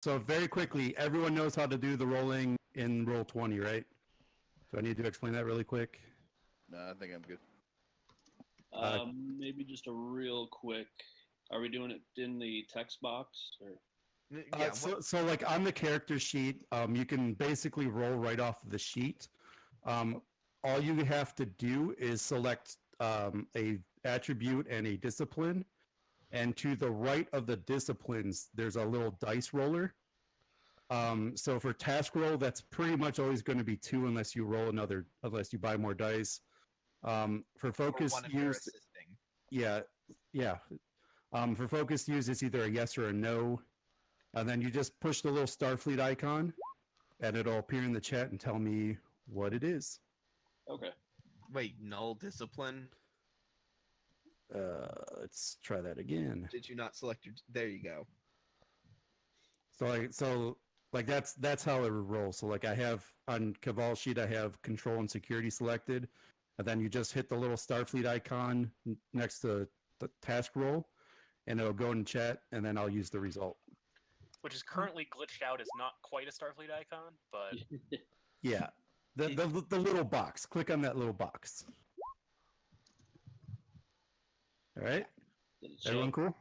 So very quickly, everyone knows how to do the rolling in Roll20, right? Do I need to explain that really quick? No, I think I'm good. Maybe just a real quick. Are we doing it in the text box or? Yeah. So like on the character sheet, you can basically roll right off of the sheet. All you have to do is select a attribute and a discipline, and to the right of the disciplines, there's a little dice roller. So for task roll, that's pretty much always going to be 2 unless you buy more dice. For focus use, yeah. For focus use, it's either a yes or a no. And then you just push the little Starfleet icon, and it'll appear in the chat and tell me what it is. Okay. Wait, null discipline? Let's try that again. Did you not select your... There you go. So that's how it would roll. So like I have on Caval sheet, I have control and security selected, and then you just hit the little Starfleet icon next to the task roll, and it'll go in chat, and then I'll use the result. Which is currently glitched out as not quite a Starfleet icon, but yeah, the little box. Click on that little box. All right, everyone cool?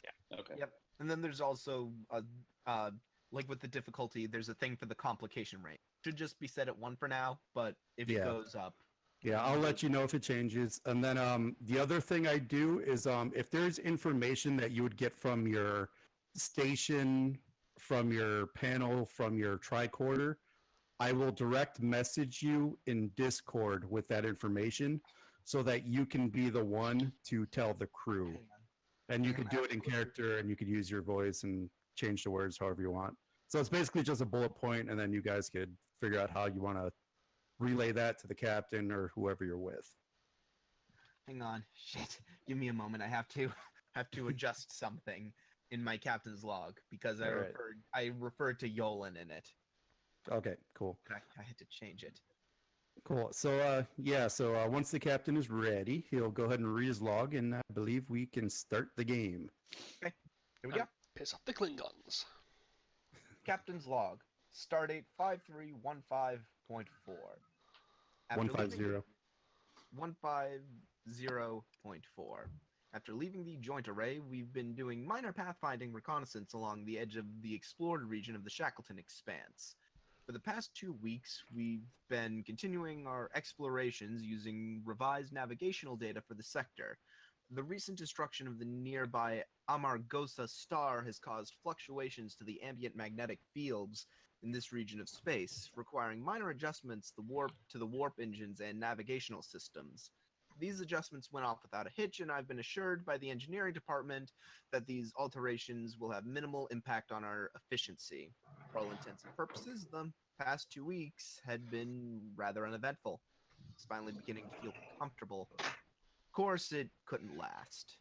Yeah. Okay. Yep. And then there's also like with the difficulty, there's a thing for the complication rate. Should just be set at 1 for now, but if it goes up. Yeah, I'll let you know if it changes. And then the other thing I do is if there's information that you would get from your station, from your panel, from your tricorder, I will direct message you in Discord with that information so that you can be the one to tell the crew. And you could do it in character, and you could use your voice and change the words however you want. So it's basically just a bullet point, and then you guys could figure out how you want to relay that to the captain or whoever you're with. Hang on. Shit. Give me a moment. I have to adjust something in my captain's log because I referred to Yolan in it. Okay, cool. I had to change it. Cool. So once the captain is ready, he'll go ahead and read his log, and I believe we can start the game. Okay. Here we go. Piss off the Klingons. Captain's log. Stardate 5315.4. 150. 150.4. After leaving the joint array, we've been doing minor pathfinding reconnaissance along the edge of the explored region of the Shackleton Expanse. For the past 2 weeks, we've been continuing our explorations using revised navigational data for the sector. The recent destruction of the nearby Amargosa star has caused fluctuations to the ambient magnetic fields in this region of space, requiring minor adjustments to the warp engines and navigational systems. These adjustments went off without a hitch, and I've been assured by the engineering department that these alterations will have minimal impact on our efficiency. For all intents and purposes, the past 2 weeks had been rather uneventful. It's finally beginning to feel comfortable. Of course, it couldn't last.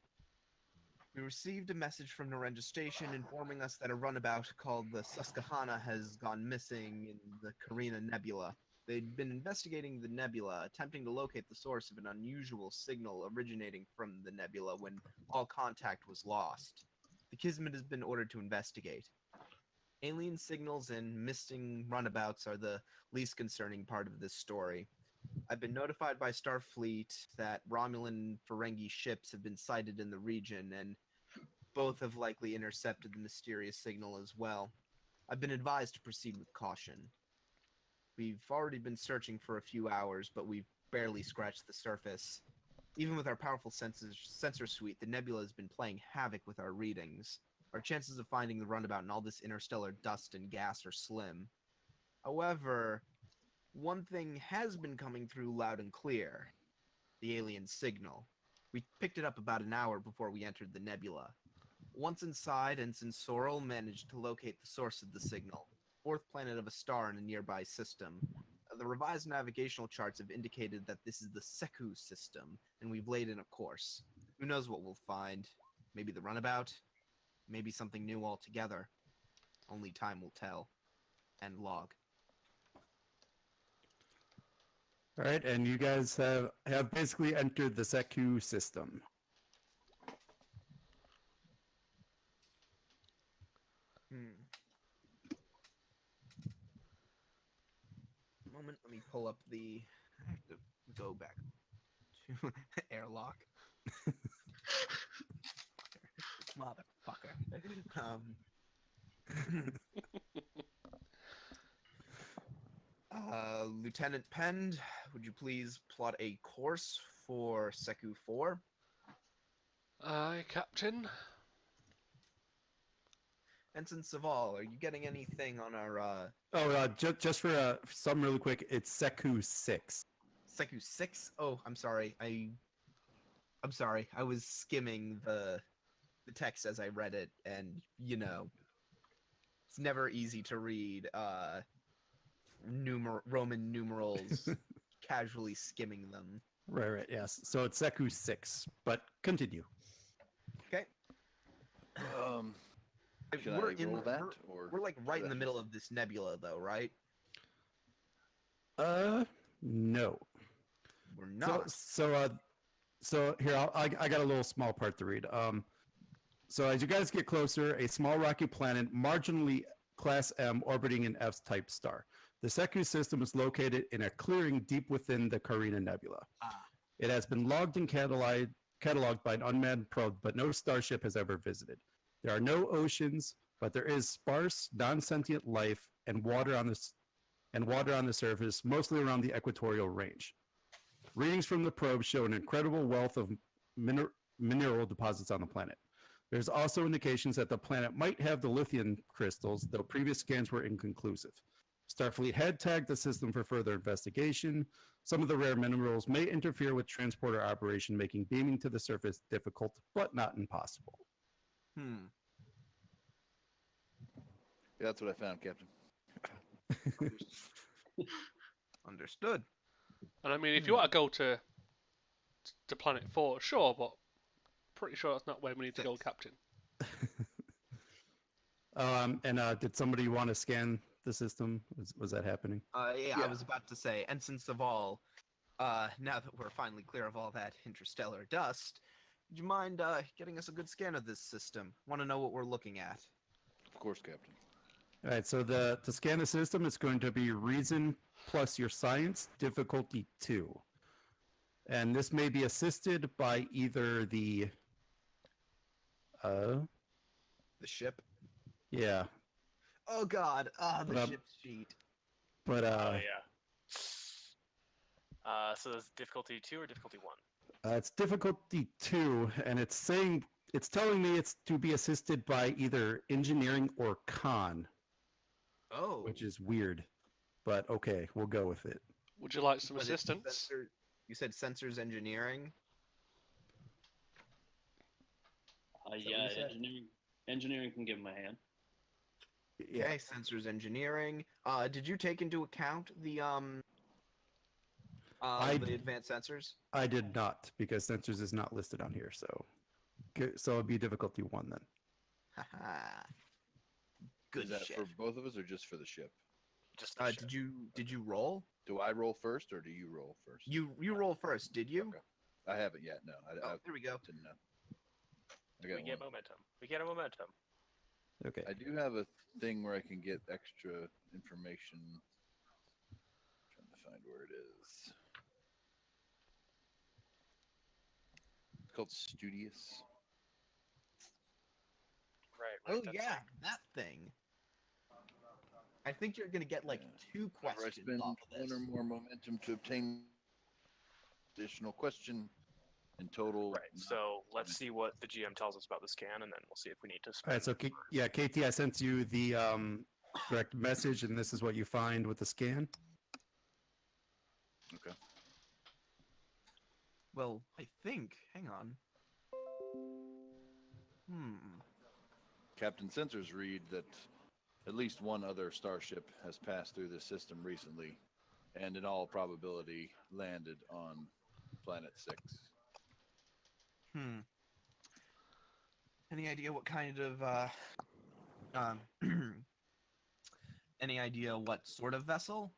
We received a message from Narendra Station informing us that a runabout called the Susquehanna has gone missing in the Carina Nebula. They'd been investigating the nebula, attempting to locate the source of an unusual signal originating from the nebula when all contact was lost. The Kismet has been ordered to investigate. Alien signals and missing runabouts are the least concerning part of this story. I've been notified by Starfleet that Romulan Ferengi ships have been sighted in the region, and both have likely intercepted the mysterious signal as well. I've been advised to proceed with caution. We've already been searching for a few hours, but we've barely scratched the surface. Even with our powerful sensor suite, the nebula has been playing havoc with our readings. Our chances of finding the runabout in all this interstellar dust and gas are slim. However, one thing has been coming through loud and clear. The alien signal. We picked it up about an hour before we entered the nebula. Once inside, Ensign Sorrel managed to locate the source of the signal. Fourth planet of a star in a nearby system. The revised navigational charts have indicated that this is the Seku system, and we've laid in a course. Who knows what we'll find? Maybe the runabout? Maybe something new altogether. Only time will tell. End log. All right, and you guys have basically entered the Seku system. moment. Let me pull up the. I have to go back to airlock. Motherfucker. Lieutenant Pend, would you please plot a course for Seku 4? Aye, Captain. Ensign Saval, are you getting anything on our Just for some really quick, it's Seku 6. Seku 6? Oh, I'm sorry. I'm sorry. I was skimming the text as I read it, and it's never easy to read Roman numerals casually skimming them. Right, yes. So it's Seku 6, but continue. Okay. Should we're I roll that, or we're like right should in the I- middle of this nebula, though, right? No. We're not. So here, I got a little small part to read. So as you guys get closer, a small rocky planet, marginally Class M, orbiting an F-type star. The Seku system is located in a clearing deep within the Carina Nebula. It has been logged and cataloged by an unmanned probe, but no starship has ever visited. There are no oceans, but there is sparse, non-sentient life and water on the surface, mostly around the equatorial range. Readings from the probe show an incredible wealth of mineral deposits on the planet. There's also indications that the planet might have the lithium crystals, though previous scans were inconclusive. Starfleet had tagged the system for further investigation. Some of the rare minerals may interfere with transporter operation, making beaming to the surface difficult, but not impossible. Yeah, that's what I found, Captain. Understood. And I mean, if you want to go to Planet 4, sure, but pretty sure that's not where we need to go, 6. Captain. Did somebody want to scan the system? Was that happening? Yeah, I was about to say, Ensign Saval, now that we're finally clear of all that interstellar dust, would you mind getting us a good scan of this system? Want to know what we're looking at? Of course, Captain. All right, so to scan the system, it's going to be Reason plus your Science, difficulty 2. And this may be assisted by either the The ship? yeah, Oh god, the But, ship sheet. but Oh yeah. So is difficulty 2 or difficulty 1? it's difficulty 2, and it's telling me it's to be assisted by either engineering or con, Oh. which is weird. But okay, we'll go with it. Would you like some Was it assistance? You said sensors engineering? that Yeah, what you said? engineering can give him a hand. Okay, sensors engineering. Did you take into account the advanced sensors? I did not, because sensors is not listed on here, so it'd be difficulty 1 then. Haha. Good Is that shit. for both of us or just for the ship? Just the ship. Did you roll? Do I roll first or do you roll first? You roll first, did you? Okay. I haven't yet. No, I Oh, there we go. didn't know. I We got get one. momentum. We get a momentum. Okay. I do have a thing where I can get extra information. Trying to find where it is. It's called Studious. Right. Oh that's yeah, like- that thing. I think you're gonna get like Yeah. 2 Whenever I questions spend off of this. 1 or more momentum to obtain additional question in total. Right. So let's see what the GM tells us about the scan, and then we'll see if we need to. All right, so KT, I sent you the direct message, and this is what you find with the scan. Okay. Well, I think. Hang on. Captain Sensors read that at least one other starship has passed through this system recently, and in all probability landed on Planet 6. Any idea what kind of any idea what sort of vessel?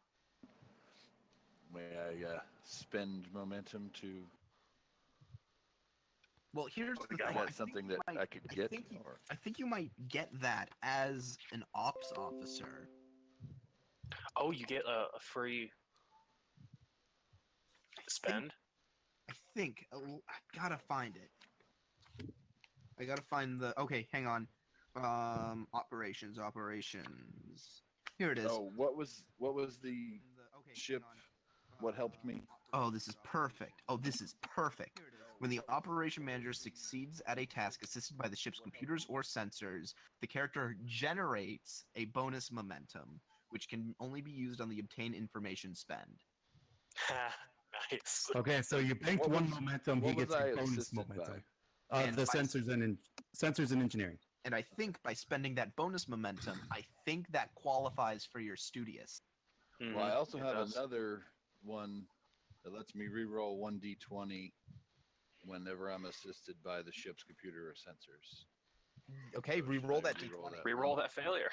May I spend momentum to Well, here's the thing. get something that I could get? Or I think you might get that as an ops officer. Oh, you get a free Spend. I think I gotta find it. I gotta find the. Okay, hang on. Operations. Here it is. Oh, what was the Okay, ship? hang on. What helped me? Oh, this is perfect. When the operation manager succeeds at a task assisted by the ship's computers or sensors, the character generates a bonus momentum, which can only be used on the obtained information spend. Nice. Okay, so you banked What one was- momentum, he what was gets a I bonus assisted momentum. And The by- sensors and engineering. And I think by spending that bonus momentum, I think that qualifies for your studious. Well, I Mhm, also it have does. another one that lets me reroll 1d20 whenever I'm assisted by the ship's computer or sensors. Okay, So should re-roll I that re-roll d20. that? Reroll that failure.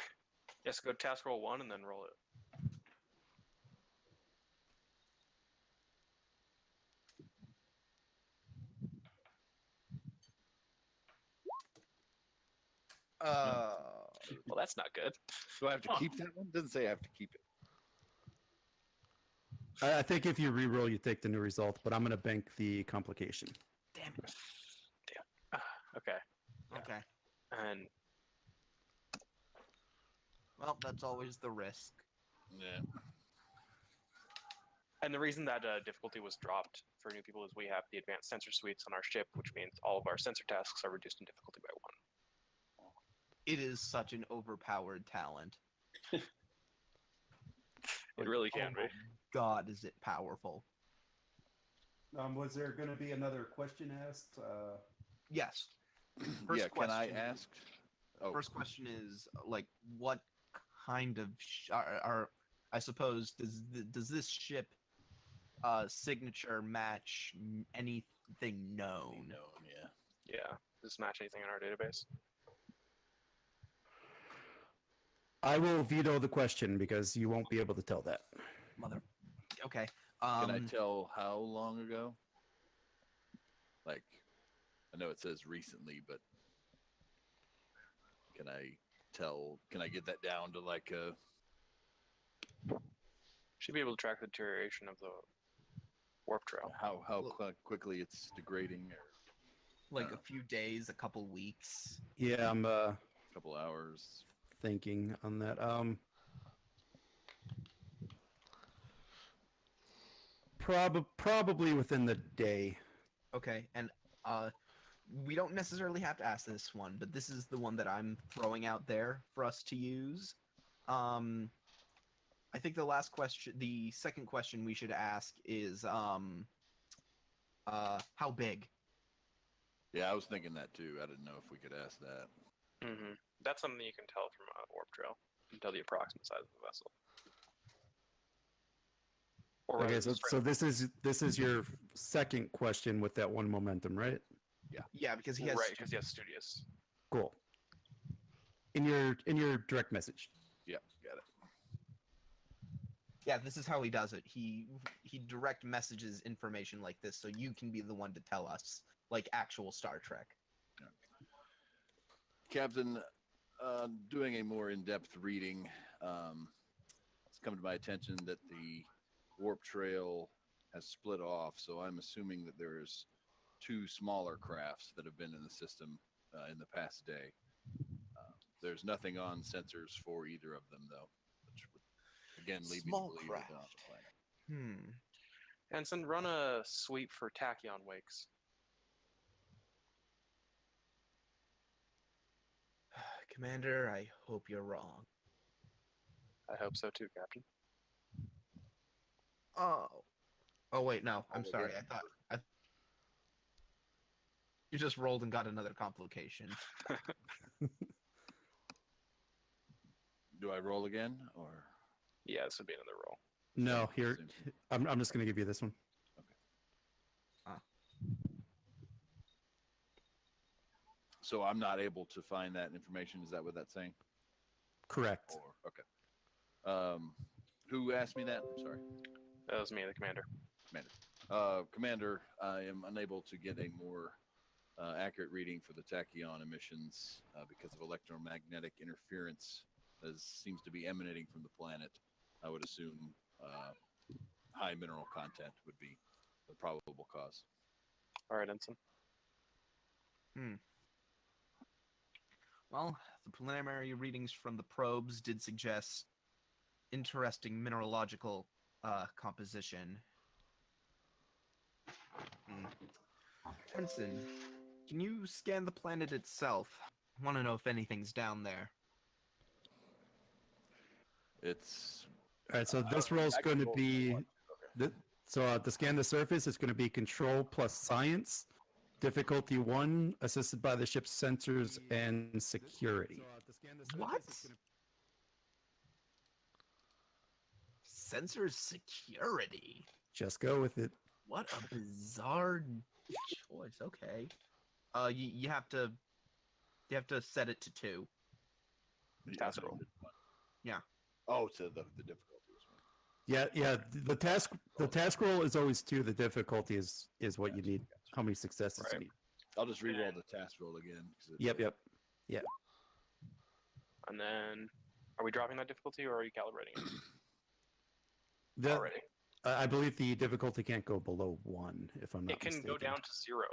Yes, go task roll 1 and then roll it. Well, that's not good. Do I have to keep that one? Doesn't say I have to keep it. I think if you re-roll, you take the new result, but I'm going to bank the complication. Damn it. Okay. Okay. And Well, that's always the risk. Yeah. the reason that difficulty was dropped for new people is we have the advanced sensor suites on our ship, which means all of our sensor tasks are reduced in difficulty by 1. It is such an overpowered talent. It really can oh be. my God, is it powerful? Was there going to be another question asked? Yes. Yeah. Can I question- ask? Oh, First question is like, what kind of are I suppose does this ship signature match anything known? yeah. Yeah. Does this match anything in our database? I will veto the question because you won't be able to tell that. Mother. Okay. Can I tell how long ago? Like, I know it says recently, but can I tell? Can I get that down to like a? Should be able to track the deterioration of the warp trail. How Well- quickly it's degrading, or like a few days, a couple weeks? Yeah, I'm a couple hours? thinking on that. Probably within the day. Okay, and we don't necessarily have to ask this one, but this is the one that I'm throwing out there for us to use. I think the second question we should ask is how big? Yeah, I was thinking that too. I didn't know if we could ask that. Mm-hmm. That's something you can tell from a warp trail. You can tell the approximate size of the vessel. Or Okay, rather, so straight- this is your second question with that one momentum, right? Yeah, because he has right, because he has studious. Cool. In your direct message. Yeah, got it. Yeah, this is how he does it. He direct messages information like this, so you can be the one to tell us, like actual Star Trek. Captain, doing a more in-depth reading, it's come to my attention that the warp trail has split off. So I'm assuming that there's 2 smaller crafts that have been in the system in the past day. There's nothing on sensors for either of them, though, which would again lead Small me to believe that they're on craft. the planet. Ensign, run a sweep for tachyon wakes. Commander, I hope you're wrong. I hope so too, Captain. Oh wait, no. I'm Roll sorry. again. You just rolled and got another complication. Do I roll again, or Yeah, this would be another roll. No, here Same. I'm just going to give you this one. so I'm not able to find that information? Is that what that's saying? Correct. Or okay. Who asked me that? I'm sorry. That was me, the commander. Commander, I am unable to get a more accurate reading for the tachyon emissions because of electromagnetic interference that seems to be emanating from the planet. I would assume high mineral content would be the probable cause. All right, Ensign. Well, the preliminary readings from the probes did suggest interesting mineralogical composition. Ensign, can you scan the planet itself? I want to know if anything's down there. It's All right, so this roll is I going to control be one. to scan the surface. It's going to be control plus science, difficulty 1, assisted by the ship's sensors and security. What? Sensor security? Just go with it. What a bizarre choice. Okay. You have to set it to 2. Task roll. Yeah. Oh, to the difficulty was one. Yeah. The task roll is always 2. The difficulty is what you need. How many successes you Right. need. I'll just re-roll the task roll again. 'cause it- Yep. And then, are we dropping that difficulty or are you calibrating it The, already? I believe the difficulty can't go below 1, if I'm not It can mistaken. go down to 0.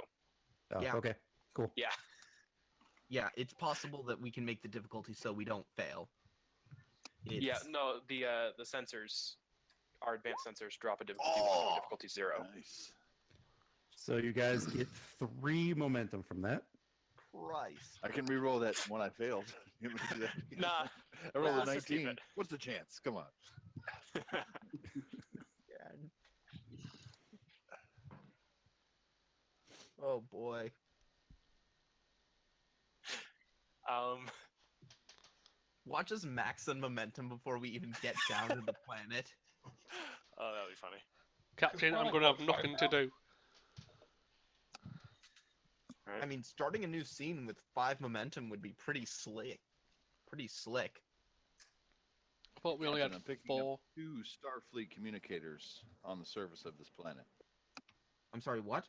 Oh, Yeah. Okay. Cool. Yeah. Yeah, it's possible that we can make the difficulty so we don't fail. Yeah. It's- No, the sensors, our advanced sensors drop a difficulty 1 to Oh! a difficulty 0. Nice. So you guys get 3 momentum from that. Christ. I can re-roll that one I failed. You want me to do that? Nah. I rolled a let's just keep 19. it. What's the chance? Come on. Oh boy. Watch us max on momentum before we even get down to the planet. Oh, that'll be funny. Captain, I'm going to have nothing to do. I mean, starting a new scene with 5 momentum would be pretty slick. Pretty slick. I thought we only had Captain, I'm picking 4. up 2 Starfleet communicators on the surface of this planet. I'm sorry, what?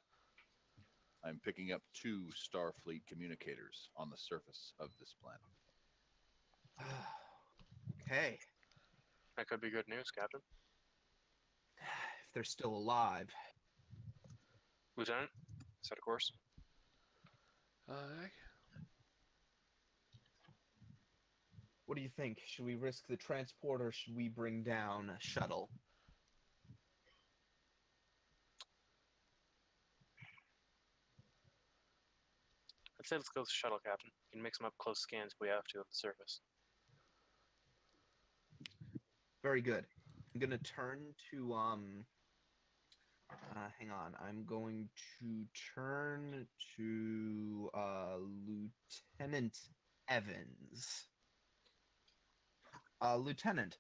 I'm picking up 2 Starfleet communicators on the surface of this planet. Okay. That could be good news, Captain. If they're still alive. Lieutenant, set a course. Aye. What do you think? Should we risk the transport or should we bring down a shuttle? I'd say let's go with the shuttle, Captain. You can make some up close scans if we have to of the surface. Very good. I'm gonna turn to hang on. I'm going to turn to Lieutenant Evans. Lieutenant,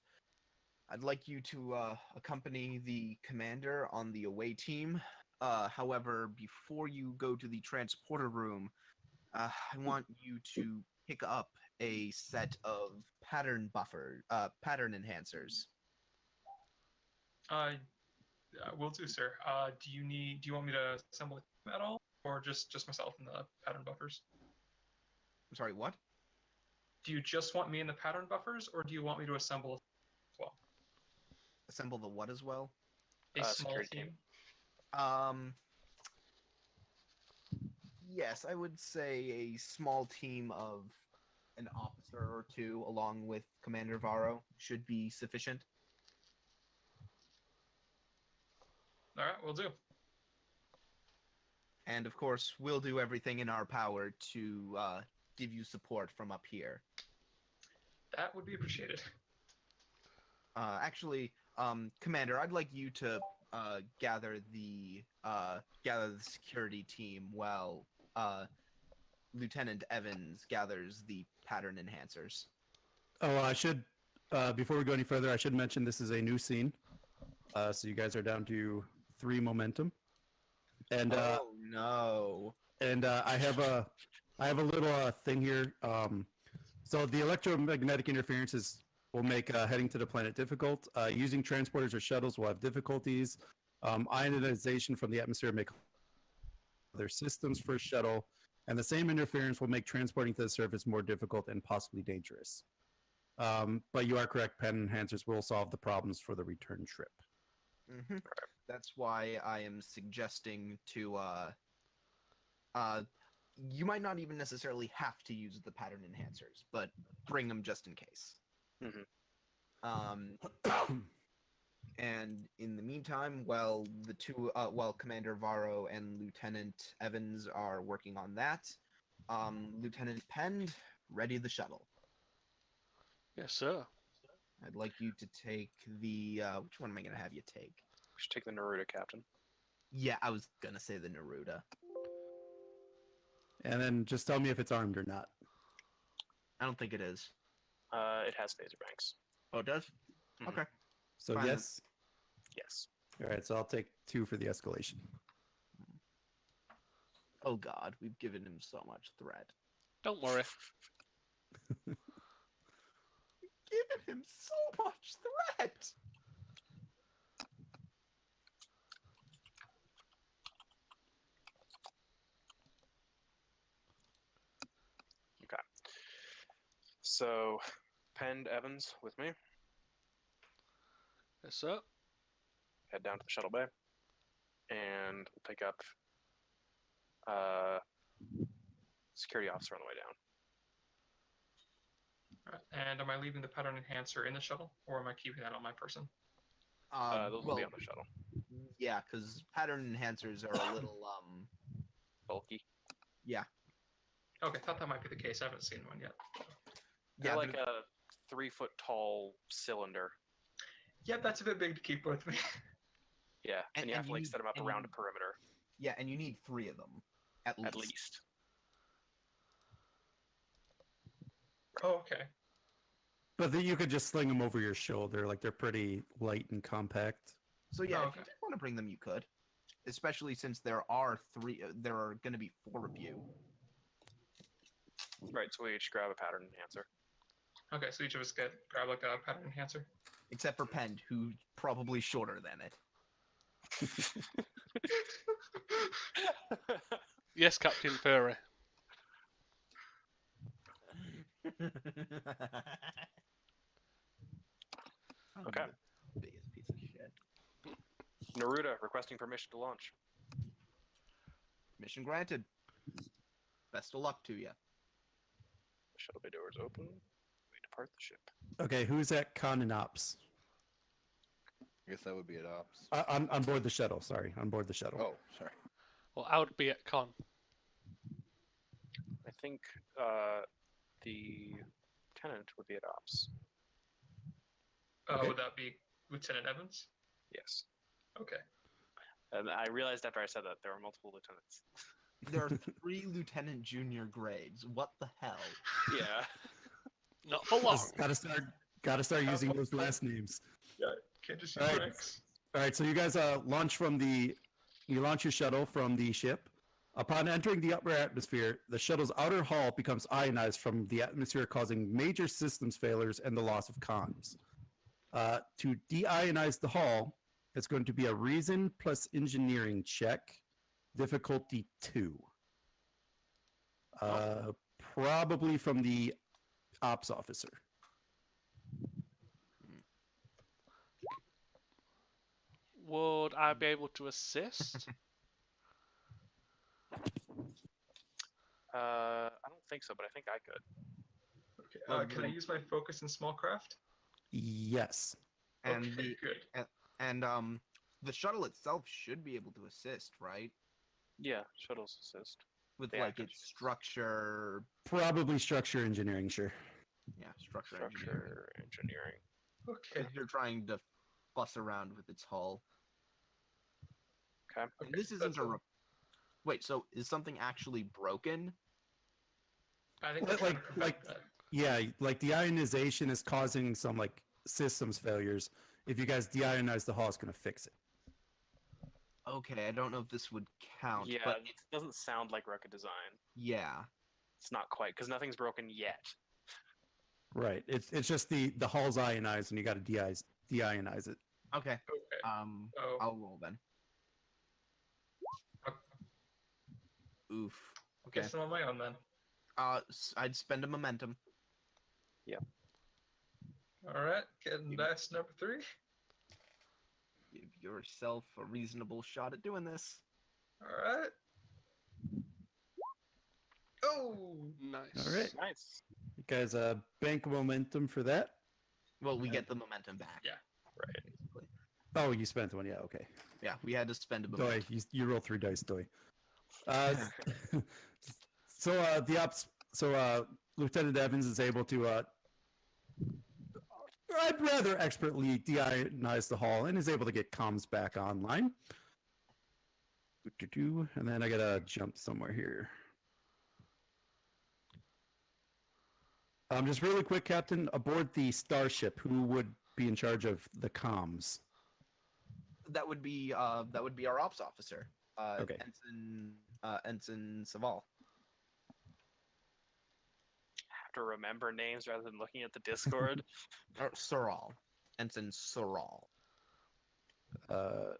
I'd like you to accompany the commander on the away team. However, before you go to the transporter room, I want you to pick up a set of pattern enhancers. Will do, sir. Do you want me to assemble it at all, or just myself and the pattern buffers? I'm sorry, what? Do you just want me in the pattern buffers, or do you want me to assemble as well? Assemble the what as well? A small security team. team. Yes, I would say a small team of an officer or 2 along with Commander Varro should be sufficient. All right, we'll do. And of course, we'll do everything in our power to give you support from up here. That would be appreciated. Actually, Commander, I'd like you to gather the security team while Lieutenant Evans gathers the pattern enhancers. Oh, I should, before we go any further, I should mention this is a new scene. So you guys are down to 3 momentum. And Oh no! I have a little thing here. So the electromagnetic interferences will make heading to the planet difficult. Using transporters or shuttles will have difficulties. Ionization from the atmosphere make other systems for a shuttle, and the same interference will make transporting to the surface more difficult and possibly dangerous. But you are correct, pen enhancers will solve the problems for the return trip. That's why I am suggesting to you might not even necessarily have to use the pattern enhancers, but bring them just in case. And in the meantime, while Commander Varro and Lieutenant Evans are working on that, Lieutenant Pend, ready the shuttle. Yes, sir. I'd like you to take the which one am I gonna have you take? We should take the Naruto captain. Yeah, I was gonna say the Neruda. And then just tell me if it's armed or not. I don't think it is. It has phaser banks. Oh, it does? Mhm. Okay. So Fine. yes. Yes. All right. So I'll take 2 for the escalation. Oh God, we've given him so much threat. Don't worry. Given him so much threat. Okay. So, Pend Evans with me. Yes, sir. Head down to the shuttle bay, and we'll pick up security officer on the way down. Alright, and am I leaving the pattern enhancer in the shuttle, or am I keeping that on my person? Those will be on the shuttle. Yeah, because pattern enhancers are a little Bulky. yeah. Okay, thought that might be the case. I haven't seen one yet. They're Yeah, like but- a 3-foot tall cylinder. Yep, that's a bit big to keep with me. Yeah, and, And- you have and to like you- set them up and around you- a perimeter Yeah, and you need 3 of them at least. at least. Oh, okay. But then you could just sling them over your shoulder. Like they're pretty light and compact. So yeah, Oh, if you okay. did want to bring them, you could. Especially since there are 3. There are going to be 4 of you. Right, so we each grab a pattern enhancer. Okay, so each of us grab like a pattern enhancer. Except for Pend, who's probably shorter than it. Yes, Captain Furry. Okay. Biggest piece of shit. Naruto requesting permission to launch. Mission granted. Best of luck to you. The shuttle bay doors open. We depart the ship. Okay, who's at con and ops? I guess that would be at ops. On board the shuttle. Sorry, on board the shuttle. Oh, sorry. Well, I would be at con. I think the lieutenant would be at ops. Okay. Would that be Lieutenant Evans? Yes. Okay. And I realized after I said that there were multiple lieutenants. There are 3 lieutenant junior grades. What the hell? Yeah. Not for long. Gotta start using those last names. Can't just use Alright. ranks. All right, so you guys launch you launch your shuttle from the ship. Upon entering the upper atmosphere, the shuttle's outer hull becomes ionized from the atmosphere, causing major systems failures and the loss of comms. To deionize the hull, it's going to be a reason plus engineering check, difficulty 2. Probably from the ops officer. Would I be able to assist? I don't think so, but I think I could. Okay. Well, Can I use my focus in small craft? Yes. And Okay, good. the shuttle itself should be able to assist, right? Yeah, shuttles assist. With The like active its structure. Probably structure engineering, sure. Yeah, structure engineering. Structure engineering. Okay. 'Cause they're trying to fuss around with its hull. Okay. And Okay, this isn't that's a. Wait, so is something actually broken? I think Like- we're trying to like- prevent that. Yeah, like the ionization is causing some like systems failures. If you guys deionize the hull, it's gonna fix it. Okay, I don't know if this would count, Yeah, but it doesn't sound like Rocket design. yeah. It's not quite, because nothing's broken yet. Right. It's just the hull's ionized and you got to deionize it. Okay. Okay. Oh. I'll roll then. Okay. Oof. Okay. Guess I'm on my own then. I'd spend a momentum. All right. Getting dice number 3. If you yourself a reasonable shot at doing this. All right. Oh, Nice. All right. Nice. You guys bank momentum for that. Well, we get the momentum back. Yeah. Right. Basically. Oh, you spent one. Yeah. Okay. Yeah, we had to spend a Doi, momentum. you roll 3 dice, Doi. So Lieutenant Evans is able to I'd rather expertly deionize the hall and is able to get comms back online. And then I gotta jump somewhere here. Just really quick, Captain, aboard the starship, who would be in charge of the comms? That would be our ops officer, Okay. Ensign Saval. Have to remember names rather than looking at the Discord. Or Soral. Ensign Soral, Uh,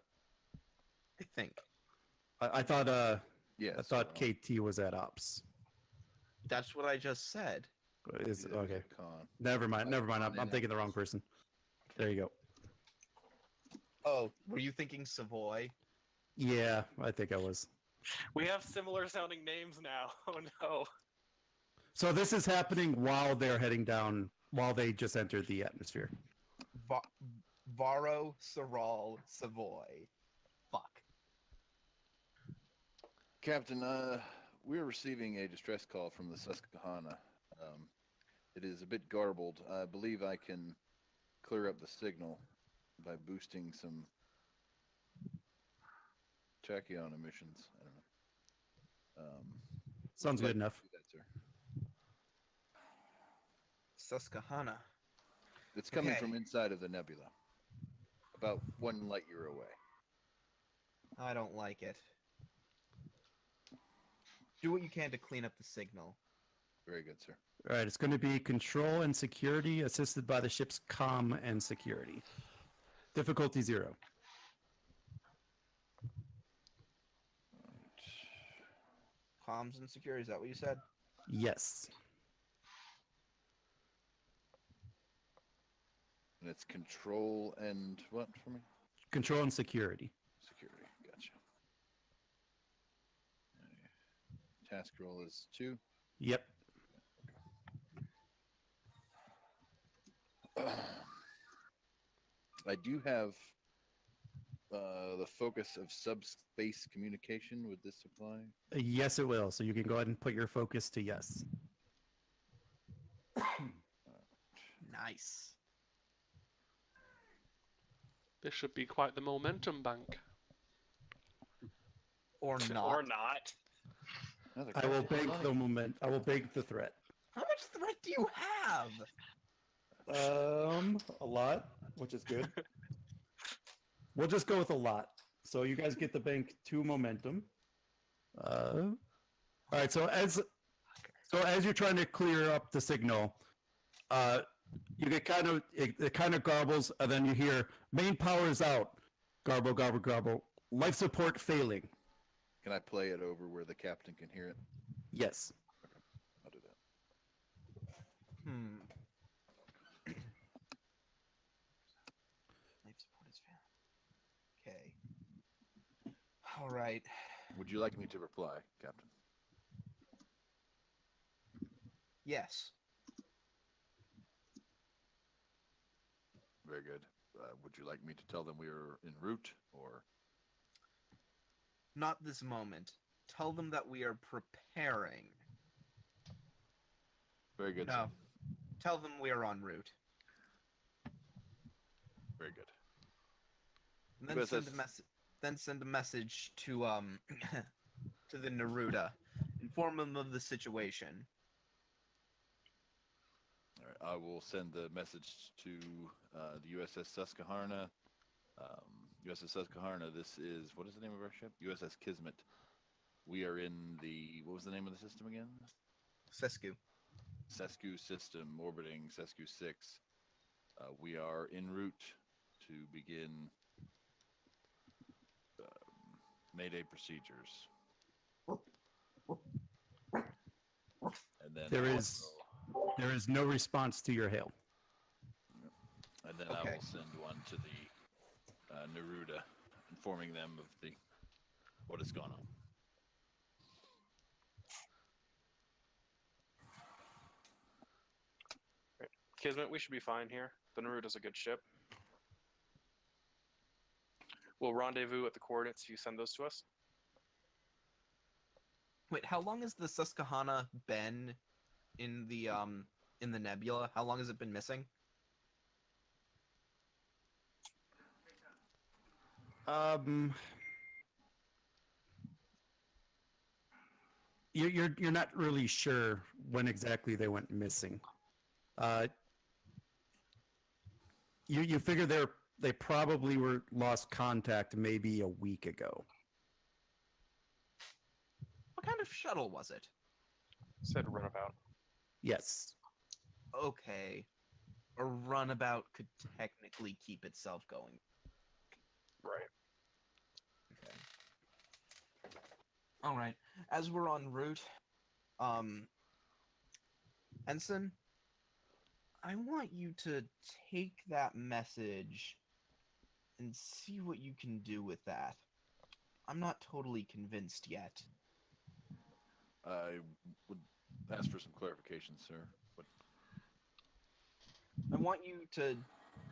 I think. I thought Yeah. I thought KT was at ops. That's what I just said. Is okay. Con. Never mind. I'm thinking the wrong person. There you go. Oh, were you thinking Savoy? Yeah, I think I was. We have similar sounding names now. Oh no. So this is happening while they're heading down, while they just entered the atmosphere. Varro, Soral, Savoy. Fuck. Captain, we're receiving a distress call from the Susquehanna. It is a bit garbled. I believe I can clear up the signal by boosting some tachyon emissions. I don't know. Sounds would good you enough. do that, sir? Susquehanna. It's coming Okay. from inside of the nebula, about 1 light year away. I don't like it. Do what you can to clean up the signal. Very good, sir. All right, it's going to be control and security, assisted by the ship's comm and security. Difficulty 0. Comms and security, is that what you said? Yes. And it's control and what for me? Control and security. Security. Gotcha. Task roll is 2. Yep. I do have the focus of subspace communication. Would this apply? Yes, it will. So you can go ahead and put your focus to yes. Nice. This should be quite the momentum bank. Or not. Or not. Another I will question. bank the moment. I will bank the threat. How much threat do you have? A lot, which is good. We'll just go with a lot. So you guys get the bank 2 momentum. All right. So as you're trying to clear up the signal, you get it kind of garbles, and then you hear main power is out. Garble, garble, garble. Life support failing. Can I play it over where the captain can hear it? Yes. I'll do that. Life support is found. Okay. All right. Would you like me to reply, Captain? Yes. Very good. Would you like me to tell them we are en route, or? Not this moment. Tell them that we are preparing. Very good. No. sir. Tell them we are en route. Very good. And then Because send a that's- message. Then send a message to to the Neruda. Inform them of the situation. All right. I will send the message to the USS Susquehanna. USS Susquehanna. This is, what is the name of our ship? USS Kismet. We are in the, what was the name of the system again? Sesku. Sesku system, orbiting Sesku 6. We are en route to begin Mayday procedures. And then There I is- will- There is no response to your hail. and then I Okay. will send one to the Neruda. informing them of what has gone on. Kismet, we should be fine here. The Naruto is a good ship. We'll rendezvous at the coordinates if you send those to us. Wait, how long has the Susquehanna been in the nebula? How long has it been missing? You're not really sure when exactly they went missing. You figure they probably were lost contact maybe a week ago. What kind of shuttle was it? Said runabout. Yes. Okay. A runabout could technically keep itself going. Right. Okay. All right. As we're en route, Ensign, I want you to take that message and see what you can do with that. I'm not totally convinced yet. I would ask for some clarification, sir. What? I want you to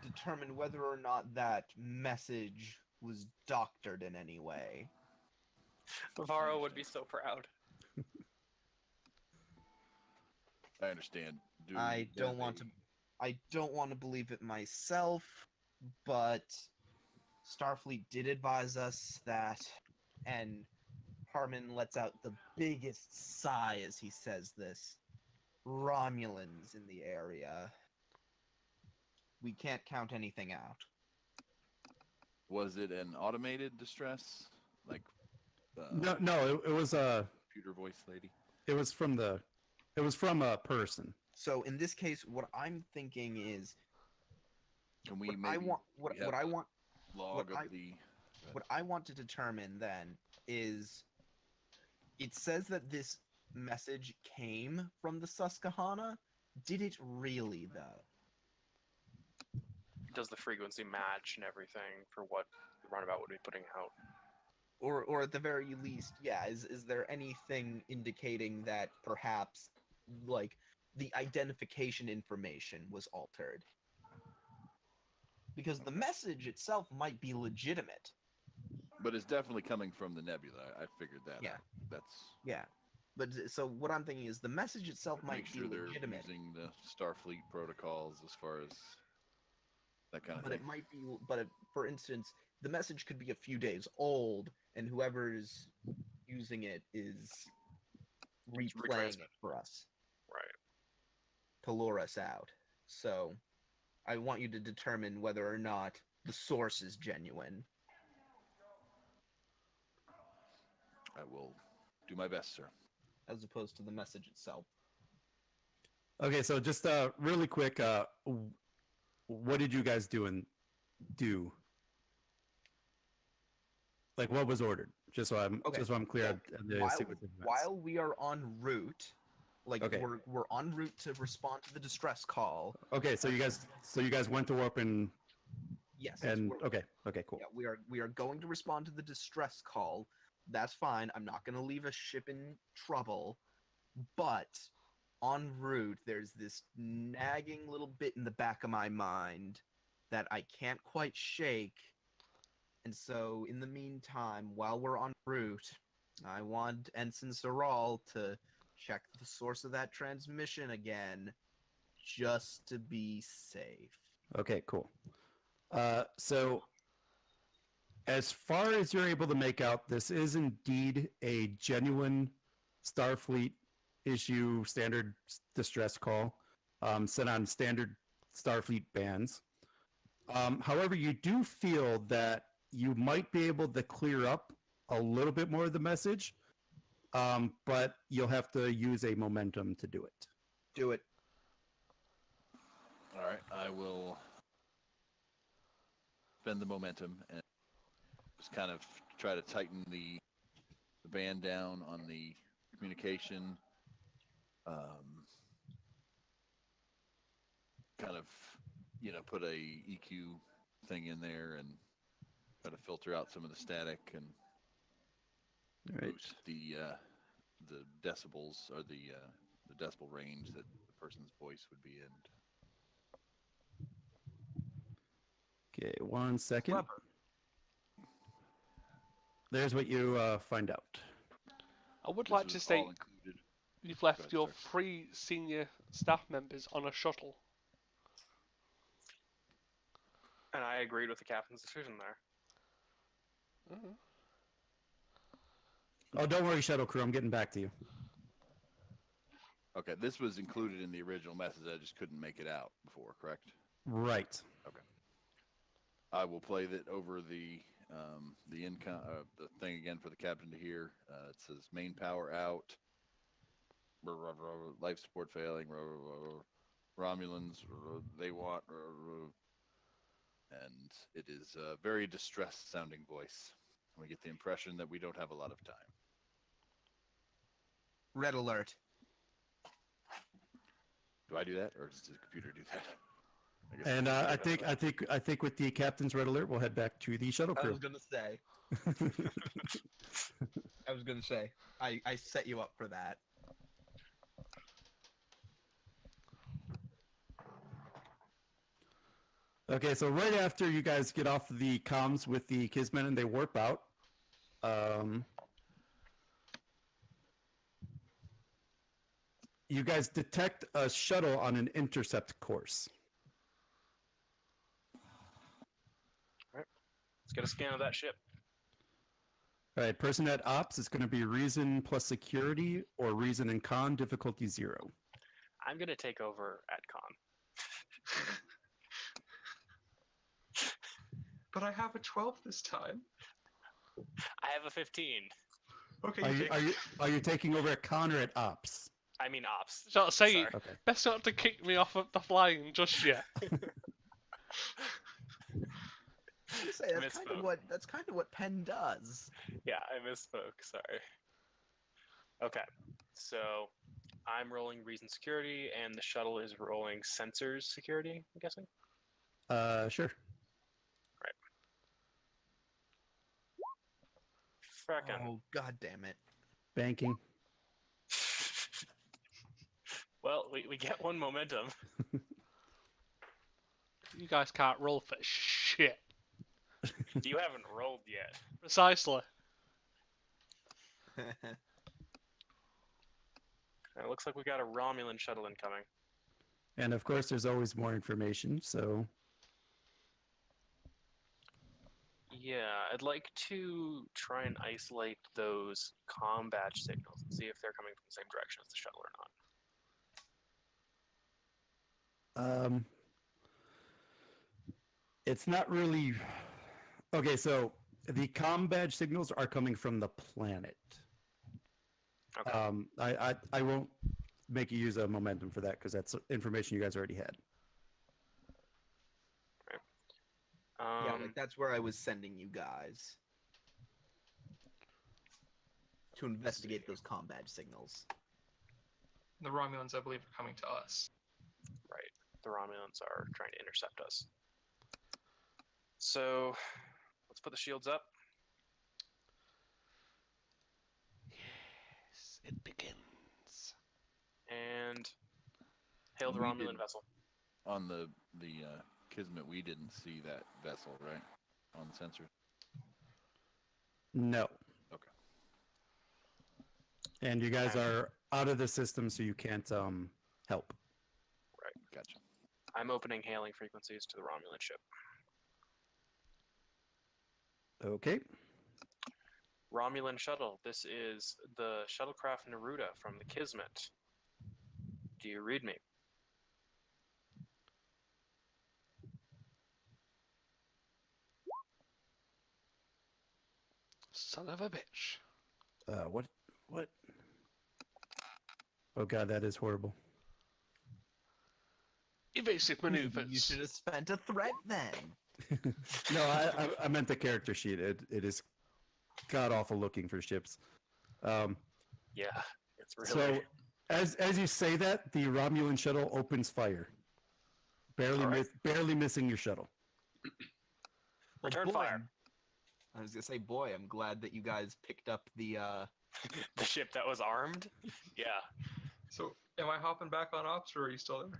determine whether or not that message was doctored in any way. Bavaro would be so proud. I understand. I don't want to believe it myself, but Starfleet did advise us that, and Harmon lets out the biggest sigh as he says this. Romulans in the area. We can't count anything out. Was it an automated distress, like No, it was a computer voice lady? it was from a person. So in this case, what I'm thinking is, Can we what maybe I want, we what have I a want, log what of I- the? what I want to determine then is, it says that this message came from the Susquehanna. Did it really though? Does the frequency match and everything for what the runabout would be putting out? Or at the very least, yeah, is there anything indicating that perhaps, like, the identification information was altered? Because the message itself might be legitimate. But it's definitely coming from the nebula. I figured that. Yeah. out. That's Yeah. But so what I'm thinking is the message itself make might sure be they're legitimate, using the Starfleet protocols as far as that kind of but thing. it might be, for instance, the message could be a few days old, and whoever's using it is replaying it retransmit. for us Right. to lure us out. So I want you to determine whether or not the source is genuine. I will do my best, sir. As opposed to the message itself. Okay, so just really quick, what did you guys do? Like, what was ordered? Just so I'm clear. So, on the while, sequence of events. while we are en route, like Okay. we're en route to respond to the distress call. Okay, so you guys went to warp and Yes. okay, cool. Yeah, we are going to respond to the distress call. That's fine. I'm not going to leave a ship in trouble. But en route, there's this nagging little bit in the back of my mind that I can't quite shake. And so, in the meantime, while we're en route, I want Ensign Saral to check the source of that transmission again, just to be safe. Okay, cool. So as far as you're able to make out, this is indeed a genuine Starfleet issue standard distress call, sent on standard Starfleet bands. However, you do feel that you might be able to clear up a little bit more of the message, but you'll have to use a momentum to do it. Do it. All right, I will spend the momentum and just kind of try to tighten the band down on the communication. Kind of, put a EQ thing in there and Try to filter out some of the static and All right. boost the decibels or the decibel range that the person's voice would be in. Okay, 1 second. Clever. There's what you find out. I would This like to was say all included. you've left Go ahead, your sir. 3 senior staff members on a shuttle. And I agreed with the captain's decision there. Oh. Oh, don't worry, shuttle crew. I'm getting back to you. Okay, this was included in the original message. I just couldn't make it out before, correct? Right. I will play that over the thing again for the captain to hear. It says main power out. Life support failing. Romulans, they want. And it is a very distressed sounding voice. We get the impression that we don't have a lot of time. Red alert. Do I do that, or does the computer do that? I guess And the I computer does think that. I think with the captain's red alert, we'll head back to the shuttle I crew. was gonna say. I set you up for that. Okay, so right after you guys get off the comms with the Kismet and they warp out, you guys detect a shuttle on an intercept course. Let's get a scan of that ship. All right, person at ops is going to be reason plus security or reason and con, difficulty 0. I'm gonna take over at con. But I have a 12 this time. I have a 15. Okay, Are you taking over at con or at ops? I mean ops. So say Sorry. Okay. best not to kick me off of the flying just yet. I was gonna say, that's kind of what Penn does. Yeah, I misspoke. Sorry. Okay, so I'm rolling reason security, and the shuttle is rolling sensors security. I'm guessing. Sure. Frackin'. Oh god damn it. Banking. Well, we get one momentum. You guys can't roll for shit. You haven't rolled yet. Precisely. It looks like we got a Romulan shuttle incoming. And of course, there's always more information, so Yeah, I'd like to try and isolate those comm badge signals and see if they're coming from the same direction as the shuttle or not. it's not really okay. So the comm badge signals are coming from the planet. Okay. I won't make you use a momentum for that because that's information you guys already had. Yeah, like that's where I was sending you guys. To investigate those comm badge signals. The Romulans, I believe, are coming to us. Right. The Romulans are trying to intercept us. So, let's put the shields up. Yes, it begins. And hail the We Romulan didn't- vessel. On the Kismet, we didn't see that vessel, right? On the sensor. No. Okay. And you guys are out of the system, so you can't help. Right. Gotcha. I'm opening hailing frequencies to the Romulan ship. Okay. Romulan shuttle, this is the shuttlecraft Neruda from the Kismet. Do you read me? Son of a bitch. What? Oh god, that is horrible. Evasive You maneuvers. should have spent a threat then. No, I meant the character sheet. It is god awful looking for ships. Yeah, it's really. So as you say that, the Romulan shuttle opens fire, barely All right. barely missing your shuttle. Return boy, fire. I was gonna say, boy, I'm glad that you guys picked up the. The ship that was armed. Yeah. So, am I hopping back on ops, or are you still there?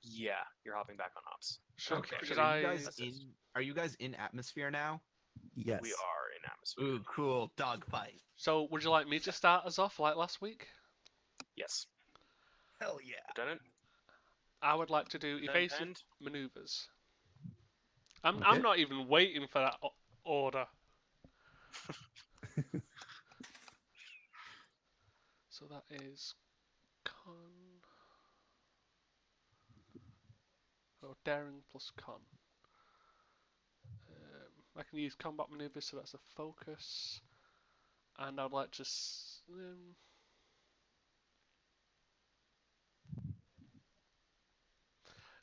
Yeah, you're hopping back on ops. Okay. Should are I? you guys Assist. Are you guys in atmosphere now? Yes. We are in atmosphere. Ooh, cool dogfight. So, would you like me to start us off like last week? Yes. Hell yeah. Lieutenant. I would like to do evasive And maneuvers. I'm Okay. not even waiting for that order. So that is con. Oh, daring plus con. I can use combat maneuvers, so that's a focus. And I'd like to.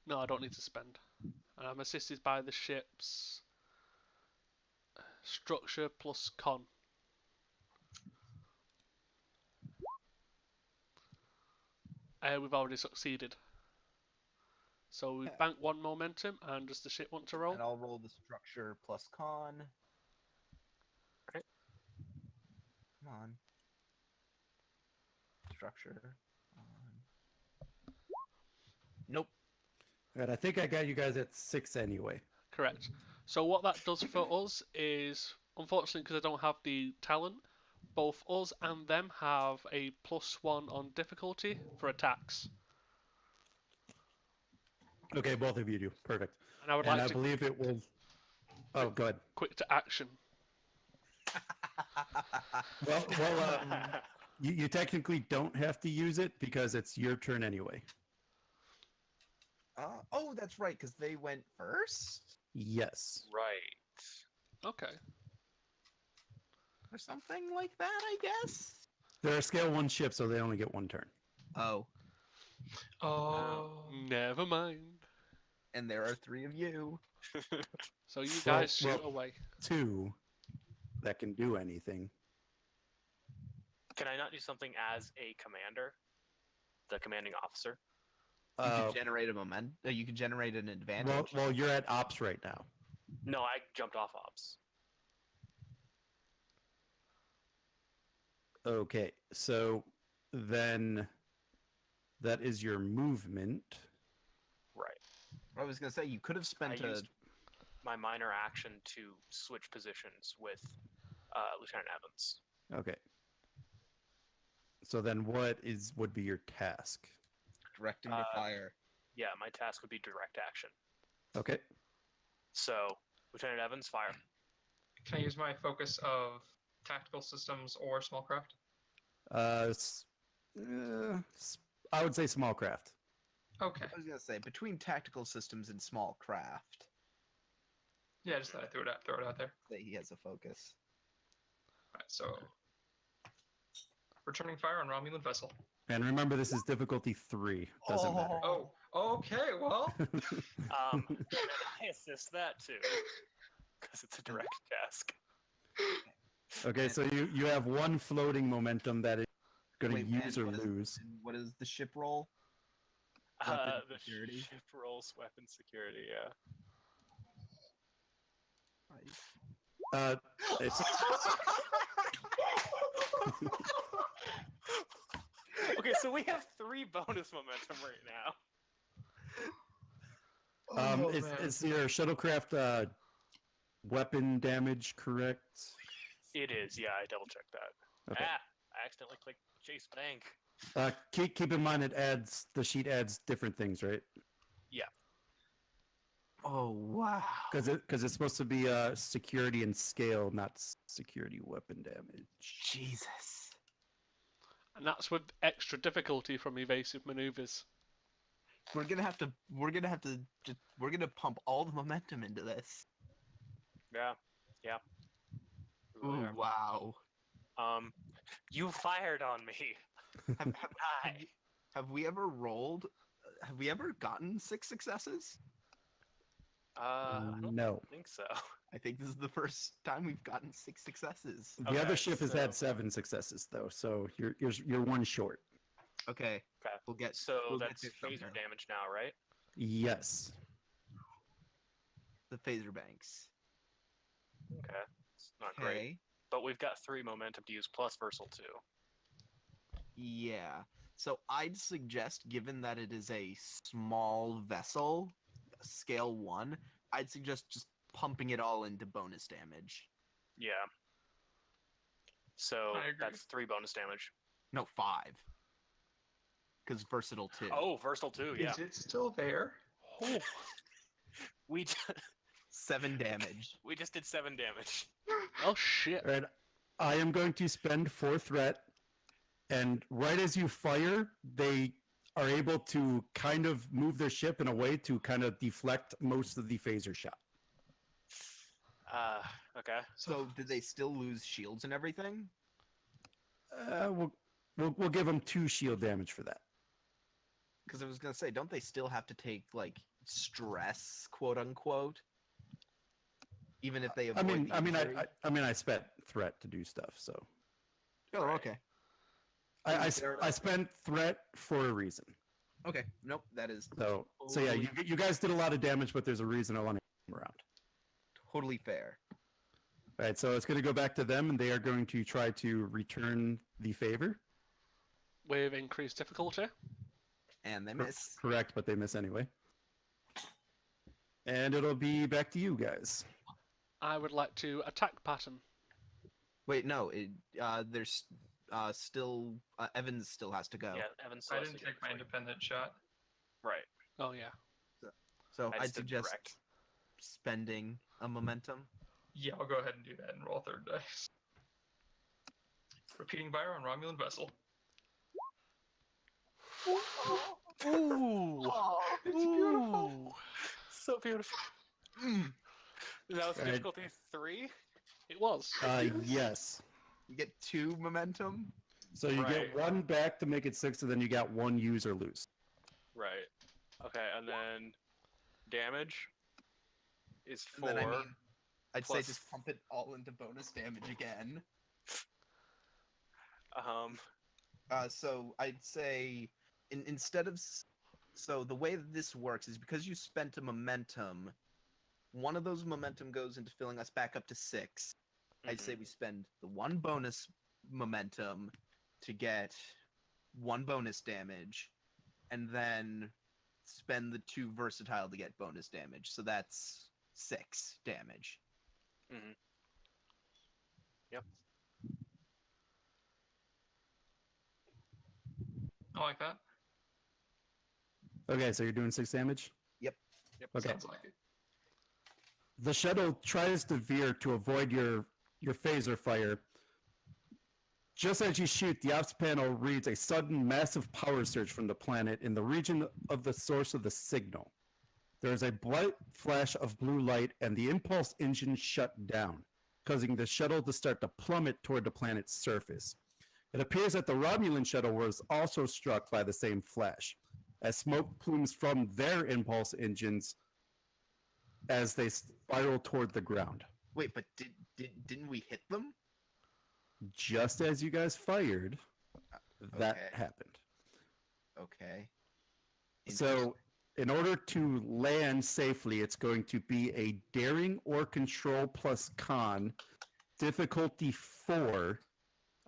No, I don't need to spend. I'm assisted by the ship's structure plus con. We've already succeeded. So we've Yeah. banked 1 momentum, and does the ship want to roll? And I'll roll the structure plus con. Right. Come on. Structure. Nope. And I think I got you guys at 6 anyway. Correct. So what that does for us is, unfortunately, because I don't have the talent, both us and them have a +1 on difficulty for attacks. Okay, both of you do. Perfect. And I would And like I to believe it will. Oh, go ahead. quick to action. Well, you technically don't have to use it because it's your turn anyway. Oh, that's right, because they went first? Yes. right. Okay. Or something like that, I guess? They're a scale 1 ship, so they only get 1 turn. Oh, Oh. Never mind. and there are 3 of you. So you Well- guys shoot well- away. 2 that can do anything. Can I not do something as a commander? The commanding officer? You Uh, could generate a you could generate an advantage. well, you're at ops right now. No, I jumped off ops. Okay, so then that is your movement. Right. I was gonna say you could have I spent a. used my minor action to switch positions with Lieutenant Evans. Okay. So then what would be your task? Directing the fire. Yeah, my task would be direct action. Okay. So, Lieutenant Evans, fire. Can I use my focus of tactical systems or small craft? I would say small craft. Okay. I was gonna say between tactical systems and small craft. Yeah, just thought I'd throw it out there. Say he has a focus. Alright, so returning fire on Romulan vessel. And remember, this is difficulty 3. Doesn't matter. Oh, okay, well. And I assist that too, because it's a direct task. Okay, so you have 1 floating momentum that is going to Wait, use and or what is- lose. and what is the ship roll? Weapon The security? ship rolls weapon security, yeah. It's Okay, so we have 3 bonus momentum right now. Oh, is, man. is your shuttlecraft weapon damage correct? It is, yeah, I double checked that. Okay. I accidentally clicked Chase Bank. Keep in mind the sheet adds different things, right? Oh wow! Because it's supposed to be security and scale, not security weapon damage. Jesus. And that's with extra difficulty from evasive maneuvers. We're gonna have to pump all the momentum into this. Yeah, yeah. We really Ooh, are. wow. You fired on me. Have, Hi. have we ever rolled? Have we ever gotten 6 successes? I don't No. think so. I think this is the first time we've gotten 6 successes. The Okay, other ship has had so- 7 successes though, so you're 1 short. Okay, Okay. we'll get. So we'll get that's to it from phaser there. damage now, right? Yes. the phaser banks. Okay, it's not great. Okay. But we've got 3 momentum to use plus Versal 2. Yeah. So I'd suggest, given that it is a small vessel, scale 1, I'd suggest just pumping it all into bonus damage. Yeah. So I agree. that's 3 bonus damage. No, 5. Because versatile 2. Oh, Versal 2, yeah. Is it still there? Oh, We 7 damage. we just did 7 damage. oh shit. All right, I am going to spend 4 threat, and right as you fire, they are able to kind of move their ship in a way to kind of deflect most of the phaser shot. Okay. So did they still lose shields and everything? We'll give them 2 shield damage for that. Because I was gonna say, don't they still have to take like stress, quote unquote? Even if they avoid the injury? I spent threat to do stuff, so Oh, Right. okay. I spent threat for a reason. Okay. Nope, that is So yeah, you guys did a lot of damage, but there's a reason I want to come around. totally fair. All right, so it's going to go back to them, and they are going to try to return the favor. With increased difficulty. And they Cor- miss. Correct, but they miss anyway. And it'll be back to you guys. I would like to attack pattern. Wait, no, there's still Evans still has to go. Yeah, Evan I still has didn't to go take my before you- independent shot. Right. Oh yeah. So I I'd just did suggest direct. spending a momentum. Yeah, I'll go ahead and do that and roll third dice. Repeating fire on Romulan vessel. Ooh. It's beautiful. Ooh. So beautiful. That was Right. difficulty 3? It was. Yes. You get 2 momentum. So you Right. get 1 back to make it 6, and then you got 1 use or lose. Right. Okay, and then damage is And 4. then I'd say plus- just pump it all into bonus damage again. So I'd say instead of so the way that this works is because you spent a momentum, one of those momentum goes into filling us back up to 6. I'd say we spend the 1 bonus momentum to get 1 bonus damage, and then spend the 2 versatile to get bonus damage. So that's 6 damage. I like that. Okay, so you're doing 6 damage? Yep. Okay. Sounds like it. The shuttle tries to veer to avoid your phaser fire. Just as you shoot, the ops panel reads a sudden massive power surge from the planet in the region of the source of the signal. There is a bright flash of blue light, and the impulse engine shut down, causing the shuttle to start to plummet toward the planet's surface. It appears that the Romulan shuttle was also struck by the same flash, as smoke plumes from their impulse engines as they spiral toward the ground. Wait, but didn't we hit them? Just as you guys fired, that Okay. happened. Okay. So, in order to land safely, it's going to be a daring or control plus con, difficulty 4,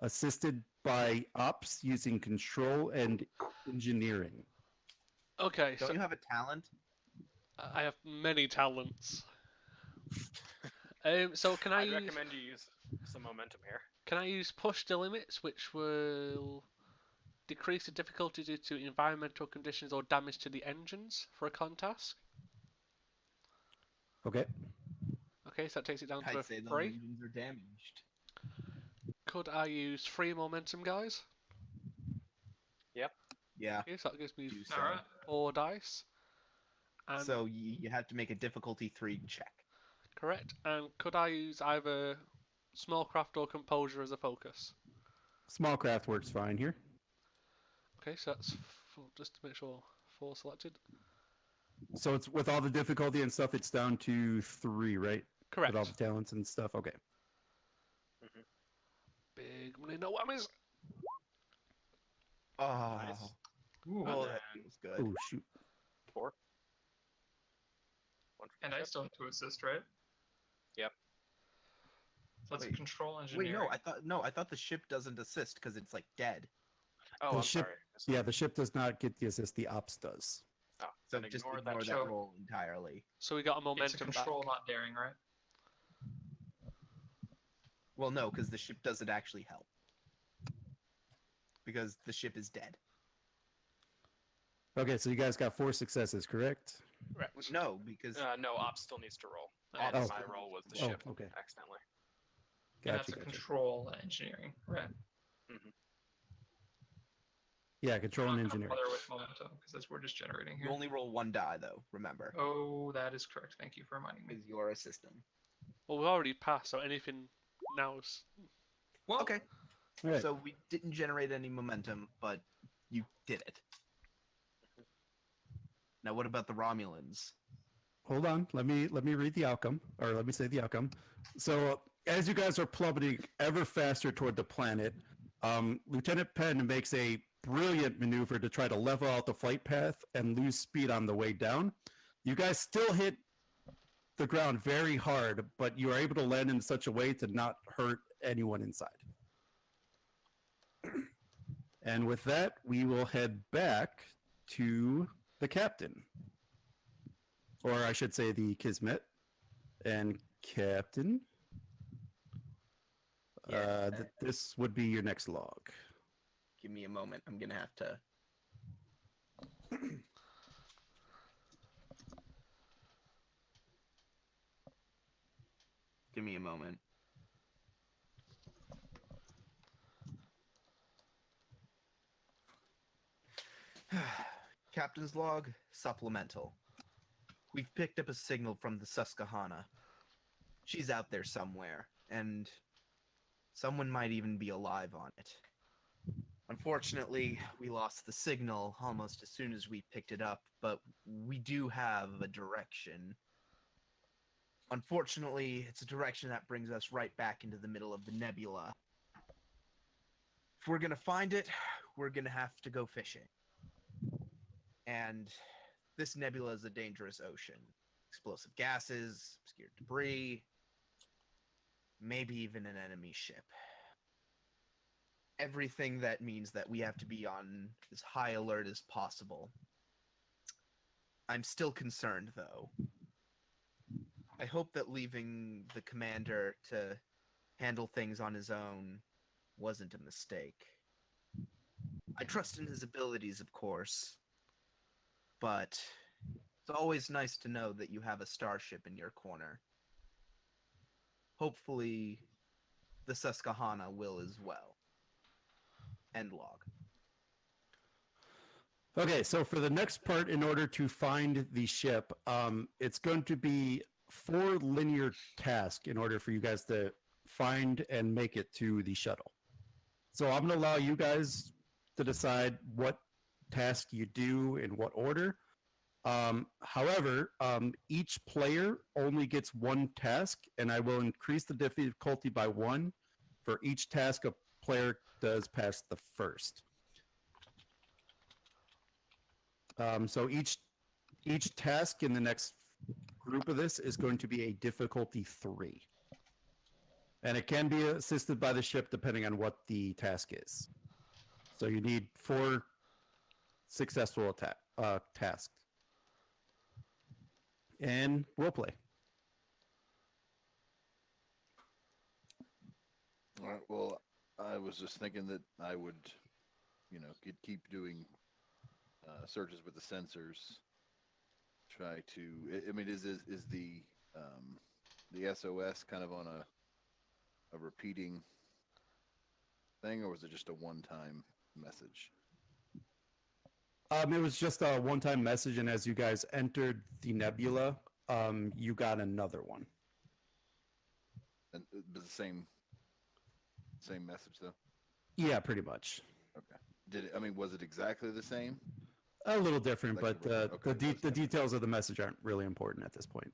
assisted by ops using control and engineering. Okay, Don't so you have a talent? I have many talents. So can I I'd use recommend you use some momentum here. can I use push the limits, which will decrease the difficulty due to environmental conditions or damage to the engines for a con task? Okay. Okay, so that takes it down to I'd say the 3. engines are damaged. Could I use 3 momentum, guys? Yeah. Okay, so that gives me Do so. Alright. 4 dice. And So you have to make a difficulty 3 check. correct. And could I use either small craft or composure as a focus? Small craft works fine here. Okay, so that's just to make sure 4 selected. So it's with all the difficulty and stuff, it's down to 3, right? Correct. With all the talents and stuff. Okay. Big money, no whammies. Oh, Nice. Ooh, well, And that feels good. Oh shoot. 4. 1, from And the I ship. still have to assist, right? Yep. So that's Wait. control Wait, engineering. no, I thought the ship doesn't assist because it's like dead. Oh, The I'm ship- sorry. Yeah, the ship does not get the assist. The ops does. Oh, So then just ignore ignore that. that So- roll entirely. So we got a It's a momentum back. control, not daring, right? Well, no, because the ship doesn't actually help. Because the ship is dead. Okay, so you guys got 4 successes, correct? Correct. No, because No, ops still needs to roll. Oh. And my roll was the Oh, ship okay. accidentally. And that's Gotcha, a gotcha. control engineering, right? Yeah, control I'm and not gonna engineering. bother with momentum because that's we're just generating you here. only roll 1 die, though, remember. Oh, that is correct. Thank you for reminding me. Because you're a system. Well, we already passed, so anything now is. Well, Okay, All right. so we didn't generate any momentum, but you did it. Now, what about the Romulans? Hold on. Let me read the outcome, or let me say the outcome. So as you guys are plummeting ever faster toward the planet, Lieutenant Penn makes a brilliant maneuver to try to level out the flight path and lose speed on the way down. You guys still hit the ground very hard, but you are able to land in such a way to not hurt anyone inside. And with that, we will head back to the captain. Or I should say the Kismet. And Captain, Yeah. this would be your next log. Give me a moment. I'm gonna have to. Give me a moment. Captain's log, supplemental. We've picked up a signal from the Susquehanna. She's out there somewhere, and someone might even be alive on it. Unfortunately, we lost the signal almost as soon as we picked it up, but we do have a direction. Unfortunately, it's a direction that brings us right back into the middle of the nebula. If we're gonna find it, we're gonna have to go fishing. And this nebula is a dangerous ocean. Explosive gases, obscured debris, maybe even an enemy ship. Everything that means that we have to be on as high alert as possible. I'm still concerned, though. I hope that leaving the commander to handle things on his own wasn't a mistake. I trust in his abilities, of course, but it's always nice to know that you have a starship in your corner. Hopefully, the Susquehanna will as well. End log. Okay, so for the next part, in order to find the ship, it's going to be 4 linear tasks in order for you guys to find and make it to the shuttle. So I'm going to allow you guys to decide what task you do in what order. However, each player only gets 1 task, and I will increase the difficulty by 1 for each task a player does past the first. So each task in the next group of this is going to be a difficulty 3. And it can be assisted by the ship depending on what the task is. So you need 4 successful tasks. And we'll play. All right. Well, I was just thinking that I would, keep doing searches with the sensors. Try to. I mean, is the SOS kind of on a repeating thing, or was it just a one-time message? It was just a one-time message, and as you guys entered the nebula, you got another one. And the same message though. Yeah, pretty much. Okay. Did it? I mean, was it exactly the same? A little different, Like but a- okay, the that's details of the message aren't really important at this point.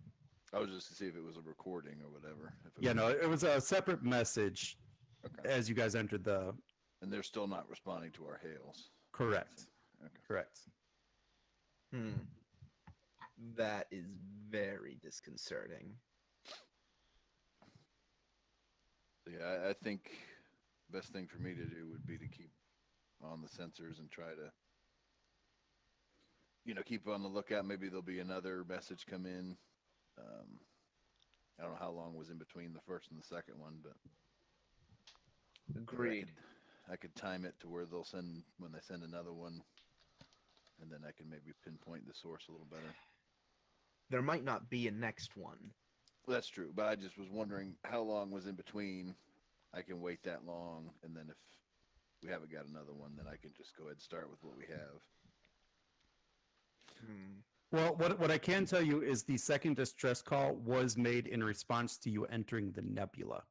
I was just to see if it was a recording or whatever. If it Yeah, was- no, it was a separate message Okay. as you guys entered the. And they're still not responding to our hails. Correct. Okay. Correct. That is very disconcerting. So yeah, I think best thing for me to do would be to keep on the sensors and try to, keep on the lookout. Maybe there'll be another message come in. I don't know how long was in between the first and the second one, but Agreed. I could time it to where they'll send when they send another one, and then I can maybe pinpoint the source a little better. There might not be a next one. That's true, but I just was wondering how long was in between. I can wait that long, and then if we haven't got another one, then I can just go ahead and start with what we have. Well, what I can tell you is the second distress call was made in response to you entering the nebula.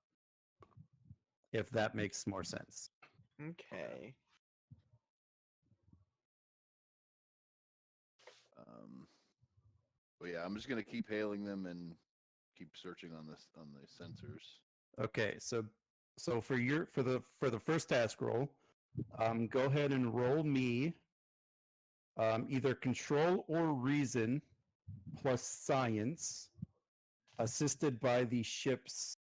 If that makes more sense. Okay. But yeah, I'm just gonna keep hailing them and keep searching on the sensors. Okay, so for the first task roll, go ahead and roll me either control or reason plus science, assisted by the ship's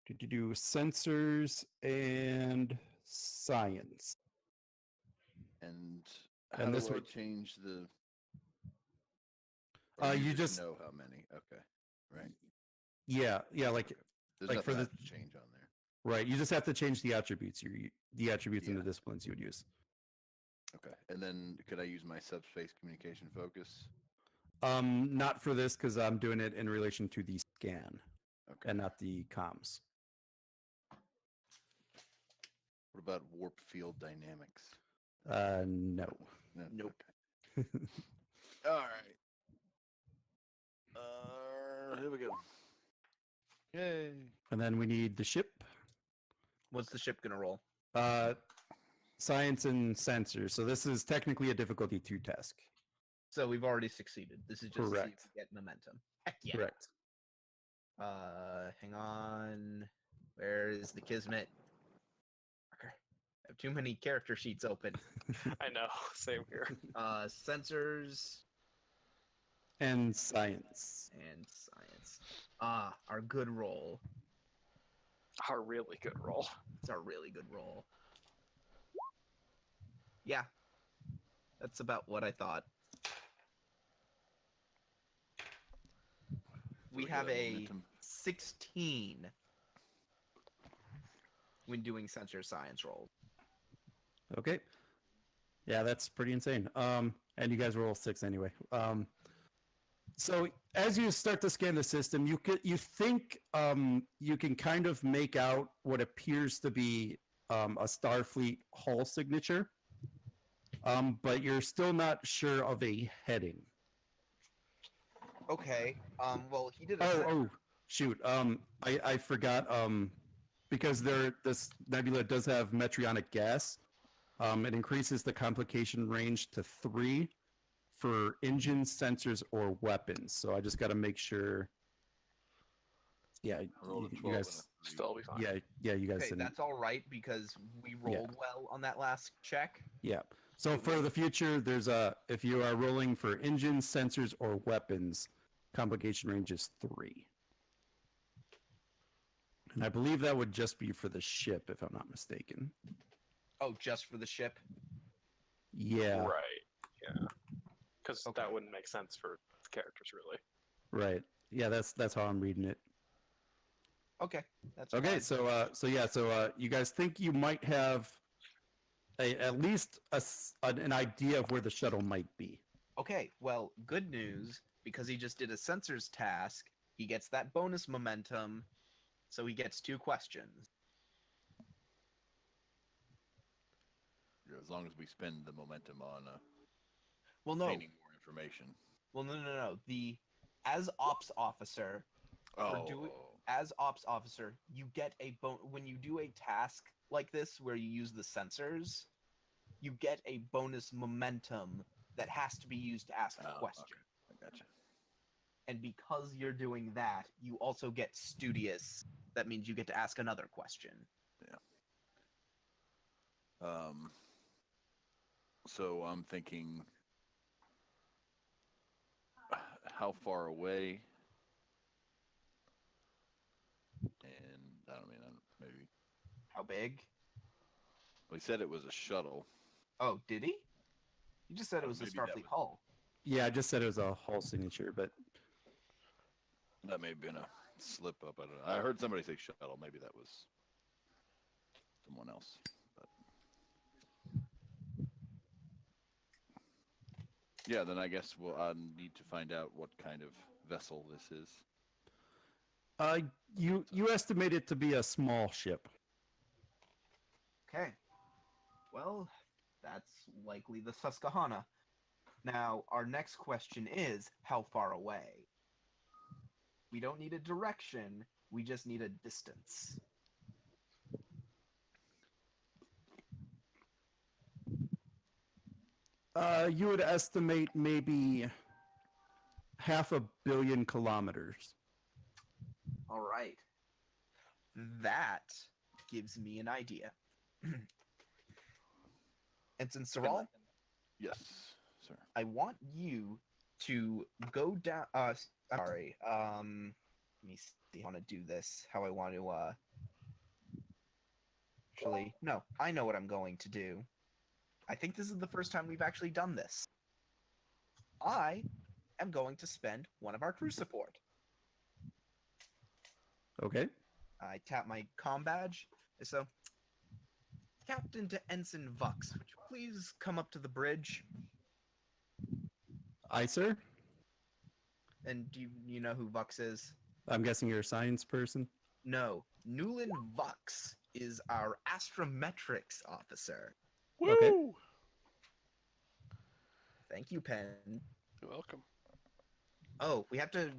to do sensors and science. And And how this do I would- change the? You just- know how many. Okay, right. Yeah, like There's like for nothing I the- have to change on there. right. You just have to change the attributes. The attributes and Yeah. the disciplines you would use. Okay, and then could I use my subspace communication focus? Not for this because I'm doing it in relation to the scan Okay. and not the comms. What about warp field dynamics? No. No. Nope. Okay. All right. Here we go. Yay. And then we need the ship, What's the ship gonna roll? science and sensors. So this is technically a difficulty 2 task. So we've already succeeded. This is just to see if Correct. we get momentum. Heck yeah. Correct. Hang on. Where is the Kismet? Marker. I have too many character sheets open. I know. Same here. Sensors And science. and science. Our good roll. Our really good roll. It's our really good roll. Yeah. That's about what I thought. We we have got a momentum. 16 when doing sensor science rolls. Okay. Yeah, that's pretty insane. And you guys roll 6 anyway. So as you start to scan the system, you think you can kind of make out what appears to be a Starfleet hull signature, but you're still not sure of a heading. Okay. Well, he did Oh, shoot. I forgot. Because this nebula does have metrionic gas. It increases the complication range to 3 for engines, sensors, or weapons. So I just got to make sure. Yeah, Rolled a you 12 and a guys. 3. Still be fine. Yeah, you guys Okay, didn't. that's all right because we rolled well on that last check. Yeah. So for the future, there's if you are rolling for engines, sensors, or weapons, complication range is 3. And I believe that would just be for the ship, if I'm not mistaken. Oh, just for the ship? Yeah. Right. Yeah. Because Okay. that wouldn't make sense for the characters, really. Right. Yeah, that's how I'm reading it. Okay, that's Okay, fine. so you guys think you might have at least an idea of where the shuttle might be. Okay, well, good news, because he just did a sensors task, he gets that bonus momentum, so he gets 2 questions. Yeah, as long as we spend the momentum on Well, no. obtaining more information. Well, no. As ops officer, Oh, as ops officer, you get a when you do a task like this where you use the sensors, you get a bonus momentum that has to be used to ask a Oh, question. okay. I gotcha. And because you're doing that, you also get studious. That means you get to ask another question. So I'm thinking, how far away. And I don't mean, maybe. How big? Well, he said it was a shuttle. Oh, did he? You just said it was a Maybe that Starfleet was- hull. Yeah, I just said it was a hull signature, but That may have been a slip up. I don't know. I heard somebody say shuttle. Maybe that was someone else. But... Yeah, then I guess we'll need to find out what kind of vessel this is. you estimate it to be a small ship. Okay. Well, that's likely the Susquehanna. Now, our next question is, how far away? We don't need a direction, we just need a distance. You would estimate maybe 500 million kilometers. All right. That gives me an idea. Ensign Saral, Yes, sir. I want you to go down. Sorry. Let me see. How I want to do this. How I want to. Actually, no. I know what I'm going to do. I think this is the first time we've actually done this. I am going to spend one of our crew support. Okay. I tap my comm badge. So, Captain to Ensign Vux, would you please come up to the bridge? Aye, sir. And do you know who Vux is? I'm guessing you're a science person. No, Newland Vux is our astrometrics officer. Woo! Okay. Thank you, Penn. You're welcome. Oh, we have to.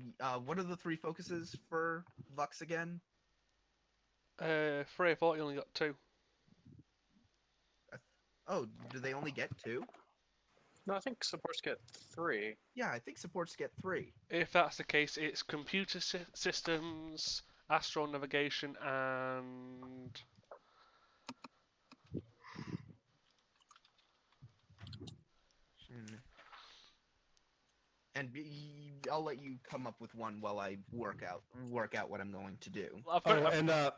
What are the 3 focuses for Vux again? 3, I thought you only got 2. Oh, do they only get 2? No, I think supports get 3. Yeah, I think supports get 3. If that's the case, it's computer systems, astro navigation, and And I'll let you come up with one while I work out what I'm going to do. I've got, Oh, I've-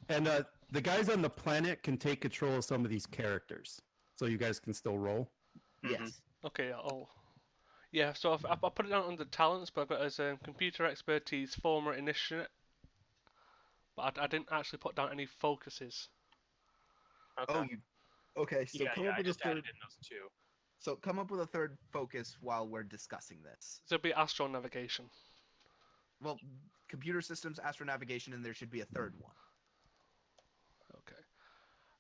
and the guys on the planet can take control of some of these characters, so you guys can still roll. Yes. okay, yeah. So I'll put it down under talents, but I've got as computer expertise, former initiate, but I didn't actually put down any focuses. Okay. Oh, you. Okay, so yeah, come yeah, up I with a just added third. in those 2. So come up with a third focus while we're discussing this. So it'll be astro navigation. Well, computer systems, astronavigation, and there should be a third one.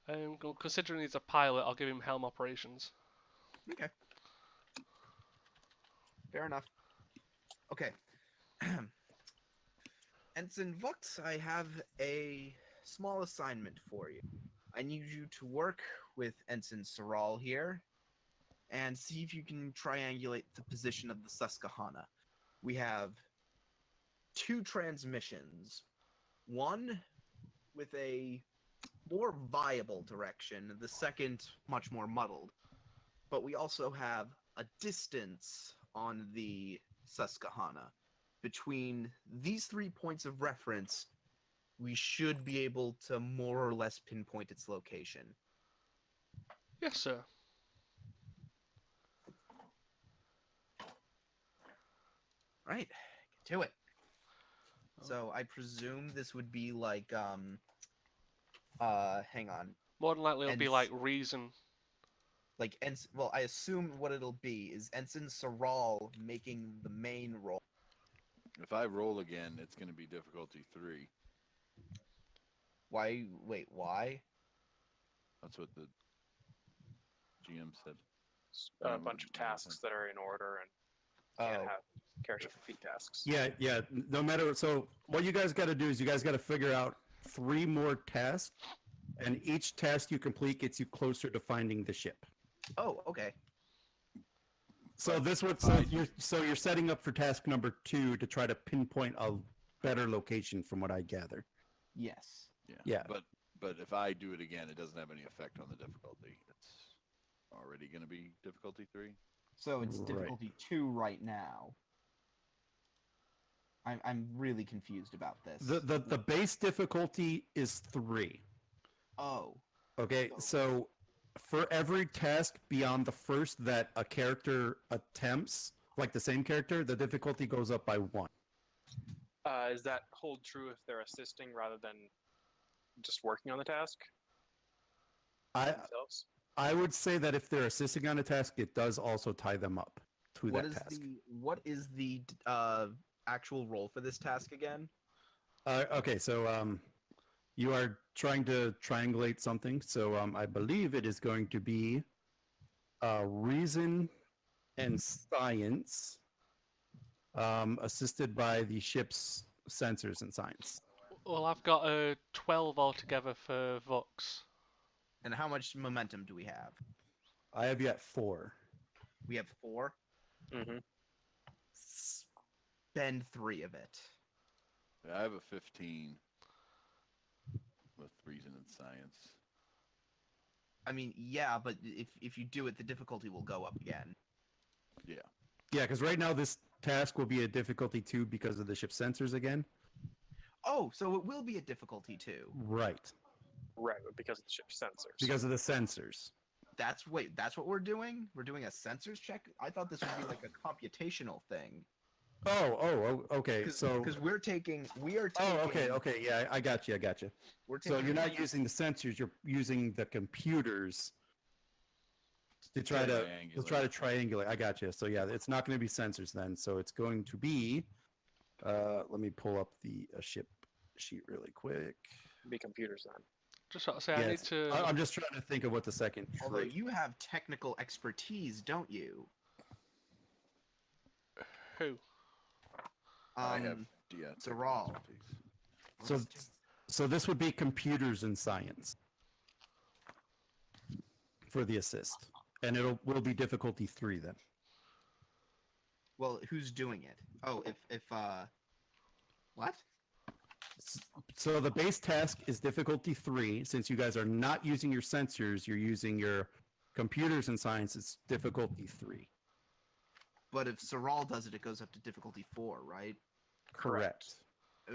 Okay. Considering he's a pilot, I'll give him helm operations. Okay. Fair enough. Okay. Ensign Vux, I have a small assignment for you. I need you to work with Ensign Saral here and see if you can triangulate the position of the Susquehanna. We have 2 transmissions. One with a more viable direction, the second much more muddled. But we also have a distance on the Susquehanna. Between these 3 points of reference, we should be able to more or less pinpoint its location. Yes, sir. Right, get to it. So I presume this would be like hang on. More than likely, it'll be Ens- like reason. Like well, I assume what it'll be is Ensign Saral making the main role. If I roll again, it's going to be difficulty 3. Why wait, why? That's what the GM said. A bunch of tasks that are in order and can't Oh, have character complete tasks. Yeah. No matter. So what you guys got to do is you guys got to figure out 3 more tasks, and each task you complete gets you closer to finding the ship. oh, okay. So But this would you're setting up for task number 2 to try to pinpoint a better location, from what I gather. Yes. Yeah. But if I do it again, it doesn't have any effect on the difficulty. It's already going to be difficulty 3. So it's Right. difficulty 2 right now. I'm really confused about this. The base difficulty is 3. Oh, Okay, so for every task beyond the first that a character attempts, like the same character, the difficulty goes up by 1. Does that hold true if they're assisting rather than just working on the task I themselves? I would say that if they're assisting on a task, it does also tie them up to what that is task. what is the actual role for this task again? Okay, so you are trying to triangulate something. So I believe it is going to be reason and science, assisted by the ship's sensors and science. Well, I've got a 12 altogether for Vox. And how much momentum do we have? I have you at 4. We have 4. Mm-hmm. Spend 3 of it. I have a 15 with reason and science. I mean, yeah, but if you do it, the difficulty will go up again. Yeah. Yeah, because right now this task will be a difficulty 2 because of the ship's sensors again. Oh, so it will be a difficulty 2. Right, Right, but because of the ship's sensors. because of the sensors. That's what we're doing? We're doing a sensors check? I thought this would be like a computational thing. Okay. So because we are taking. okay. Yeah, I got you. We're So taking, you're not using the sensors; you're using the computers to try to triangulate. I got you. So yeah, it's not going to be sensors then. So it's going to be. Let me pull up the ship sheet really quick. Be computers then. Just got to say, I need Yes. to. I'm just trying to think of what the second. Although you have technical expertise, don't you? Who? I have yeah. Zaral. So this would be computers and science for the assist, and will be difficulty 3 then. Well, who's doing it? Oh, if what? So the base task is difficulty 3. Since you guys are not using your sensors, you're using your computers and science. It's difficulty 3. But if Zaral does it, it goes up to difficulty 4, right? Correct. Oh,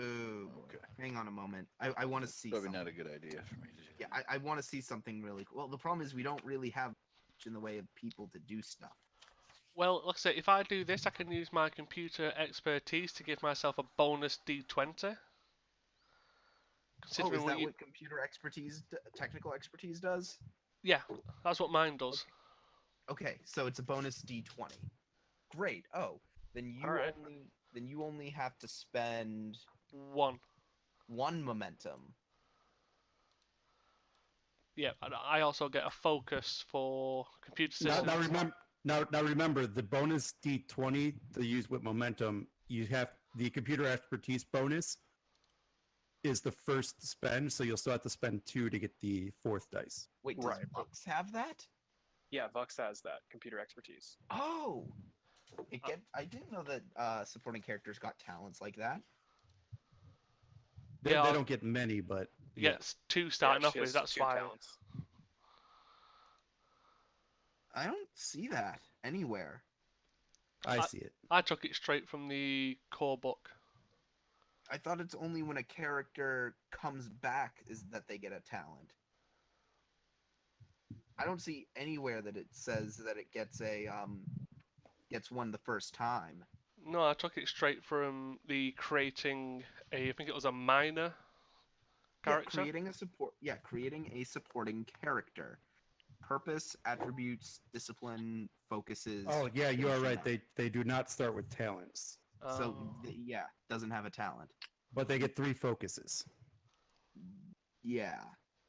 Okay. hang on a moment. I want to see. Probably something. not a good idea for me to do. Yeah, I want to see something really cool. Well, the problem is we don't really have much in the way of people to do stuff. Well, like I say, if I do this, I can use my computer expertise to give myself a bonus D20. Oh, Considering is that what you... what computer expertise, technical expertise does? Yeah, that's what mine does. Okay, so it's a bonus D20. Great. Oh, then you Alright. only have to spend 1. 1 momentum. Yeah, and I also get a focus for computer Now, systems. now remember the bonus D20 to use with momentum. You have the computer expertise bonus is the first spend, so you'll still have to spend 2 to get the 4th dice. Wait, does Right. Vox have that? Yeah, Vox has that computer expertise. Oh, I didn't know that supporting characters got talents like that. They Yeah. don't get many, but You yeah. get 2 starting Yeah, off she with, has that's 2 fine. talents. I don't see that anywhere. I see it. I took it straight from the core book. I thought it's only when a character comes back is that they get a talent. I don't see anywhere that it says that it gets gets one the first time. No, I took it straight from the creating I think it was a minor character. Creating a supporting character. Purpose, attributes, discipline, focuses. Oh yeah, you are right. finishing They do not start with talents, up. So Oh. doesn't have a talent. but they get 3 focuses. Yeah.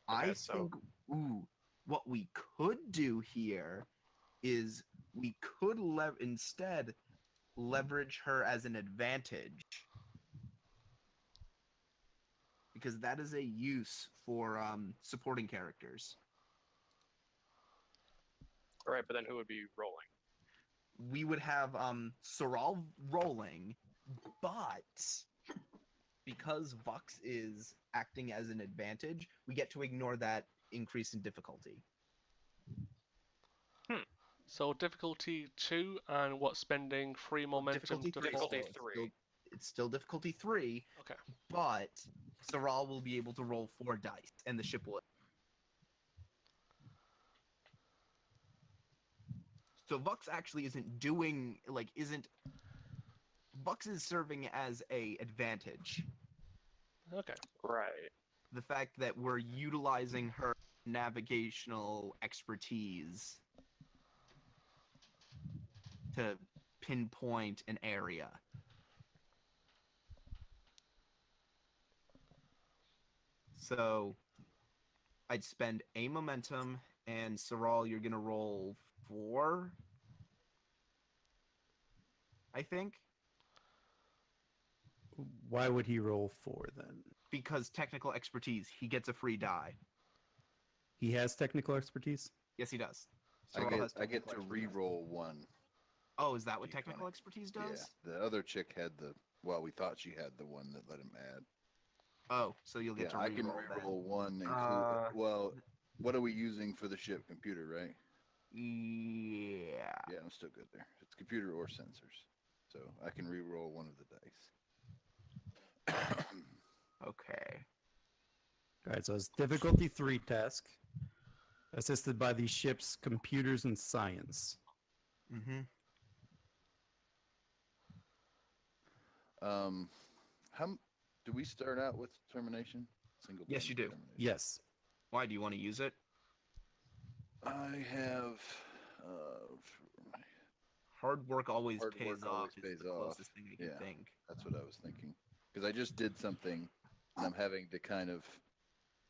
Okay, I so- think what we could do here is we could instead leverage her as an advantage. Because that is a use for supporting characters. All right, but then who would be rolling? We would have Zaral rolling, but because Vox is acting as an advantage, we get to ignore that increase in difficulty. So difficulty 2 and what spending 3 momentum Difficulty to three. four. Difficulty 3. it's still difficulty 3. Okay. But Saral will be able to roll 4 dice, and the ship will. So Vux actually isn't doing Vux is serving as a advantage. Okay. Right. The fact that we're utilizing her navigational expertise to pinpoint an area. So I'd spend a momentum, and Saral, you're gonna roll 4, I think, Why would he roll 4 then? because technical expertise, he gets a free die. He has technical expertise? Yes, he does. I Saral get has I get technical to expertise. re-roll 1. Oh, is that what D20. technical expertise does? Yeah, the other chick had we thought she had the one that let him add. Oh, so you'll get Yeah, to I reroll can then. re-roll 1. Uh, Well, what are we using for the ship? Computer, right? Yeah. Yeah, I'm still good there. It's computer or sensors, so I can re-roll 1 of the dice. Okay. All right, so it's difficulty 3 task, assisted by the ship's computers and science. Mm-hmm. How do we start out with determination? Single. Yes, point you do. determination. Yes. Why do you want to use it? I have. Hard work always Hard pays work off. always is pays the off. closest thing I can Yeah. think. That's what I was thinking. Because I just did something, and I'm having to kind of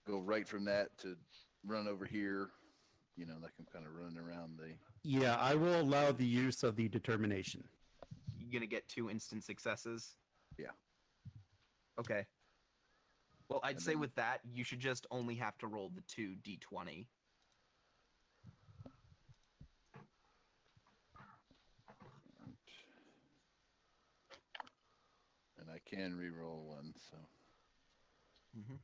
go right from that to run over here. You know, like I'm kind of running around the. Yeah, I will allow the use of the determination. You're gonna get 2 instant successes. Yeah. Okay. Well, I'd And say then- with that, you should just only have to roll the 2 d20. And I can re-roll 1, so Mm-hmm.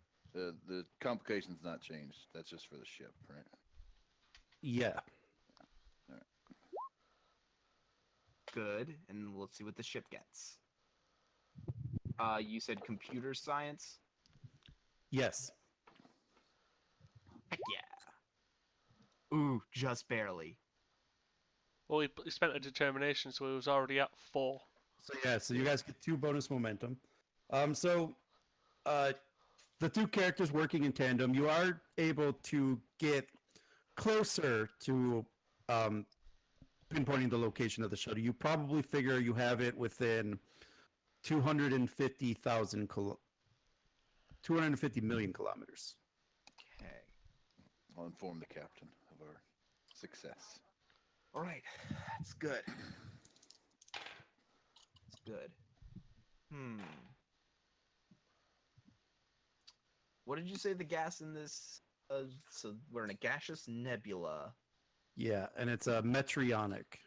the complication's not changed. That's just for the ship, right? Yeah. Good, and let's see what the ship gets. You said computer science? Yes. Heck yeah. Ooh, just barely. Well, he spent a determination, so he was already at 4. So yeah, so you guys get 2 bonus momentum. The 2 characters working in tandem, you are able to get closer to pinpointing the location of the shuttle. You probably figure you have it within 250 million kilometers. Okay. I'll inform the captain of our success. All right, that's good. That's good. What did you say the gas in this? So we're in a gaseous nebula. Yeah, and it's a metrionic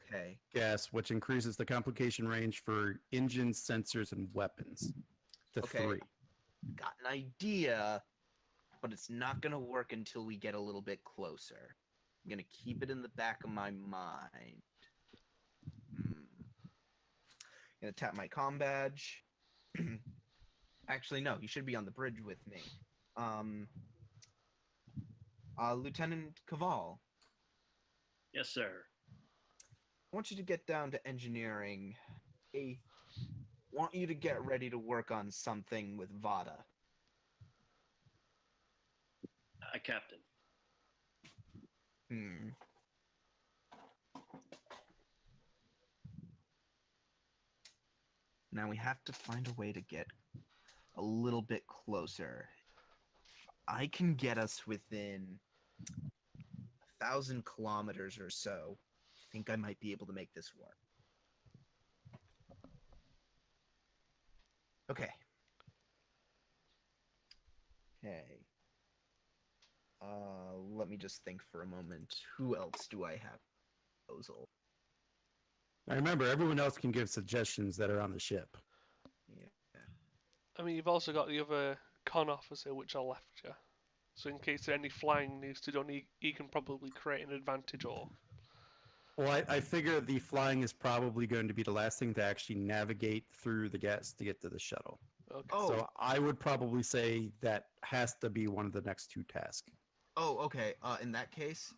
Okay. gas, which increases the complication range for engines, sensors, and weapons to Okay. 3. Got an idea, but it's not gonna work until we get a little bit closer. I'm gonna keep it in the back of my mind. Gonna tap my comm badge. Actually, no, he should be on the bridge with me. Lieutenant Caval, Yes, sir. I want you to get down to engineering. I want you to get ready to work on something with Vada. Captain. Now we have to find a way to get a little bit closer. I can get us within 1,000 kilometers or so. I think I might be able to make this work. Okay. Okay. Let me just think for a moment. Who else do I have? Proposal. Now remember, everyone else can give suggestions that are on the ship. Yeah. I mean, you've also got the other con officer, which I left you. So in case any flying needs to be done, he can probably create an advantage or... Well, I figure the flying is probably going to be the last thing to actually navigate through the gas to get to the shuttle. Okay. Oh, So I would probably say that has to be one of the next two tasks. oh, okay. In that case,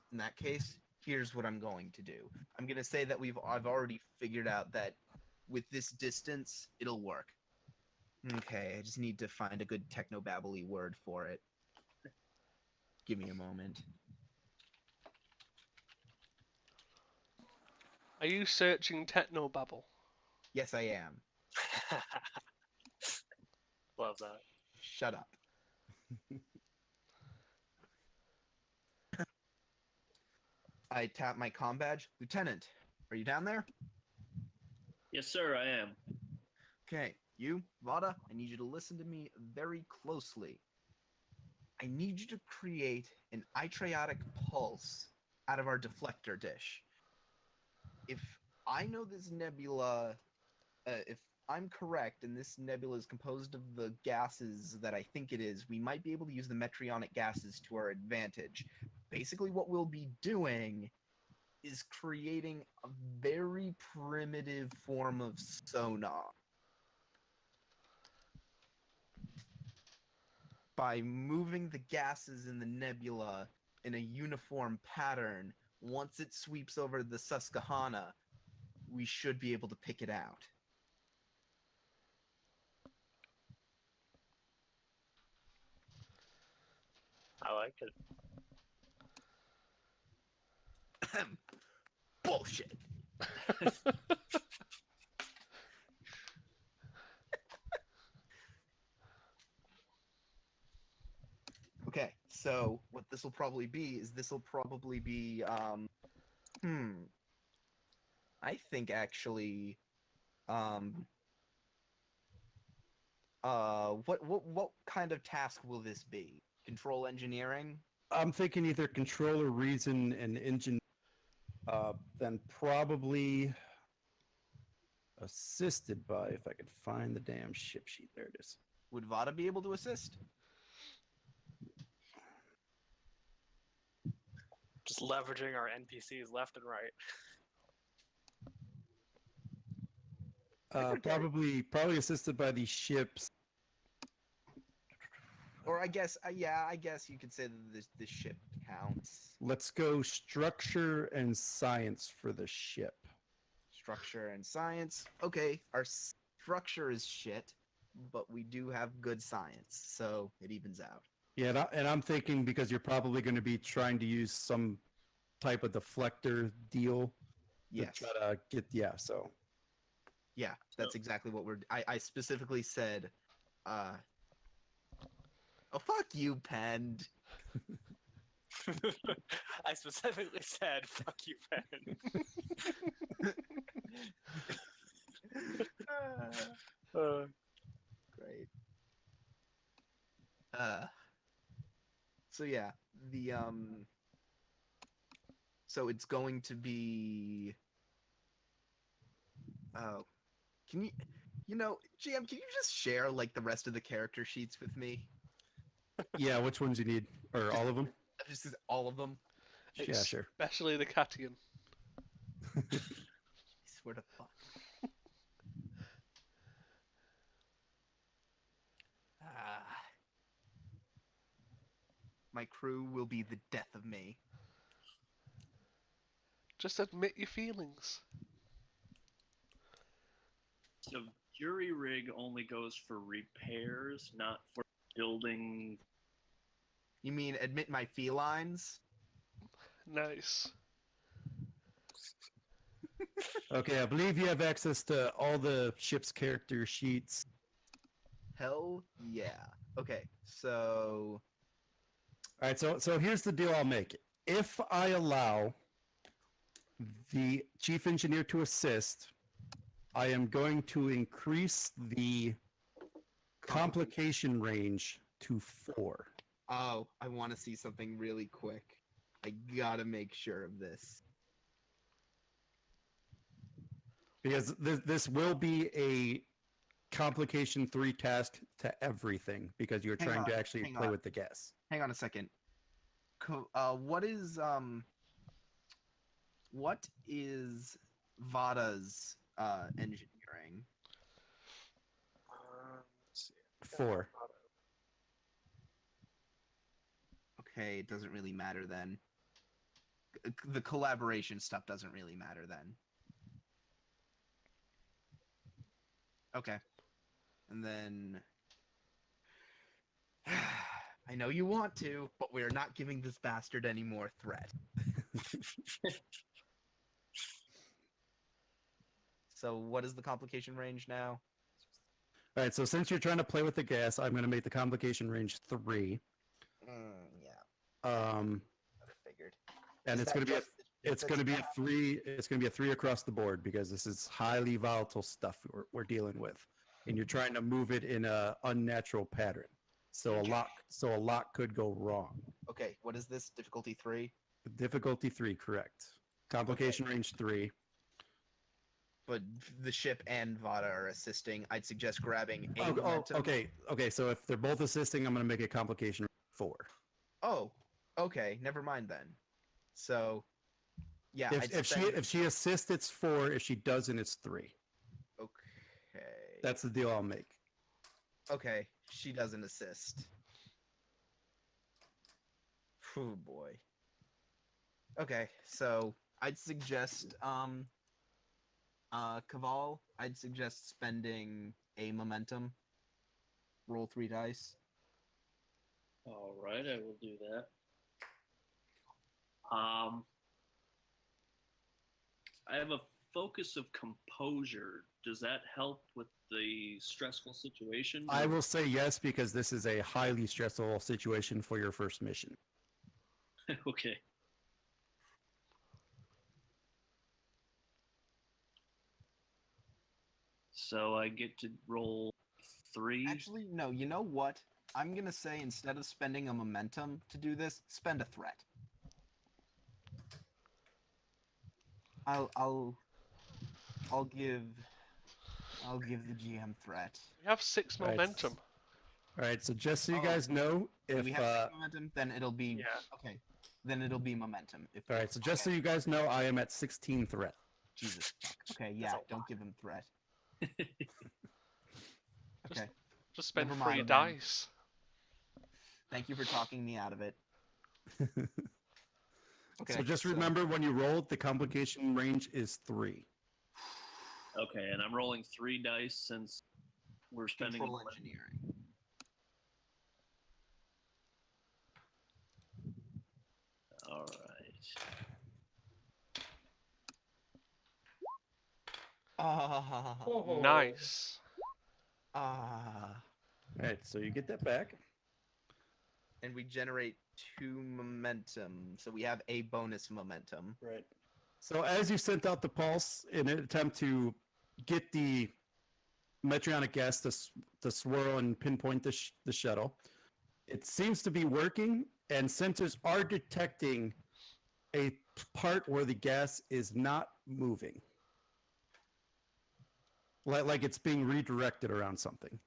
here's what I'm going to do. I'm gonna say that I've already figured out that with this distance, it'll work. Okay, I just need to find a good technobabbly word for it. Give me a moment. Are you searching Technobabble? Yes, I am. Love that. Shut up. I tap my comm badge. Lieutenant, are you down there? Yes, sir, I am. Okay, you, Vada, I need you to listen to me very closely. I need you to create an itriotic pulse out of our deflector dish. If I know this nebula, if I'm correct and this nebula is composed of the gases that I think it is, we might be able to use the metrionic gases to our advantage. Basically, what we'll be doing is creating a very primitive form of sonar. By moving the gases in the nebula in a uniform pattern, once it sweeps over the Susquehanna, we should be able to pick it out. I like it. Bullshit. Okay, so what this will probably be is I think actually what kind of task will this be? Control engineering? I'm thinking either controller, reason, and engine. Then probably assisted by, if I could find the damn ship sheet. There it is. Would Vada be able to assist? Just leveraging our NPCs left and right. Probably assisted by the ships. Or I guess, yeah, I guess you could say that this ship counts. Let's go structure and science for the ship. Structure and science. Okay, our structure is shit, but we do have good science, so it evens out. Yeah, and I'm thinking because you're probably going to be trying to use some type of deflector deal Yes. to try to get, so. Yeah, that's exactly what I specifically said, oh, fuck you, Pend. I specifically said, "Fuck you, Ben." Great. So yeah, so it's going to be, oh, can you, GM, can you just share like the rest of the character sheets with me? Yeah, which ones you need? Or all of them? Just all of them. Yeah, sure. Especially the Catian. I swear to fuck. My crew will be the death of me. Just admit your feelings. So jury rig only goes for repairs, not for building. You mean admit my felines? Nice. Okay, I believe you have access to all the ship's character sheets. Hell yeah. Okay, so All right, so here's the deal I'll make. If I allow the chief engineer to assist, I am going to increase the complication range to 4. oh, I want to see something really quick. I gotta make sure of this. Because this will be a complication 3 task to everything because you're Hang trying on, to actually hang play on. with the gas. Hang on a second. What is what is Vada's engineering? Let's see. 4. Okay, it doesn't really matter then. The collaboration stuff doesn't really matter then. Okay. And then I know you want to, but we're not giving this bastard any more threat. So what is the complication range now? All right, so since you're trying to play with the gas, I'm going to make the complication range 3. Yeah, Um, I figured. and Is it's that going to be just- it's going to be a 3. It's going to be a 3 across the board because this is highly volatile stuff we're dealing with, and you're trying to move it in a unnatural pattern. So a lot could go wrong. Okay, what is this? Difficulty 3? Difficulty 3, correct. Complication range 3. But the ship and Vada are assisting. I'd suggest grabbing a Oh, momentum. okay. So if they're both assisting, I'm going to make a complication 4. Oh, okay. Never mind then. So, yeah. If she assists, it's 4. If she doesn't, it's 3. Okay. That's the deal I'll make. Okay. She doesn't assist. Oh boy. Okay, so I'd suggest Caval, I'd suggest spending a momentum. Roll 3 dice. All right, I will do that. I have a focus of composure. Does that help with the stressful situation? I will say yes because this is a highly stressful situation for your first mission. Okay. So I get to roll 3. Actually, no, you know what? I'm gonna say instead of spending a momentum to do this, spend a threat. I'll give the GM threat. We have 6 Right. momentum. All right, so just so you Oh, guys know, If if we have 6 momentum, then it'll be Yeah. okay. Then it'll be momentum. If all right, so just so you guys know, I am at 16 threat. Jesus. Okay, yeah, a don't give him threat. Okay. Just spend Never 3 mind then. dice. Thank you for talking me out of it. Okay. So just remember when you roll, the complication range is 3. Okay, and I'm rolling 3 dice since we're spending. Control engineering. All right. Oh. Nice. Ah. All right, so you get that back. And we generate 2 momentum, so we have a bonus momentum. Right. So as you sent out the pulse in an attempt to get the metrionic gas to swirl and pinpoint the shuttle, it seems to be working, and sensors are detecting a part where the gas is not moving. Like it's being redirected around something.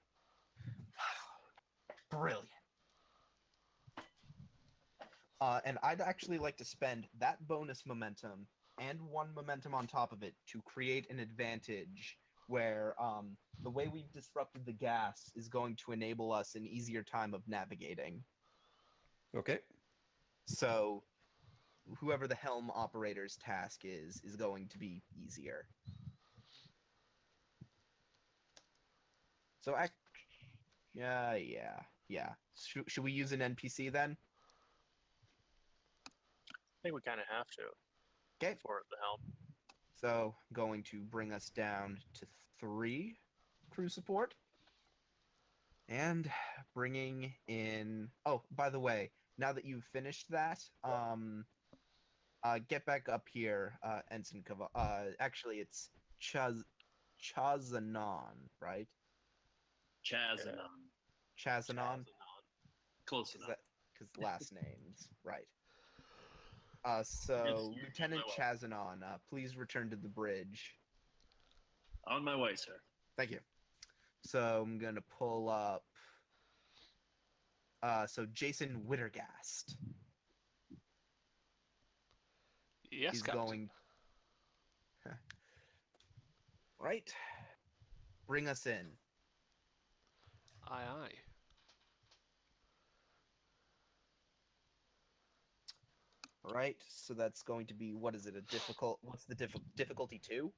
Brilliant. And I'd actually like to spend that bonus momentum and 1 momentum on top of it to create an advantage where the way we've disrupted the gas is going to enable us an easier time of navigating. Okay. So whoever the helm operator's task is going to be easier. So yeah. Should we use an NPC then? I think we kind of have to. Okay. For the helm. So going to bring us down to 3 crew support. And bringing in... Oh, by the way, now that you've finished that, get back up here, Ensign Caval. Actually, it's Chazanon, right? Chazanon. Chazanon? Close enough. Because last names, right. Yes, So, you're Lieutenant well. Chazanon, please return to the bridge. On my way, sir. Thank you. So I'm gonna pull up. So Jason Wittergast Yes, is Captain. going Right. Bring us in. Aye, aye. Right. So that's going to be, what is it? What's the difficulty 2?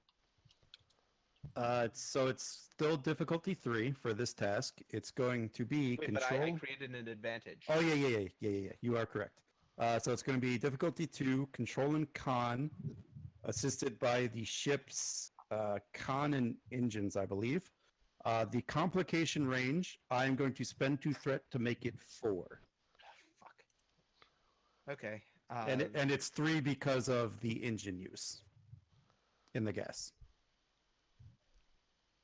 So it's still difficulty 3 for this task. It's going to be Wait, but control. I created an advantage. Oh yeah. You are correct. So it's going to be difficulty 2, control and con, assisted by the ship's con and engines, I believe. The complication range, I'm going to spend 2 threat to make it 4, Fuck. Okay. and it's 3 because of the engine use in the gas.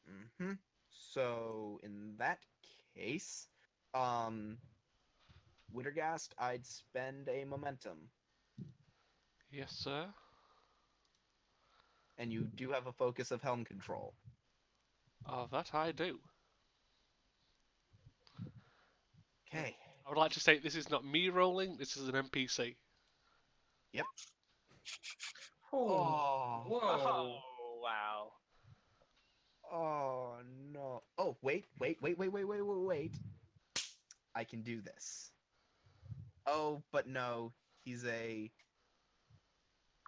Mm-hmm. So in that case, Wittergast, I'd spend a momentum, Yes, sir. and you do have a focus of helm control. That I do. Okay. I would like to say this is not me rolling, this is an NPC. Oh. Whoa. Oh, wow. Oh no. Oh wait. I can do this. Oh, but no, he's a.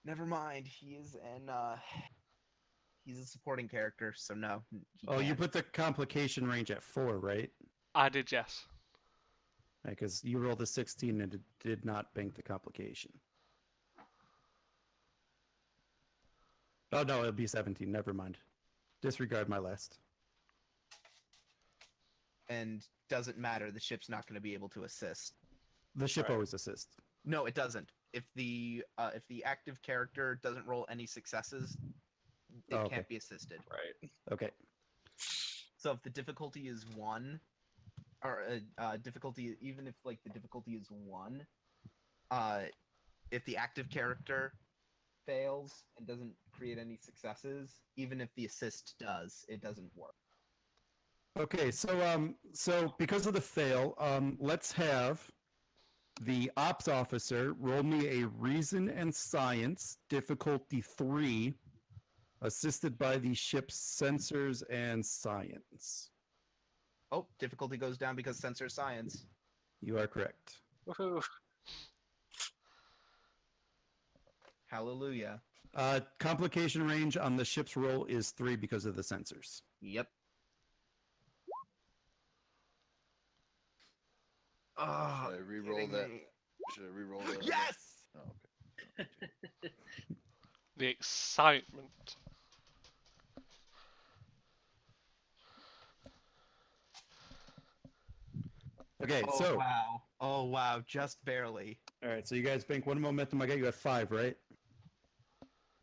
Never mind. He's a supporting character, so no. He Oh, you can't. put the complication range at 4, right? I did, yes. Because you rolled a 16 and it did not bank the complication. Oh no, it'll be 17. Never mind. Disregard my last. And doesn't matter. The ship's not going to be able to assist. The ship Right. always assists. No, it doesn't. If the active character doesn't roll any successes, it Oh, okay. can't be assisted. Right. Okay. So if the difficulty is 1, or difficulty, even if like the difficulty is 1, if the active character fails and doesn't create any successes, even if the assist does, it doesn't work. Okay, so because of the fail, let's have the ops officer roll me a reason and science difficulty 3, assisted by the ship's sensors and science. Oh, difficulty goes down because sensor science. You are correct. Woohoo. Hallelujah. Complication range on the ship's roll is 3 because of the sensors. Yep. Oh, Should I re-roll that? Should I re-roll that? Yes. Oh, okay. The excitement. Okay, Oh so wow. Oh wow, just barely. all right, so you guys bank 1 momentum. I got you at 5, right?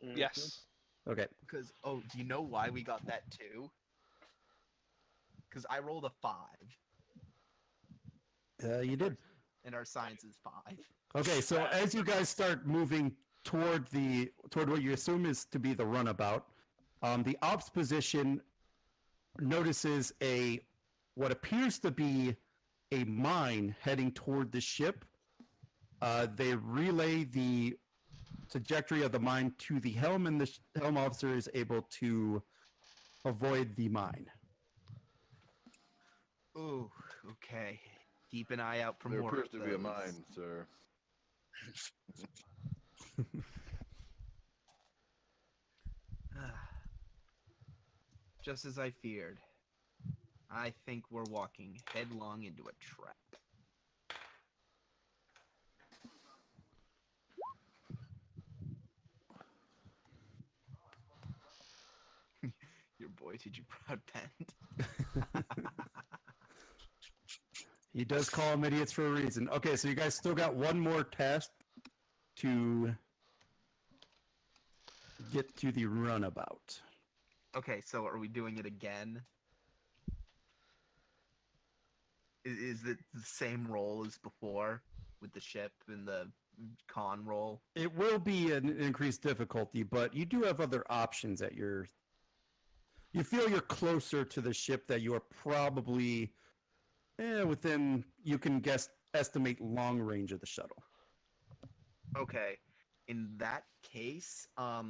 Yes. Okay. Because do you know why we got that too? Because I rolled a 5, You did. and our science is 5. Okay, so as you guys start moving toward what you assume is to be the runabout, the ops position notices what appears to be a mine heading toward the ship. They relay the trajectory of the mine to the helm, and the helm officer is able to avoid the mine. Ooh, okay. Keep an eye out for There more. appears of to be a those. mine, sir. Just as I feared. I think we're walking headlong into a trap. Your boy, did you proud pant? He does call them idiots for a reason. Okay, so you guys still got one more task to get to the runabout. Okay, so are we doing it again? Is it the same role as before with the ship and the con roll? It will be an increased difficulty, but you do have other options at your. You feel you're closer to the ship that you are probably within. You can estimate long range of the shuttle. Okay, in that case, I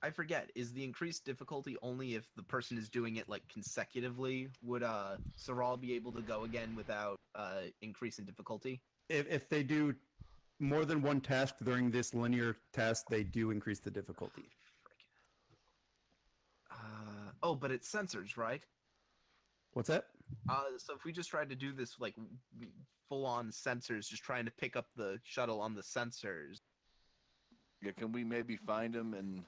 I forget. Is the increased difficulty only if the person is doing it like consecutively? Would Saral be able to go again without increase in difficulty? If they do more than one task during this linear task, they do increase the difficulty. Oh, but it's sensors, right? What's that? So if we just tried to do this like full-on sensors, just trying to pick up the shuttle on the sensors. Yeah, can we maybe find them and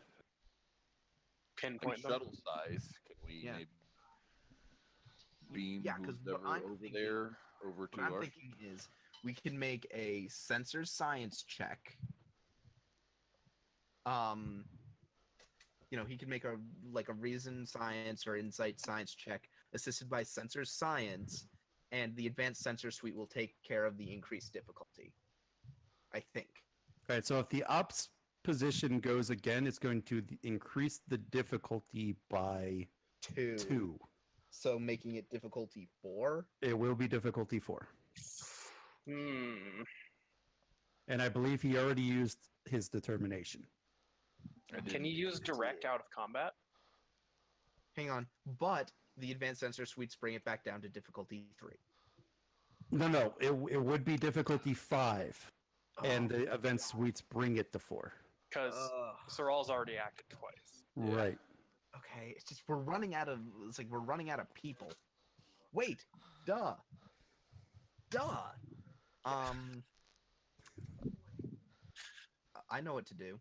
Pinpoint them. shuttle size? Can we Yeah. maybe beam Yeah, 'cause who's what ever I'm over thinking- there over to What I'm our thinking is we can make a sensor science check. He can make a reason science or insight science check assisted by sensor science, and the advanced sensor suite will take care of the increased difficulty. I think. All right, so if the ops position goes again, it's going to increase the difficulty by 2. So making it difficulty 4. It will be difficulty 4. Hmm. And I believe he already used his determination. Can you use direct out of combat? Hang on, but the advanced sensor suites bring it back down to difficulty 3. No, it would be difficulty 5, and Oh, the event suites bring it to 4. Because Soral's already acted twice. Yeah. Right. okay, it's just we're running out of people. Wait, duh. I know what to do.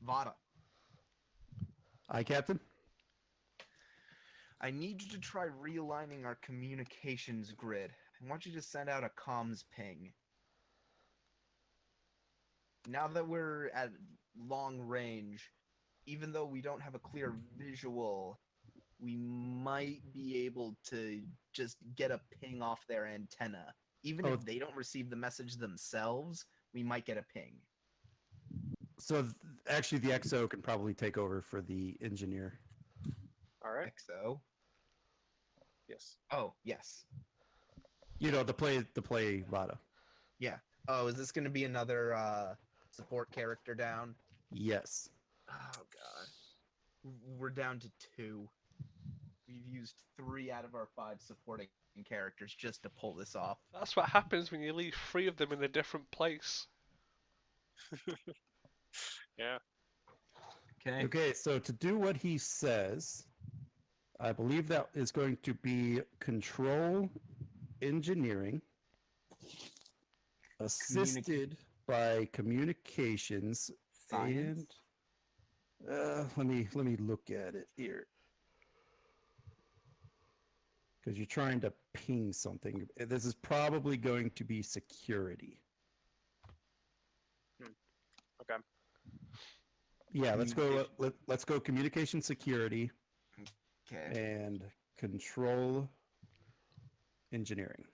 Vada, Aye, Captain? I need you to try realigning our communications grid. I want you to send out a comms ping. Now that we're at long range, even though we don't have a clear visual, we might be able to just get a ping off their antenna. Even Oh. if they don't receive the message themselves, we might get a ping. So actually, the XO can probably take over for the engineer. All right. XO? Yes. Oh, yes. The play Vada. Oh, is this going to be another support character down? Yes. Oh, God. We're down to 2. We've used 3 out of our 5 supporting characters just to pull this off. That's what happens when you leave 3 of them in a different place. Yeah. Okay. Okay, so to do what he says, I believe that is going to be control engineering, assisted by communications Science? and let me look at it here. Because you're trying to ping something. This is probably going to be security. Okay. Yeah, let's go. Let's go. Communication security Okay. and control engineering.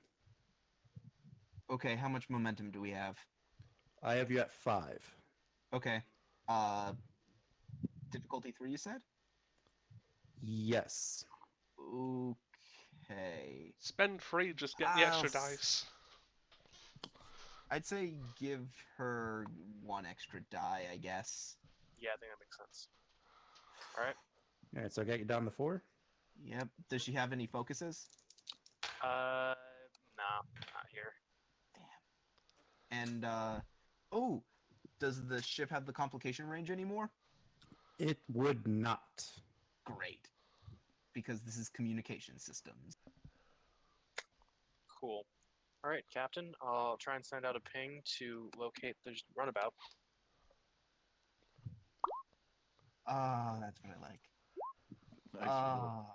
Okay, how much momentum do we have? I have you at 5. Okay. Difficulty 3, you said? Yes. Okay. Spend 3, just get the extra I'll s- dice. I'd say give her 1 extra die, I guess. Yeah, I think that makes sense. All right. All right. So I got you down to 4. Yep. Does she have any focuses? Nah, not here. And, oh, does the ship have the complication range anymore? It would not. Great. Because this is communication systems. Cool. All right, Captain. I'll try and send out a ping to locate the runabout. Ah, that's what I like. Nice roll. Ah.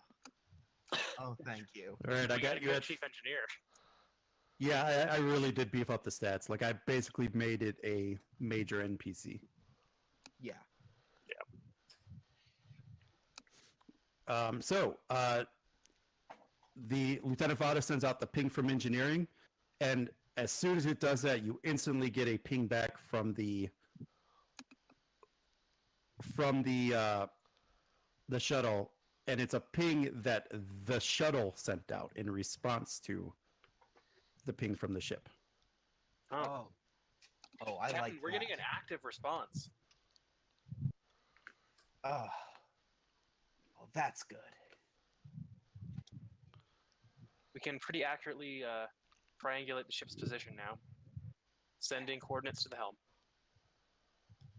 Oh, thank you. All right. I We got gotta you go at. Chief Engineer. Yeah, I really did beef up the stats. Like I basically made it a major NPC. Yeah. The Lieutenant Vada sends out the ping from engineering, and as soon as it does that, you instantly get a ping back from the shuttle, and it's a ping that the shuttle sent out in response to the ping from the ship. Oh, Oh, I Captain, like we're that. getting an active response. Oh, well, that's good. We can pretty accurately triangulate the ship's position now. Sending coordinates to the helm.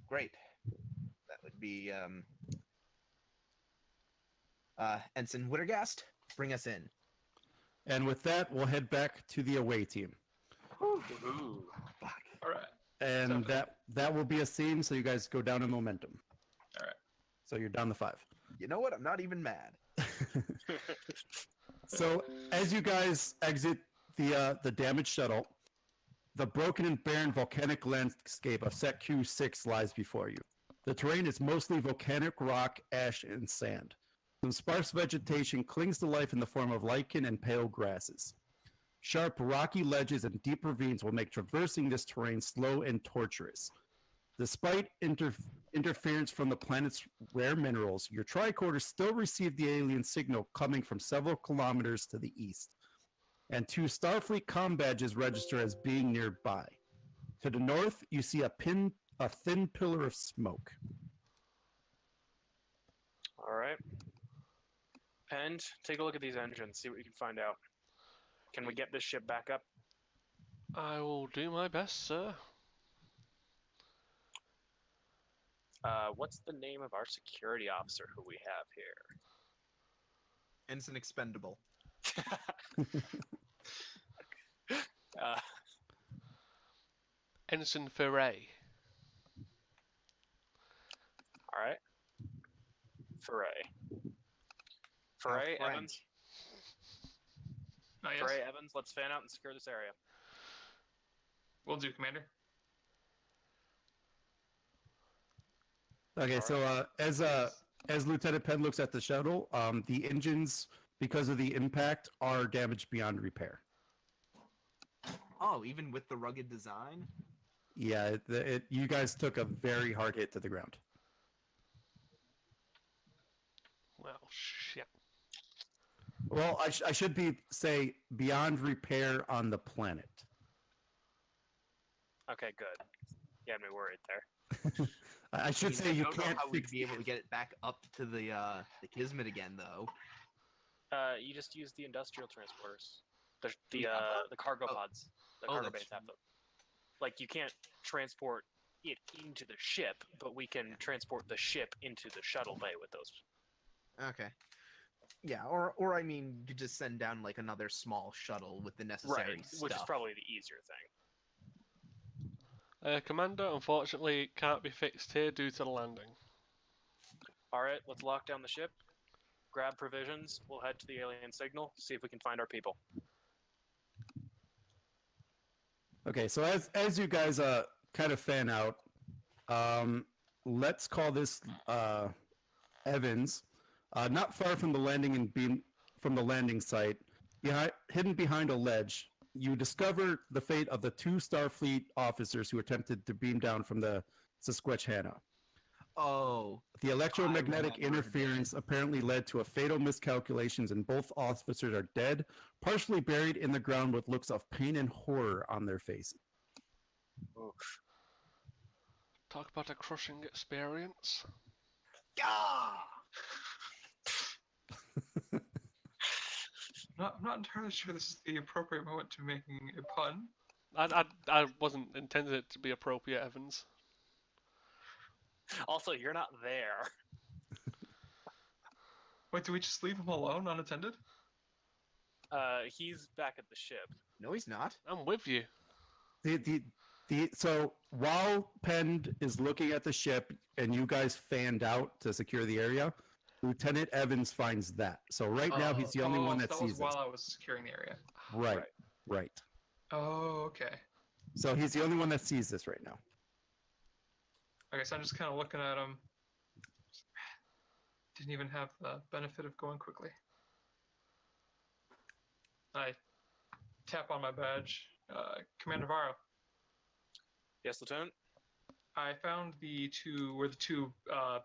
Great. That would be Ensign Wittergast, bring us in. And with that, we'll head back to the away team. Ooh. Fuck. All right. And So- that will be a scene, so you guys go down in momentum. All right. So you're down to 5. You know what? I'm not even mad. So as you guys exit the damaged shuttle, the broken and barren volcanic landscape of Set Q6 lies before you. The terrain is mostly volcanic rock, ash, and sand. Some sparse vegetation clings to life in the form of lichen and pale grasses. Sharp, rocky ledges and deep ravines will make traversing this terrain slow and torturous. Despite interference from the planet's rare minerals, your tricorders still receive the alien signal coming from several kilometers to the east, and 2 Starfleet comm badges register as being nearby. To the north, you see a thin pillar of smoke. All right. Pend, take a look at these engines, see what you can find out. Can we get this ship back up? I will do my best, sir. What's the name of our security officer who we have here? Ensign Expendable. uh, Ensign Ferret. all right. Foray. Foray, French. Evans. Oh, yes. Foray, Evans, let's fan out and secure this area. Will do, Commander. Okay, so as Lieutenant Penn looks at the shuttle, the engines, because of the impact, are damaged beyond repair. Oh, even with the rugged design? Yeah, you guys took a very hard hit to the ground. Well, shit. Well, I should say beyond repair on the planet. Okay, good. You had me worried there. I should say you don't know can't how we'd fix. be able to get it back up to the Kismet again, though. You just use the industrial transporters. The cargo pods. The Oh, cargo that's bays have them. Like, you can't transport it into the ship, but we can transport the ship into the shuttle bay with those. Okay. Yeah, or I mean, you could just send down like another small shuttle with the necessary Right, stuff. which is probably the easier thing. Commander, unfortunately, it can't be fixed here due to the landing. Alright, let's lock down the ship, grab provisions, we'll head to the alien signal, see if we can find our people. Okay, so as you guys kind of fan out, let's call this Evans, not far from the landing site, hidden behind a ledge. You discover the fate of the 2 Starfleet officers who attempted to beam down from the Susquehanna. Oh, The electromagnetic remember. interference apparently led to a fatal miscalculations, and both officers are dead, partially buried in the ground with looks of pain and horror on their faces. Oof. Talk about a crushing experience. yeah! I'm not entirely sure this is the appropriate moment to making a pun. I wasn't intended it to be appropriate, Evans. Also, you're not there. Wait, do we just leave him alone, unattended? He's back at the ship. No, he's not. I'm with you. So while Penn is looking at the ship and you guys fanned out to secure the area, Lieutenant Evans finds that. So right now he's the only one that that sees was this. while I was securing the area. Right. Oh, okay. So he's the only one that sees this right now. Okay, so I'm just kind of looking at him. Didn't even have the benefit of going quickly. I tap on my badge. Commander Varro, Yes, Lieutenant? I found where the two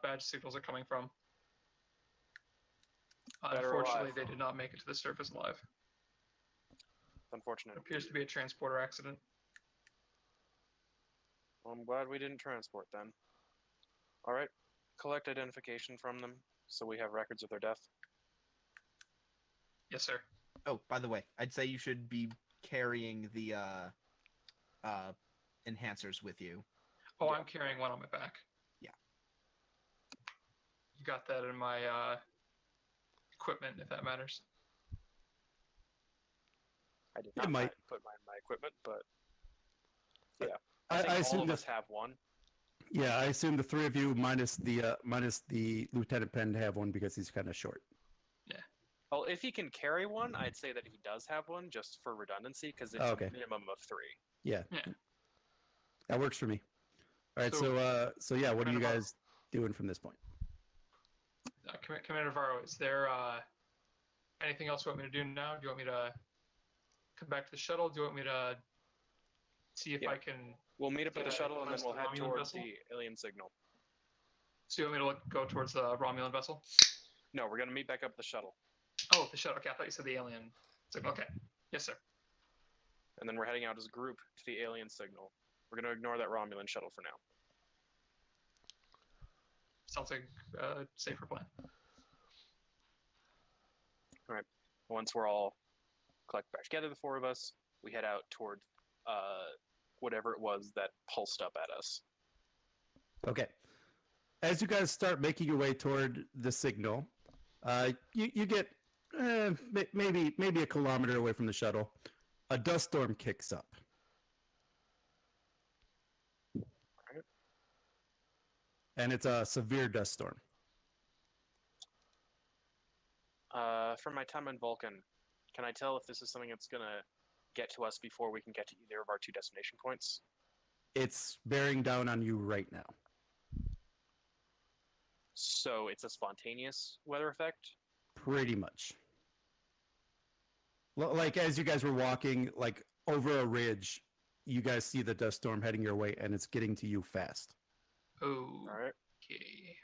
badge signals are coming from. Better Unfortunately, alive. they did not make it to the surface alive. Unfortunate. It appears to be a transporter accident. Well, I'm glad we didn't transport then. Alright. collect identification from them so we have records of their death? Yes, sir. Oh, by the way, I'd say you should be carrying the enhancers with you. Oh, Yeah. I'm carrying one on my back. Yeah. You got that in my equipment, if that matters. I did It not might. put mine in my equipment, but I think all assume of the us have one. yeah, I assume the three of you minus the Lieutenant Penn have one because he's kind of short. Well, if he can carry one, I'd say that he does have one just for redundancy because it's Okay. a minimum of 3. Yeah. Yeah. That works for me. All right, so yeah, what are you guys doing from this point? Commander Varro, is there anything else you want me to do now? Do you want me to come back to the shuttle? Do you want me to see if Yeah. I can? We'll meet up at the Yeah, shuttle and then rest we'll the head Romulan towards vessel? the alien signal. So you want me to go towards the Romulan vessel? No, we're gonna meet back up at the shuttle, Oh, the shuttle. Okay, I thought you said the alien. Okay. Yes, sir. and then we're heading out as a group to the alien signal. We're gonna ignore that Romulan shuttle for now. Sounds like a safer plan. Once we're all collected back together, the 4 of us, we head out toward whatever it was that pulsed up at us. Okay. As you guys start making your way toward the signal, you get maybe a kilometer away from the shuttle. A dust storm kicks up. Alright. And it's a severe dust storm. From my time on Vulcan, can I tell if this is something that's gonna get to us before we can get to either of our 2 destination points? It's bearing down on you right now. So it's a spontaneous weather effect? Pretty much. Like as you guys were walking, like over a ridge, you guys see the dust storm heading your way, and it's getting to you fast. Oh. Alright. Okay.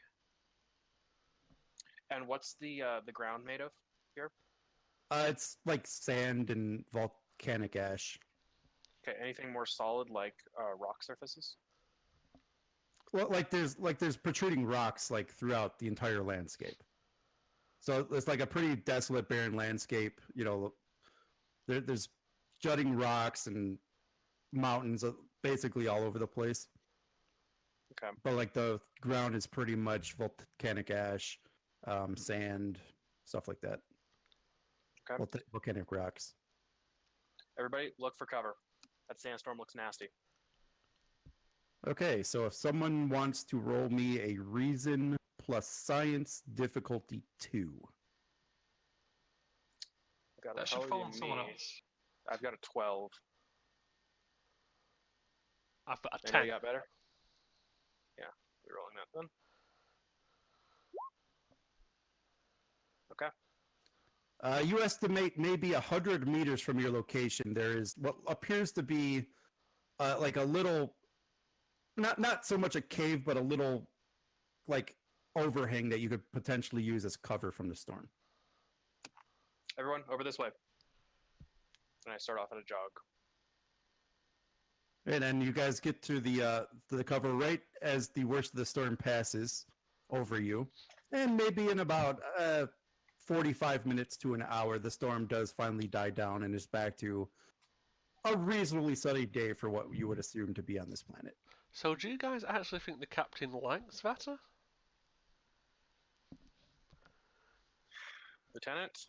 And what's the ground made of here? It's like sand and volcanic ash. Okay, anything more solid like rock surfaces? Well, like there's protruding rocks like throughout the entire landscape. So it's like a pretty desolate, barren landscape. You know, there's jutting rocks and mountains basically all over the place. Okay. But like the ground is pretty much volcanic ash, sand, stuff like that. Okay. Volcanic rocks. Everybody, look for cover. That sandstorm looks nasty. Okay, so if someone wants to roll me a reason plus science difficulty 2. Gotta That tell should fall you on someone me. else. I've got a 12. I've got a Anybody 10. got better? Yeah, we're rolling that then. Okay. You estimate maybe 100 meters from your location, there is what appears to be like a little, not so much a cave, but a little like overhang that you could potentially use as cover from the storm. Everyone, over this way. And I start off at a jog. And then you guys get to the cover right as the worst of the storm passes over you, and maybe in about 45 minutes to an hour, the storm does finally die down and is back to a reasonably sunny day for what you would assume to be on this planet. So do you guys actually think the captain likes Vata? Lieutenant,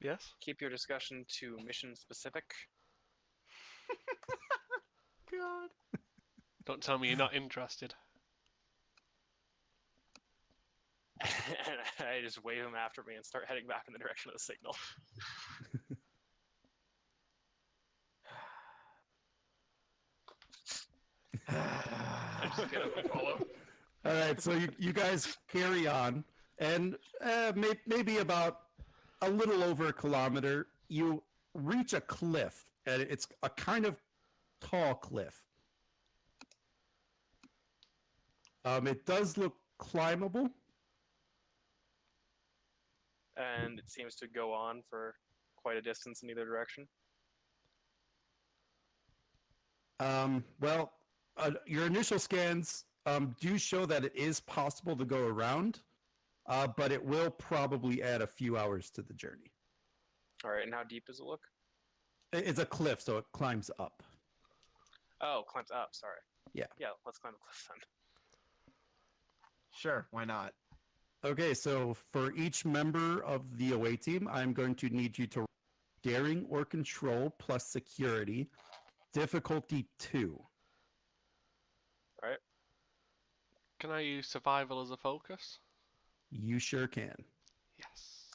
Yes? keep your discussion to mission specific. God. Don't tell me you're not interested. And I just wave him after me and start heading back in the direction of the signal. I just get up and follow. All right, so you guys carry on, and maybe about a little over a kilometer, you reach a cliff, and it's a kind of tall cliff. It does look climbable. And it seems to go on for quite a distance in either direction. Well, your initial scans do show that it is possible to go around, but it will probably add a few hours to the journey. All right, and how deep does it look? It's a cliff, so it climbs up. Oh, climbs up. Sorry. Yeah. Yeah, let's climb the cliff then. Sure, why not? Okay, so for each member of the away team, I'm going to need you to daring or control plus security, difficulty 2. Can I use survival as a focus? You sure can. Yes.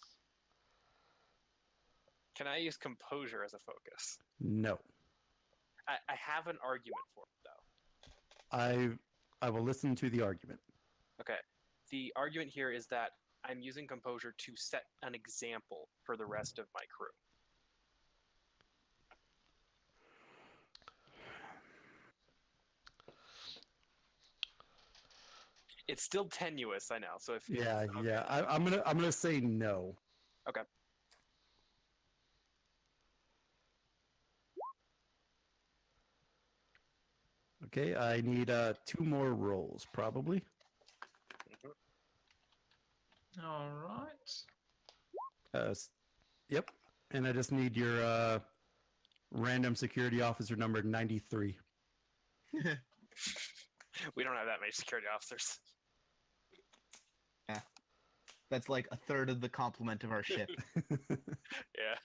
Can I use composure as a focus? No. I have an argument for it though. I will listen to the argument. Okay. The argument here is that I'm using composure to set an example for the rest of my crew. It's still tenuous, I know. So if Yeah, okay. yeah. I'm gonna say no. Okay. Okay, I need 2 more rolls, probably. All right. Yep. And I just need your random security officer number 93. We don't have that many security officers. That's like a third of the complement of our ship. Yeah.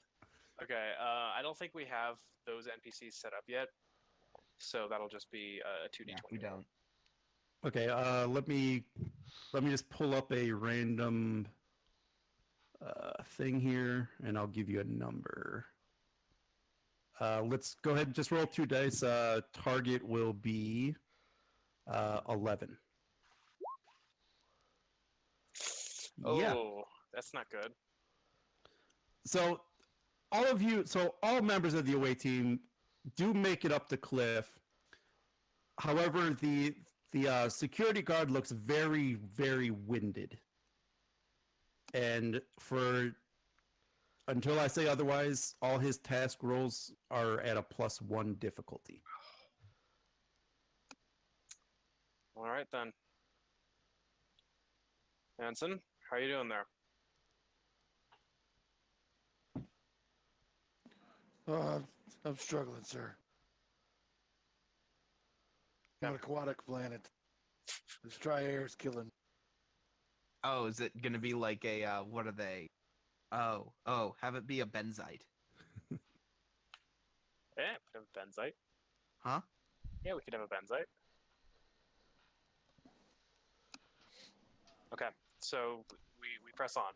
Okay. I don't think we have those NPCs set up yet, so that'll just be a 2d20. Yeah, we don't. Okay, let me just pull up a random thing here, and I'll give you a number. Let's go ahead and just roll 2 dice. Target will be 11. Yeah. Oh, that's not good. So all members of the away team do make it up the cliff. However, the security guard looks very, very winded. And until I say otherwise, all his task rolls are at a +1 difficulty. All right then. Hanson, how are you doing there? I'm struggling, sir. On an aquatic planet. This dry air is killing me. Oh, is it gonna be like a what are they? Oh, have it be a benzite. Yeah, we could have a benzite. Huh? Yeah, we could have a benzite. Okay, so we press on.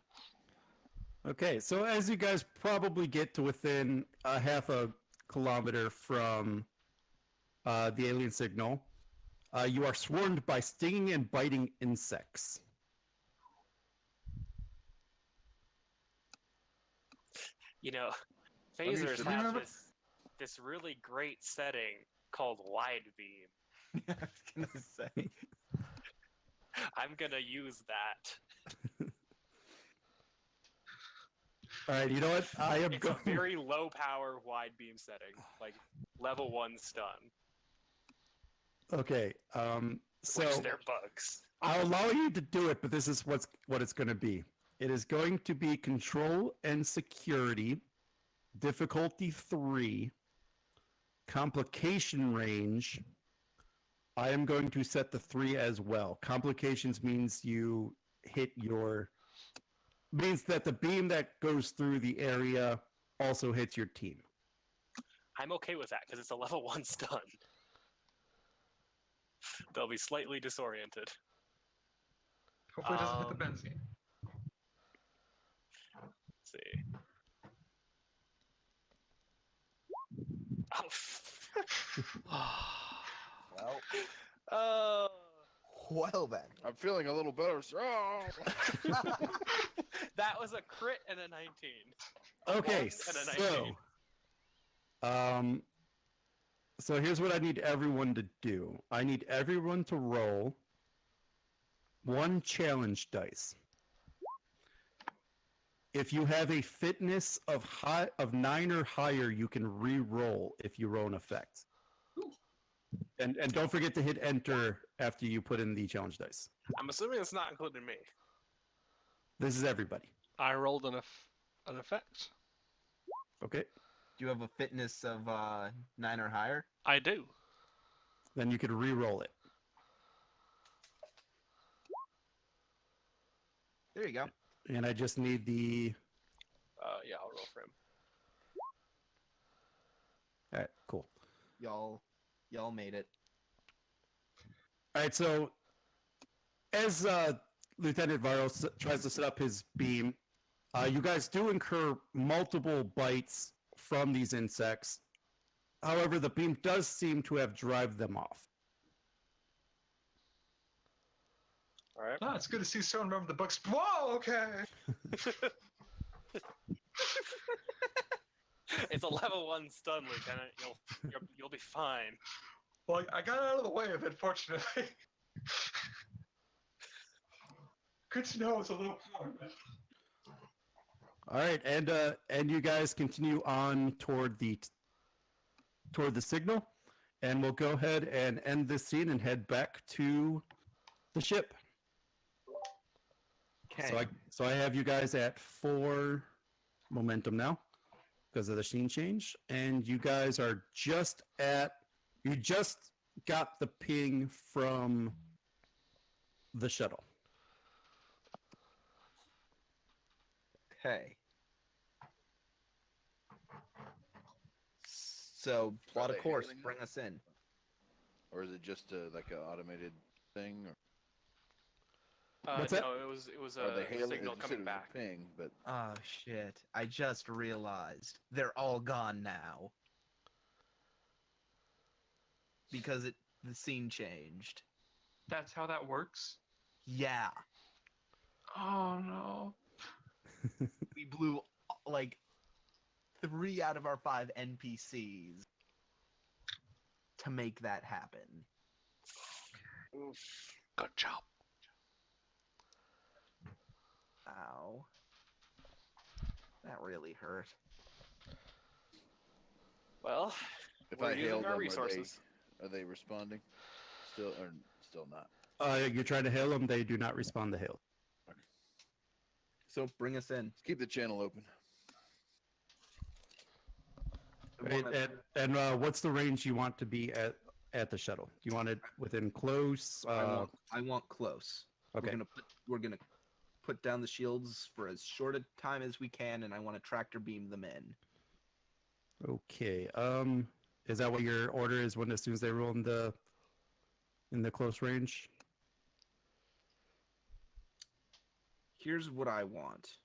Okay, so as you guys probably get to within a half a kilometer from the alien signal, you are swarmed by stinging and biting insects. me Phasers shoot have them. this really great setting called wide beam. I was gonna say. I'm gonna use that. All right, you know what? I am It's a going. very low power wide beam setting, like level 1 stun. Okay, so Which they're bugs. I'll allow you to do it, but this is what it's going to be. It is going to be control and security, difficulty 3, complication range. I am going to set the 3 as well. Complications means means that the beam that goes through the area also hits your team. I'm okay with that because it's a level 1 stun. They'll be slightly disoriented. Hopefully, it doesn't hit the benzene. Let's see. Well, Oh. Well then. I'm feeling a little better, sir. Oh. That was a crit and a 19. Okay, And a 19. So here's what I need everyone to do. I need everyone to roll 1 challenge dice. If you have a fitness of 9 or higher, you can re-roll if you roll an effect. And don't forget to hit enter after you put in the challenge dice. I'm assuming it's not including me. This is everybody. I rolled an effect. Okay. Do you have a fitness of 9 or higher? I do. Then you could re-roll it. There you go. And I just need the. Yeah, I'll roll for him. All right, cool. Y'all made it. All right, so as Lieutenant Varro tries to set up his beam, you guys do incur multiple bites from these insects. However, the beam does seem to have driven them off. All right. Ah, it's good to see someone remember the books. Whoa, okay. It's a level 1 stun, Lieutenant. You'll be fine. Well, I got out of the way of it, fortunately. Good to know it's a little power. All right, and you guys continue on toward the signal, and we'll go ahead and end this scene and head back to the ship. Okay. So I have you guys at 4 momentum now because of the scene change, and you guys are you just got the ping from the shuttle. Okay. So, plot a they course. hailing Bring us in. Or is it just like an automated thing? Or What's that? No, it was are they a hailing? signal You said it coming was a back. ping, but Oh, shit. I just realized. They're all gone now. Because the scene changed. That's how that works? Yeah. Oh, no. We blew, like, 3 out of our 5 NPCs to make that happen. Good job. Ow. That really hurt. Well, if we're I using hail our them, resources. are they responding? Still or still not? You're trying to hail them; they do not respond to hail. So, bring us in. Let's keep the channel open. Right, and what's the range you want to be at the shuttle? Do you want it within close? I want close. Okay. We're gonna put down the shields for as short a time as we can, and I want to tractor beam them in. Okay. Is that what your order is? When as soon as they roll in the close range? Here's what I want.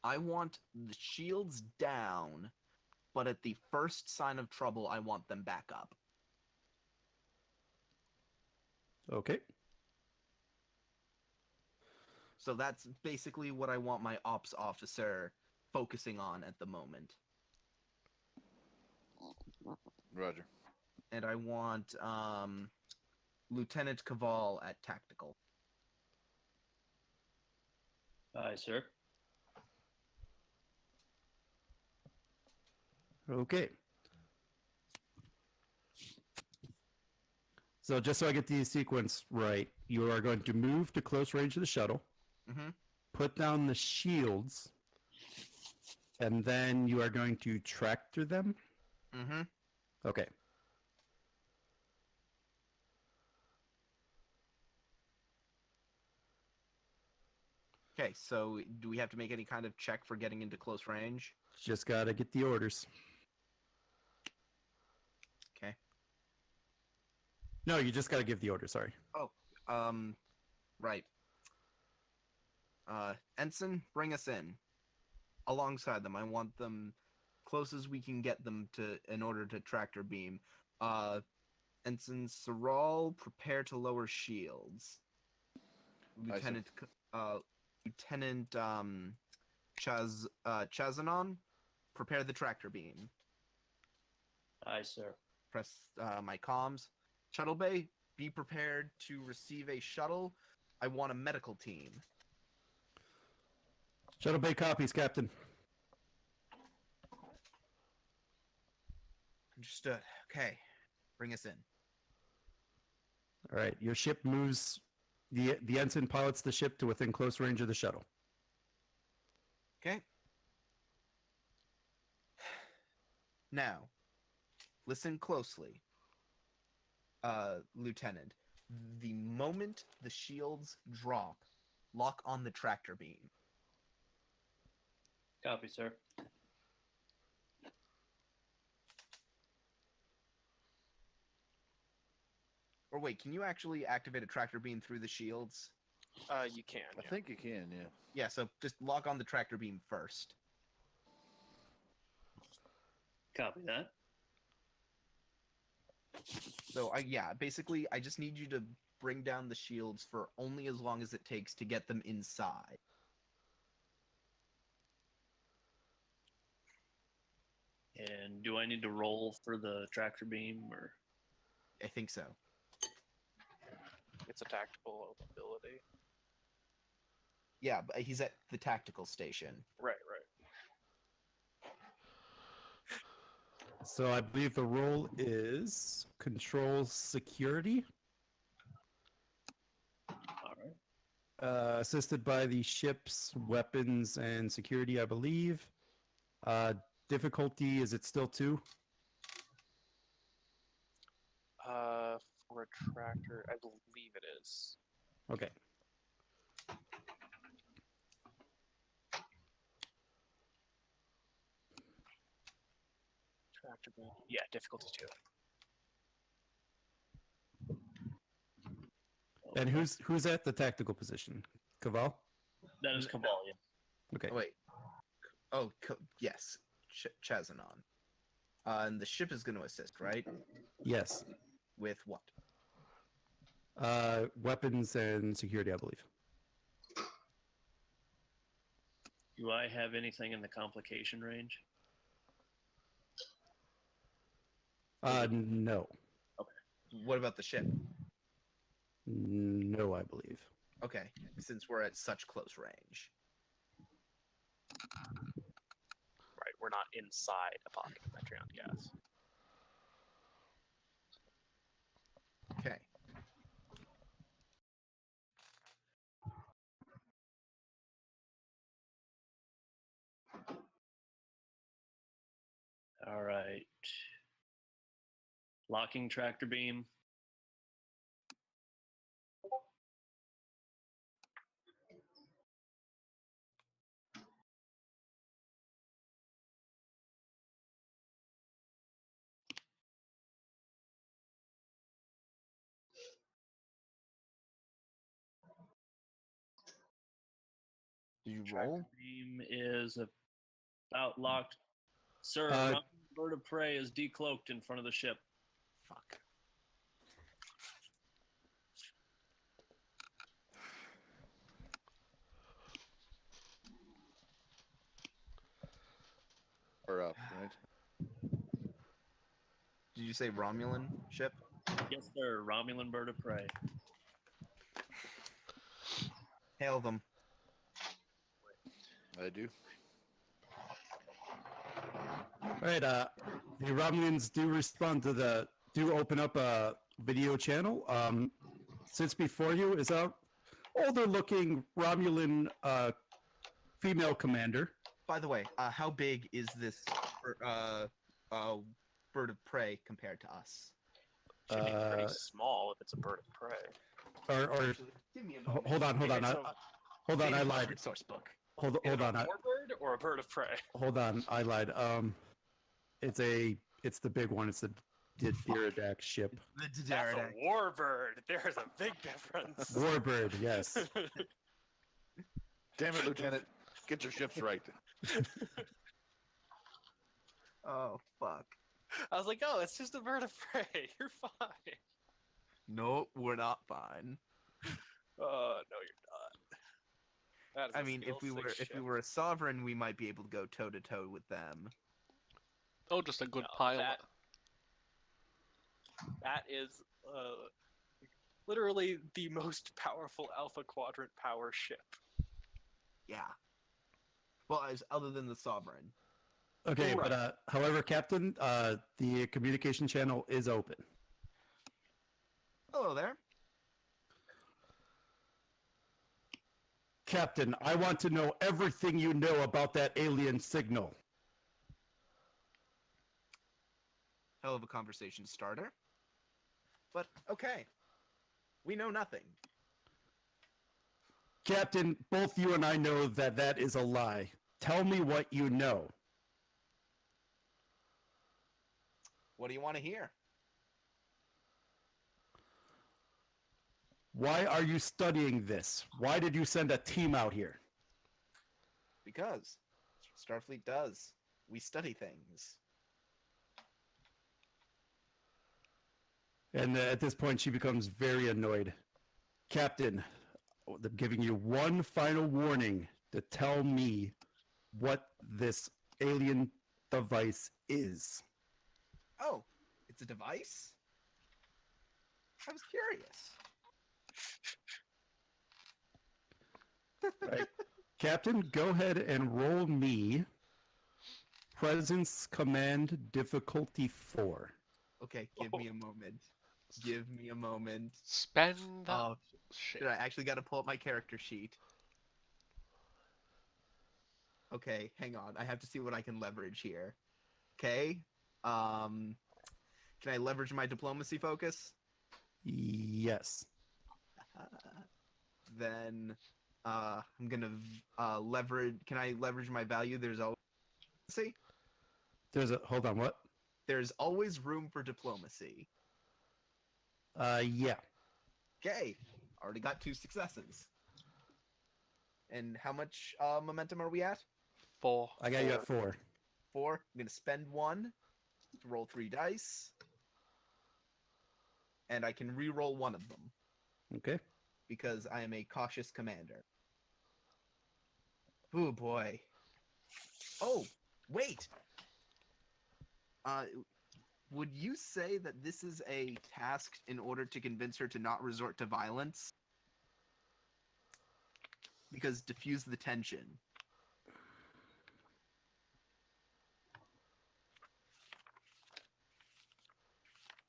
I want the shields down, but at the first sign of trouble, I want them back up. Okay. So that's basically what I want my ops officer focusing on at the moment. Roger. And I want Lieutenant Caval at tactical. Aye, sir. Okay. So just so I get the sequence right, you are going to move to close range of the shuttle, Mm-hmm. put down the shields, and then you are going to tractor them? Mm-hmm. Okay. Okay, so do we have to make any kind of check for getting into close range? Just gotta get the orders. Okay. No, you just gotta give the order, sorry. Right. Ensign, bring us in. Alongside them. I want them close as we can get them to in order to tractor beam. Ensign Saral, prepare to lower shields. Lieutenant Chazanon, prepare the tractor beam. Aye, sir. Press my comms. Shuttle Bay, be prepared to receive a shuttle. I want a medical team. Shuttle Bay copies, Captain. Understood. Okay. Bring us in. All right, your ship moves. The ensign pilots the ship to within close range of the shuttle. Okay. Now, listen closely. Lieutenant, the moment the shields drop, lock on the tractor beam. Copy, sir. Or wait, can you actually activate a tractor beam through the shields? You can. I Yeah. think you can, yeah. Yeah, so just lock on the tractor beam first. Copy that. So basically I just need you to bring down the shields for only as long as it takes to get them inside. And do I need to roll for the tractor beam or? I think so. It's a tactical ability. Yeah, but he's at the tactical station. Right. So I believe the role is control security, All right. assisted by the ship's weapons and security, I believe. Difficulty, is it still 2? For a tractor, I believe it is. Okay. Tractor beam. Yeah, difficulty 2. And who's at the tactical position? Caval? That is Cabal, yeah. Okay. Oh, wait. Oh, yes. Chazanon. And the ship is going to assist, right? Yes. With what? Weapons and security, I believe. Do I have anything in the complication range? No. What about the ship? No, I believe. Okay, since we're at such close range. Right, we're not inside a pocket of Metreon gas. Okay. All right. Locking tractor beam. Did you Tractor roll? beam is about locked. Sir, Uh, bird of prey is decloaked in front of the ship. Fuck. Or up, right? Did you say Romulan ship? Yes, sir. Romulan bird of prey. Hail them. I do. All right. The Romulans do open up a video channel. Sits before you is a older-looking Romulan female commander. By the way, how big is this bird of prey compared to us? Should be pretty Uh, small if it's a bird of prey. Or Give me a hold on. Okay, so Hold on, I lied. Source book. Hold is it on. a warbird or a bird of prey? Hold on, I lied. It's the big one. It's the Diradak ship. The That's Didaridac. a warbird. There's a big difference. Warbird, yes. Damn it, Lieutenant. Get your ships right. Oh, fuck. I was like, oh, it's just a bird of prey. You're fine. Nope, we're not fine. No, you're not. That is I a mean, skill if we six were ship. a sovereign, we might be able to go toe to toe with them. Oh, just a good No, pilot. That is literally the most powerful Alpha Quadrant power ship. Yeah. Well, as other than the sovereign. Okay, Right. but however, Captain, the communication channel is open. Hello there. Captain, I want to know everything you know about that alien signal. Hell of a conversation starter. But okay. We know nothing. Captain, both you and I know that that is a lie. Tell me what you know. What do you want to hear? Why are you studying this? Why did you send a team out here? Because Starfleet does. We study things. And at this point, she becomes very annoyed. Captain, I'm giving you one final warning to tell me what this alien device is. Oh, it's a device? I was curious. Right. Captain, go ahead and roll me Presence Command Difficulty 4. Okay, give me a moment. Give me a moment. Spend that Oh, shit. shit, I actually got to pull up my character sheet. Okay, hang on. I have to see what I can leverage here. Okay. Can I leverage my diplomacy focus? Yes. Then I'm gonna leverage. Can I leverage my value? There's always see. Hold on, what? There's always room for diplomacy. Yeah. Okay, already got 2 successes. And how much momentum are we at? 4. I got you at 4. 4. I'm gonna spend 1 to roll 3 dice, and I can re-roll 1 of them Okay. because I am a cautious commander. Oh boy. Oh, wait. Would you say that this is a task in order to convince her to not resort to violence? Because diffuse the tension.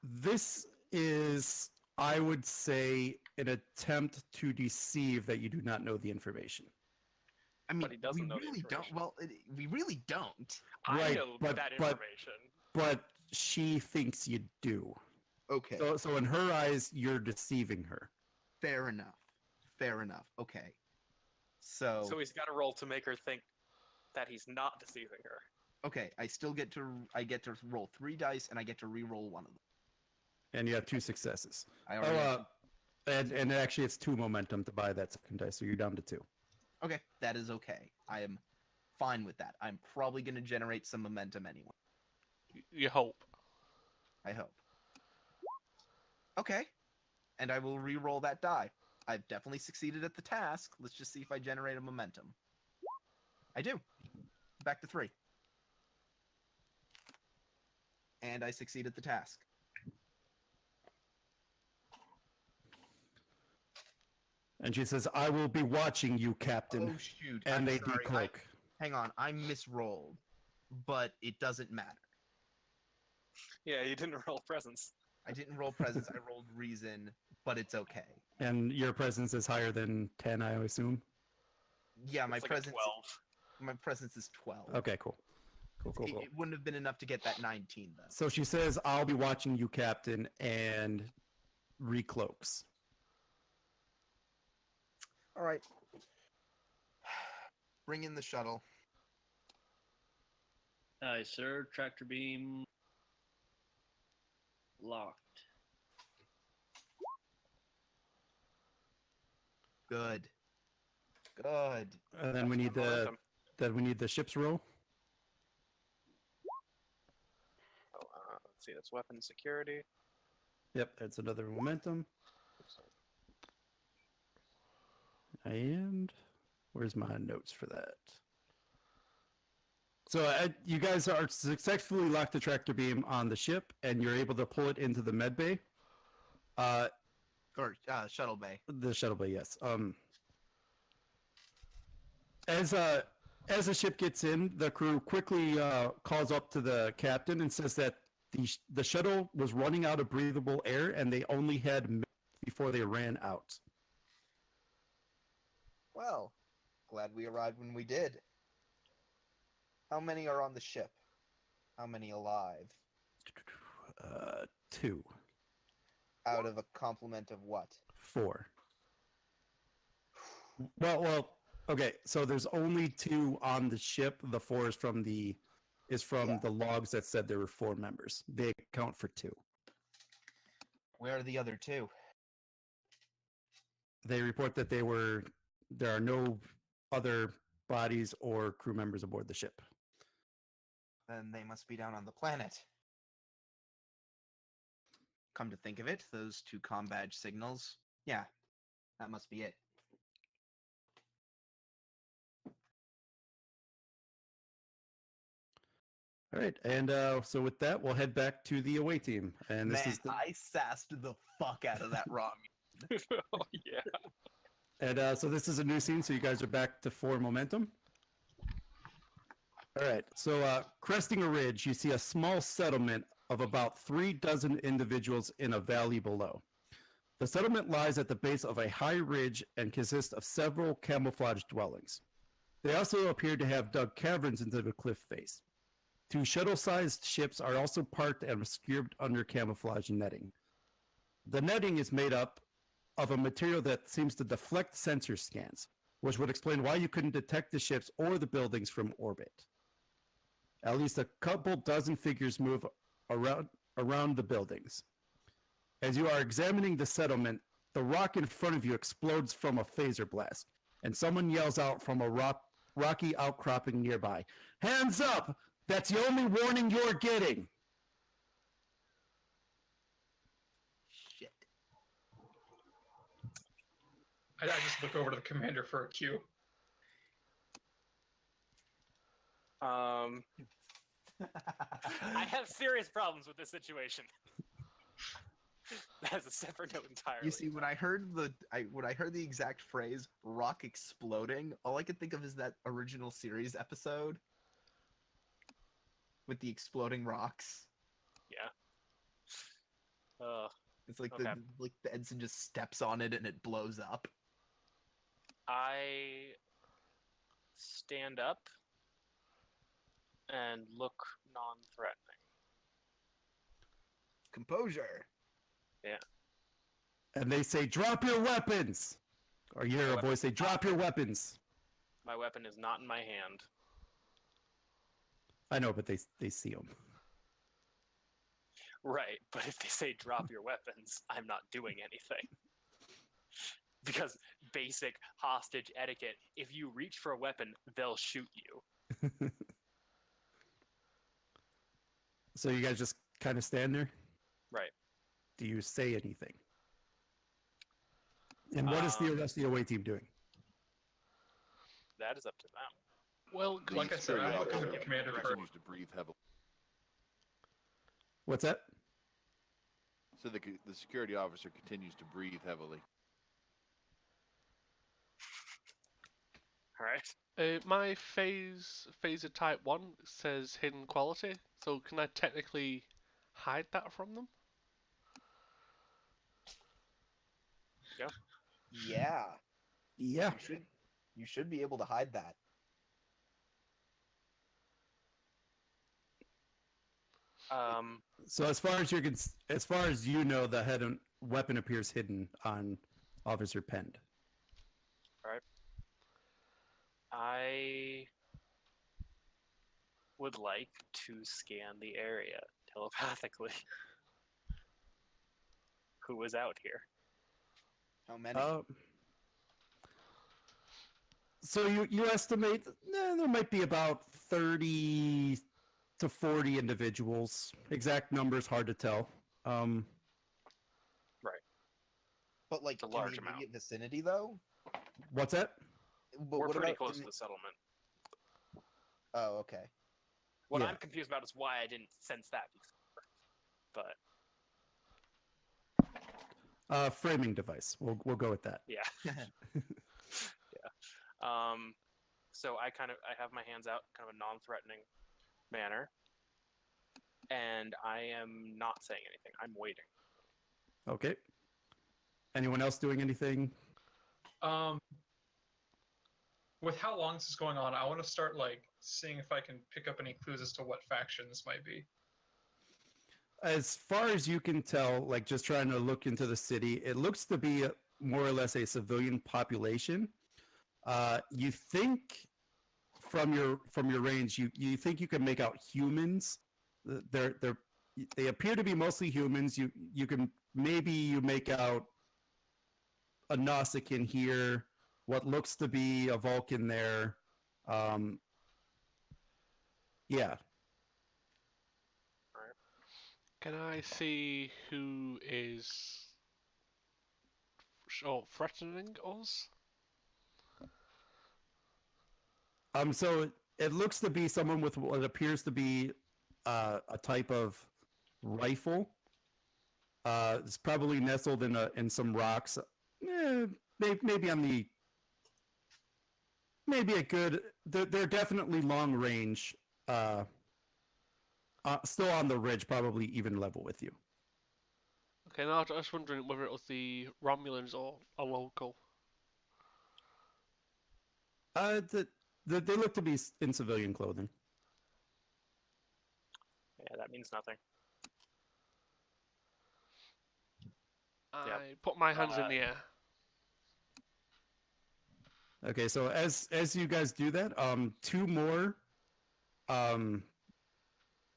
This is, I would say, an attempt to deceive that you do not know the information. I mean, But he doesn't we know the really don't. information. Well, we really don't. I Right, know but- that but- information. But she thinks you do. Okay, So in her eyes, you're deceiving her. fair enough. Fair enough. Okay. So, So he's got to roll to make her think that he's not deceiving her. okay, I get to roll 3 dice, and I get to re-roll 1 of them. And you have 2 successes. I Oh, already. and actually it's 2 momentum to buy that second dice, so you're down to 2. Okay, that is okay. I am fine with that. I'm probably going to generate some momentum anyway. You hope. I hope. Okay, and I will re-roll that die. I've definitely succeeded at the task. Let's just see if I generate a momentum. I do. Back to 3. And I succeed at the task. And she says, I will be watching you, Captain. Oh shoot! and I'm they sorry. decloak. Hang on, I misrolled, but it doesn't matter. Yeah, you didn't roll presence. I didn't roll presence. I rolled reason, but it's okay. And your presence is higher than 10, I assume? Yeah, my It's like a presence. 12. My presence is 12. Okay, cool. Cool. It wouldn't have been enough to get that 19 though. So she says, I'll be watching you, Captain, and recloaks. All right. Bring in the shuttle. Aye, sir. Tractor beam locked. Good. Good. And then we need Momentum. the ship's row. Oh, let's see, that's weapon security. Yep, that's another momentum. And where's my notes for that? So you guys are successfully locked the tractor beam on the ship, and you're able to pull it into the med bay. Or shuttle bay. The shuttle bay, yes. As as the ship gets in, the crew quickly calls up to the captain and says that the shuttle was running out of breathable air and they only had minutes before they ran out. Well, glad we arrived when we did. How many are on the ship? How many alive? 2, Out of a complement of what? 4. Well, okay. So there's only 2 on the ship. The 4 is from the logs that said there were 4 members. They account for 2. Where are the other 2? They report that there are no other bodies or crew members aboard the ship. Then they must be down on the planet. Come to think of it, those 2 comm badge signals. Yeah, that must be it. All right, and so with that, we'll head back to the away team. And this is I sassed the fuck out of that raw meat. Oh yeah. and so this is a new scene. So you guys are back to 4 momentum. All right, so cresting a ridge, you see a small settlement of about 3 dozen individuals in a valley below. The settlement lies at the base of a high ridge and consists of several camouflaged dwellings. They also appear to have dug caverns into the cliff face. 2 shuttle-sized ships are also parked and obscured under camouflage netting. The netting is made up of a material that seems to deflect sensor scans, which would explain why you couldn't detect the ships or the buildings from orbit. At least a couple dozen figures move around the buildings. As you are examining the settlement, the rock in front of you explodes from a phaser blast, and someone yells out from a rocky outcropping nearby, "Hands up! That's the only warning you're getting!" Shit. I just look over to the commander for a cue. I have serious problems with this situation. That is a separate note entirely. You see, when I heard the exact phrase "rock exploding," all I could think of is that original series episode with the exploding rocks. Yeah. It's like Okay. the ensign just steps on it and it blows up. I stand up and look non-threatening. Composure. And they say, "Drop your weapons!" Or you hear a voice say, "Drop your weapons!" My weapon is not in my hand. I know, but they see them. Right, but if they say drop your weapons, I'm not doing anything. Because basic hostage etiquette, if you reach for a weapon, they'll shoot you. So you guys just kind of stand there? Right. Do you say anything? And what is the rest of the away team doing? That is up to them. Well, The Like I said, I'm security looking at officer the commander for. continues to breathe heavily. What's that? So the security officer continues to breathe heavily. All right. my phaser type 1 says hidden quality, so can I technically hide that from them? Yeah. Yeah. You should be able to hide that. So as far as you know, the weapon appears hidden on Officer Pend. I would like to scan the area telepathically. Who is out here? How many? So you estimate there might be about 30 to 40 individuals. Exact numbers hard to tell. But like It's a in large the amount. immediate vicinity, though. What's that? But We're what pretty about close in to the settlement. Oh, okay. What Yeah. I'm confused about is why I didn't sense that before. But Framing device. We'll go with that. yeah. Yeah. So I have my hands out, kind of a non-threatening manner, and I am not saying anything. I'm waiting. Okay. Anyone else doing anything? With how long this is going on, I want to start like seeing if I can pick up any clues as to what faction this might be. As far as you can tell, like just trying to look into the city, it looks to be more or less a civilian population. You think from your range, you think you can make out humans. They appear to be mostly humans. You can maybe make out a Nausicaan here, what looks to be a Vulcan there. Yeah. Can I see who is threatening us? So it looks to be someone with what appears to be a type of rifle. It's probably nestled in some rocks. Maybe on the maybe a good. They're definitely long range. Still on the ridge, probably even level with you. Okay, now I was wondering whether it was the Romulans or a local. They look to be in civilian clothing. Yeah, that means nothing. I Yep. put my hands in the air. Okay, so as you guys do that, two more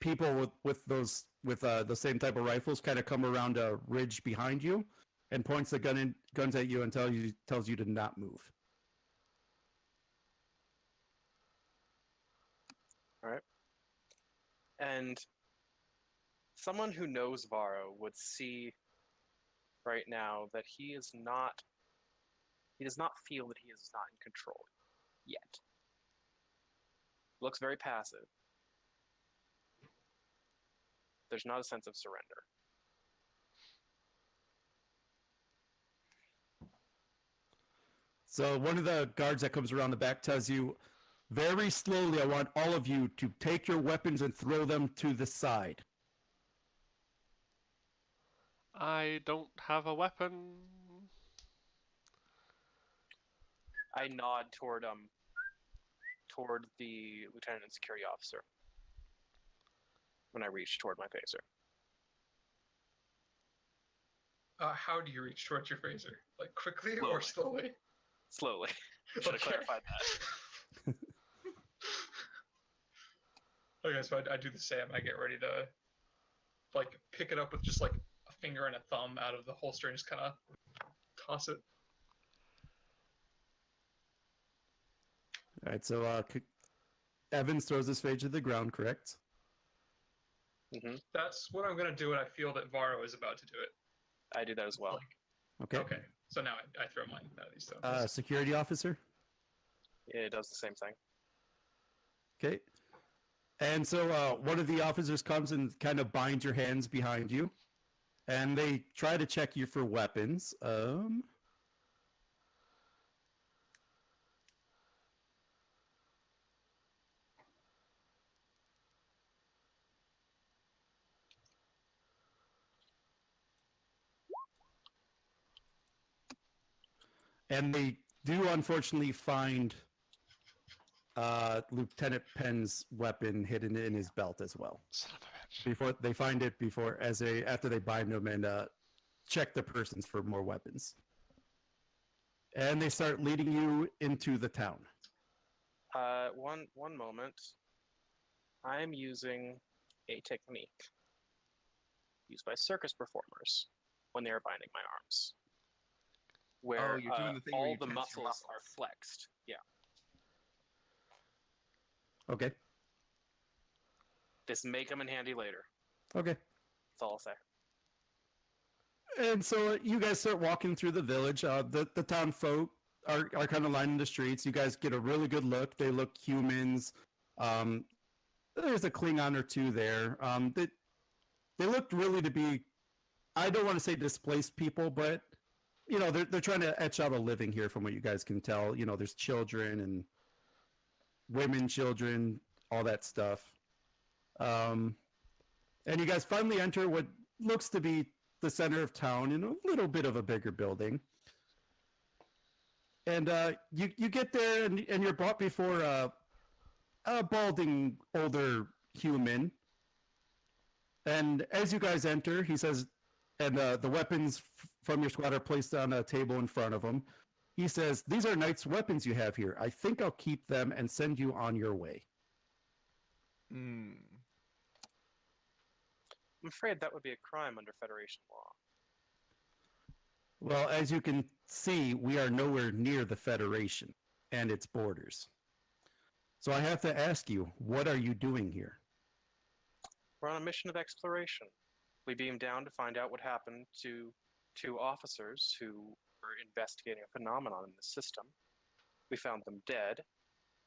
people with the same type of rifles kind of come around a ridge behind you and points the guns at you and tells you to not move. All right. And someone who knows Varro would see right now that he does not feel that he is not in control yet. Looks very passive. There's not a sense of surrender. So one of the guards that comes around the back tells you, very slowly, I want all of you to take your weapons and throw them to the side. I don't have a weapon. I nod toward the lieutenant and security officer when I reach toward my phaser. How do you reach towards your phaser? Like quickly or slowly? Slowly. Should have clarified that. Okay, so I do the same. I get ready to like pick it up with just like a finger and a thumb out of the holster and just kind of toss it. All right, so Evans throws his phage to the ground, correct? Mm-hmm. That's what I'm gonna do when I feel that Varro is about to do it. I do that as well. Okay. Okay, so now I throw mine out of these stones. Security officer? It does the same thing. Okay. And so one of the officers comes and kind of binds your hands behind you, and they try to check you for weapons. And they do unfortunately find Lieutenant Penn's weapon hidden in his belt as well. Son of a bitch. Before they find it after they bind him and check the persons for more weapons. And they start leading you into the town. One moment. I'm using a technique used by circus performers when they are binding my arms, where you're doing the thing where all you the tense your muscles are muscles. flexed. Yeah, Okay. this may come in handy later. Okay. That's all I'll say. And so you guys start walking through the village. The town folk are kind of lining the streets. You guys get a really good look. They look humans. There's a Klingon or two there. They looked really to be, I don't want to say displaced people, but you know they're trying to etch out a living here from what you guys can tell. You know, there's children women, children, all that stuff. And you guys finally enter what looks to be the center of town in a little bit of a bigger building. And you get there, and you're brought before a balding older human. And as you guys enter, he says, and the weapons from your squad are placed on a table in front of him. He says, "These are Knight's weapons you have here. I think I'll keep them and send you on your way." Hmm. I'm afraid that would be a crime under Federation law. Well, as you can see, we are nowhere near the Federation and its borders. So I have to ask you, what are you doing here? We're on a mission of exploration. We beamed down to find out what happened to 2 officers who were investigating a phenomenon in the system. We found them dead,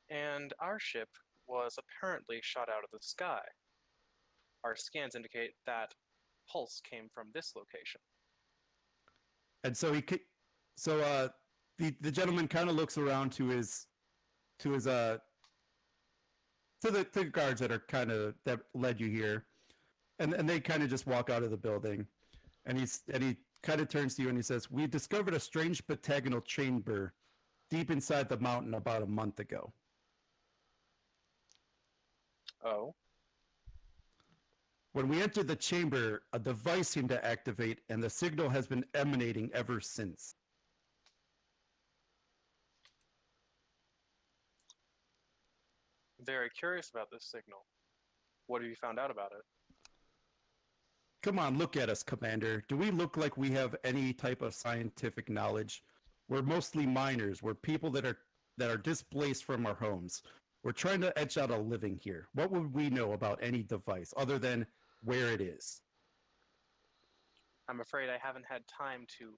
and our ship was apparently shot out of the sky. Our scans indicate that pulse came from this location. And so the gentleman kind of looks around to the guards that led you here, and they kind of just walk out of the building, and he kind of turns to you and he says, "We discovered a strange pentagonal chamber deep inside the mountain about a month ago." Oh, When we entered the chamber, a device seemed to activate, and the signal has been emanating ever since. very curious about this signal. What have you found out about it? Come on, look at us, Commander. Do we look like we have any type of scientific knowledge? We're mostly miners. We're people that are displaced from our homes. We're trying to etch out a living here. What would we know about any device other than where it is? I'm afraid I haven't had time to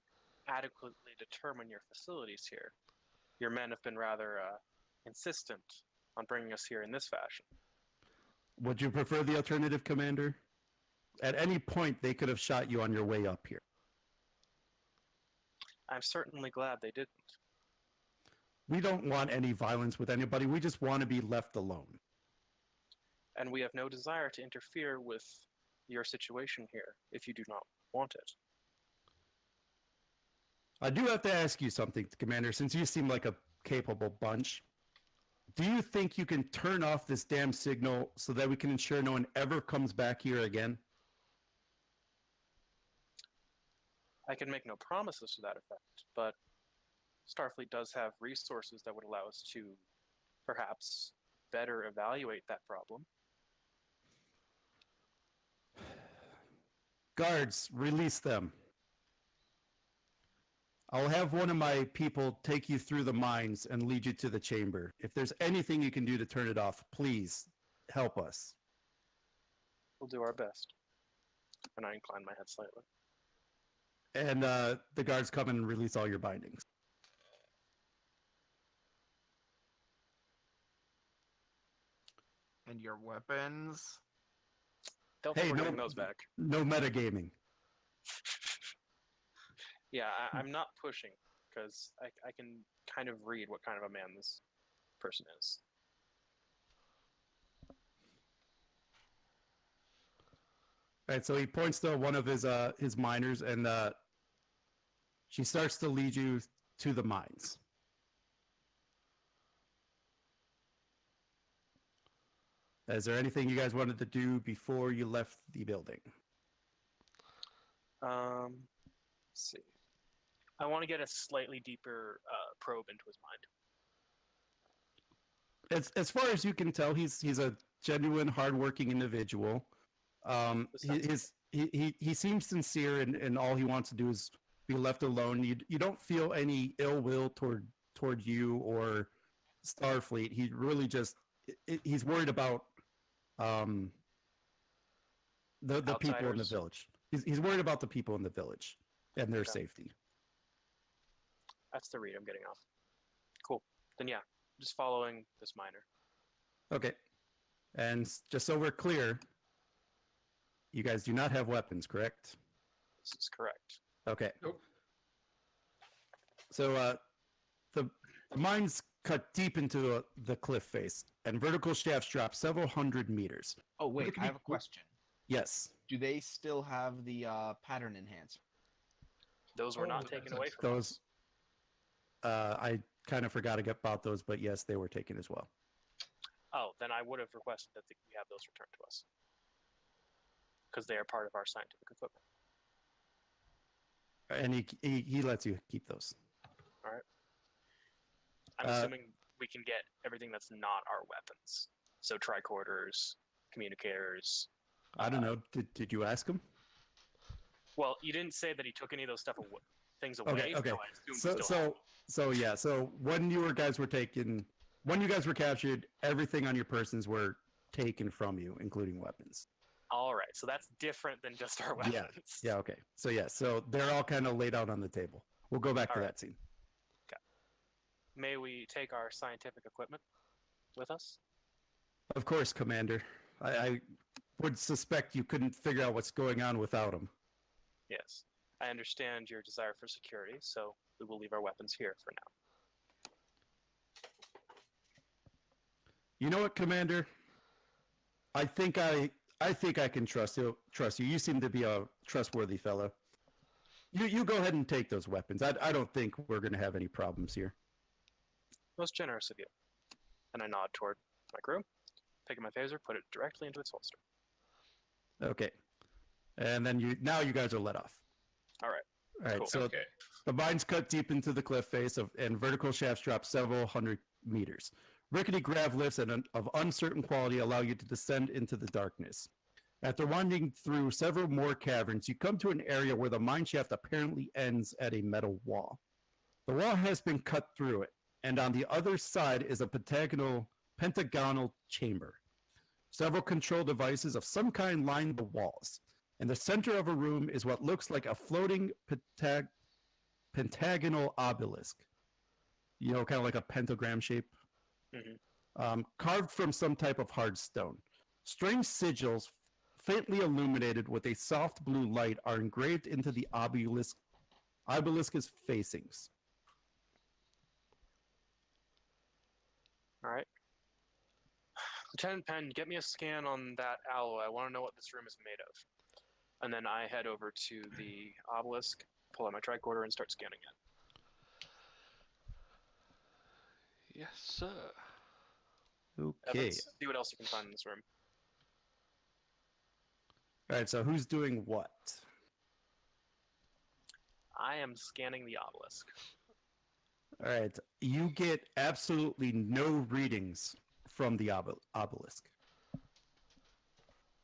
adequately determine your facilities here. Your men have been rather insistent on bringing us here in this fashion. Would you prefer the alternative, Commander? At any point, they could have shot you on your way up here. I'm certainly glad they didn't. We don't want any violence with anybody. We just want to be left alone. And we have no desire to interfere with your situation here if you do not want it. I do have to ask you something, Commander, since you seem like a capable bunch. Do you think you can turn off this damn signal so that we can ensure no one ever comes back here again? I can make no promises to that effect, but Starfleet does have resources that would allow us to perhaps better evaluate that problem. Guards, release them. I'll have one of my people take you through the mines and lead you to the chamber. If there's anything you can do to turn it off, please help us. We'll do our best. And I incline my head slightly. And the guards come and release all your bindings. And your weapons? Don't Hey, think we're no- getting those back. No metagaming. Yeah, I'm not pushing because I can kind of read what kind of a man this person is. All right, so he points to one of his miners, and she starts to lead you to the mines. Is there anything you guys wanted to do before you left the building? Let's see. I want to get a slightly deeper probe into his mind. As far as you can tell, he's a genuine, hardworking individual. He seems sincere, and all he wants to do is be left alone. You don't feel any ill will toward you or Starfleet. He really just he's worried about the people in the Outsiders. village. He's worried about the people in the village and their Okay. safety. That's the read I'm getting off. Cool. Then yeah, just following this miner. Okay, and just so we're clear, you guys do not have weapons, correct? This is correct. Okay. Nope. So the The mines cut deep into the cliff face, and vertical shafts drop several hundred meters. Oh wait, Look at I me- have a question. Yes, Do they still have the pattern enhancer? Those were Oh, not that's taken away from those. us. I kind of forgot about those, but yes, they were taken as well. Oh, then I would have requested that we have those returned to us. Because they are part of our scientific equipment. And he lets you keep those. I'm Uh, assuming we can get everything that's not our weapons. So tricorders, communicators. I don't know. Did you ask him? Well, you didn't say that he took any of those things away. Okay. So I assumed So he still had them. So when you guys were captured, everything on your persons were taken from you, including weapons. All right, so that's different than just our weapons. Yeah. Yeah. Okay. So they're all kind of laid out on the table. We'll go back to All right. that scene. May we take our scientific equipment with us? Of course, Commander. I would suspect you couldn't figure out what's going on without him. Yes. I understand your desire for security, so we will leave our weapons here for now. You know what, Commander? I think I can trust you. You seem to be a trustworthy fellow. You go ahead and take those weapons. I don't think we're going to have any problems here. Most generous of you. And I nod toward my crew, taking my phaser, put it directly into its holster. Okay. And then you guys are let off. All right. All right. Cool. So Okay. the mines cut deep into the cliff face and vertical shafts drop several hundred meters. Rickety grav lifts of uncertain quality allow you to descend into the darkness. After winding through several more caverns, you come to an area where the mine shaft apparently ends at a metal wall. The wall has been cut through it, and on the other side is a pentagonal chamber. Several control devices of some kind line the walls. In the center of a room is what looks like a floating pentagonal obelisk. You know, kind of like a pentagram shape. Carved from some type of hard stone. Strange sigils, faintly illuminated with a soft blue light, are engraved into the obelisk's facings. All right. Lieutenant Penn, get me a scan on that alloy. I want to know what this room is made of. And then I head over to the obelisk, pull out my tricorder, and start scanning it. Yes, sir. Okay. Evans, see what else you can find in this room. All right, so who's doing what? I am scanning the obelisk. All right, you get absolutely no readings from the obelisk.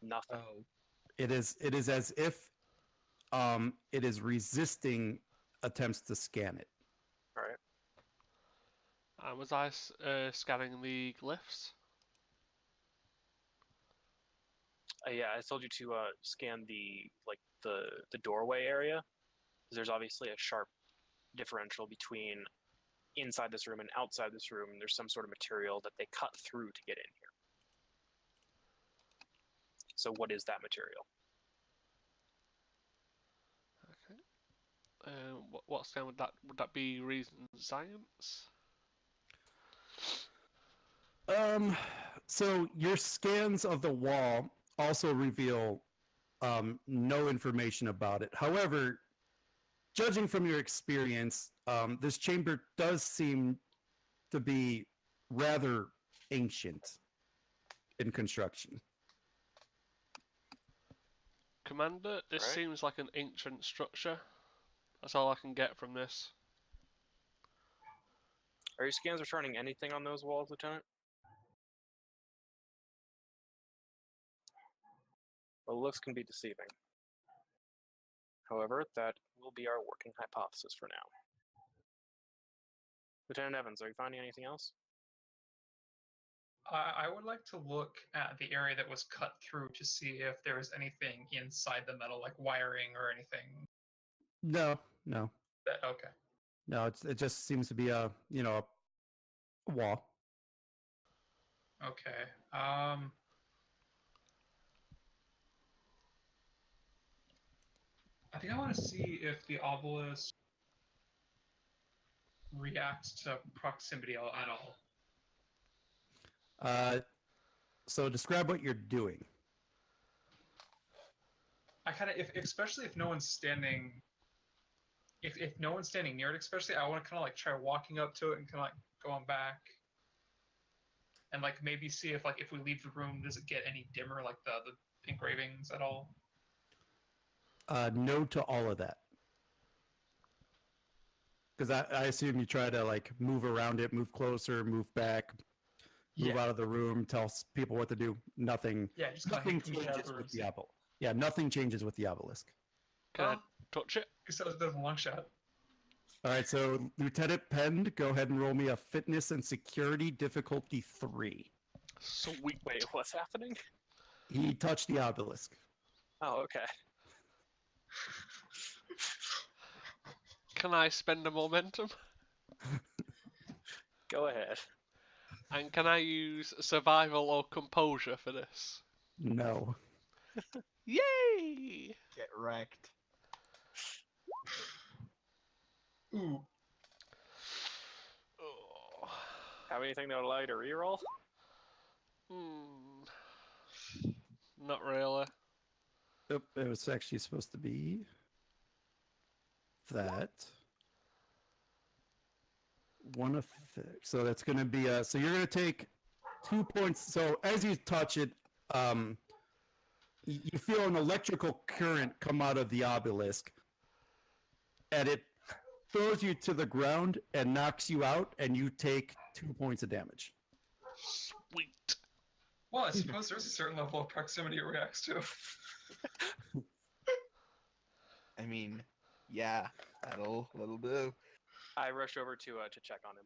Nothing. Oh, It is as if it is resisting attempts to scan it. All right. And was I scanning the glyphs? Yeah, I told you to scan the doorway area. There's obviously a sharp differential between inside this room and outside this room. There's some sort of material that they cut through to get in here. So what is that material? Okay. What scan would that be? Reason science? So your scans of the wall also reveal no information about it. However, judging from your experience, this chamber does seem to be rather ancient in construction. Commander, this Right. seems like an ancient structure. That's all I can get from this. Are your scans returning anything on those walls, Lieutenant? Well, looks can be deceiving. However, that will be our working hypothesis for now. Lieutenant Evans, are you finding anything else? I would like to look at the area that was cut through to see if there is anything inside the metal, like wiring or anything. No. Okay. No, it just seems to be a wall. Okay. I think I want to see if the obelisk react to proximity at all. So describe what you're doing. I kind of, if especially if no one's standing, if no one's standing near it, especially, I want to kind of like try walking up to it and kind of like going back, and like maybe see if like if we leave the room, does it get any dimmer, like the engravings at all? No to all of that. Because I assume you try to like move around it, move closer, move back, move out of the room, tell people what to do. Nothing. Yeah, just kind Nothing of from changes with the obelisk. Yeah, nothing changes with the obelisk. Can I Well, touch it? guess that was a bit of a long shot. All right, so Lieutenant Pend, go ahead and roll me a fitness and security difficulty 3. Sweet. Wait, what's happening? He touched the obelisk. Oh, okay. Can I spend a momentum? Go ahead. And can I use survival or composure for this? No. Yay! Get wrecked. Ooh, Oh. Have anything that would allow you to reroll? Not really. It was actually supposed to be that. One effect. So that's going to be so you're going to take 2 points. So as you touch it, you feel an electrical current come out of the obelisk, and it throws you to the ground and knocks you out, and you take 2 points of damage. Sweet. well, I suppose there's a certain level of proximity it reacts to. I mean, yeah, that'll do. I rush over to check on him.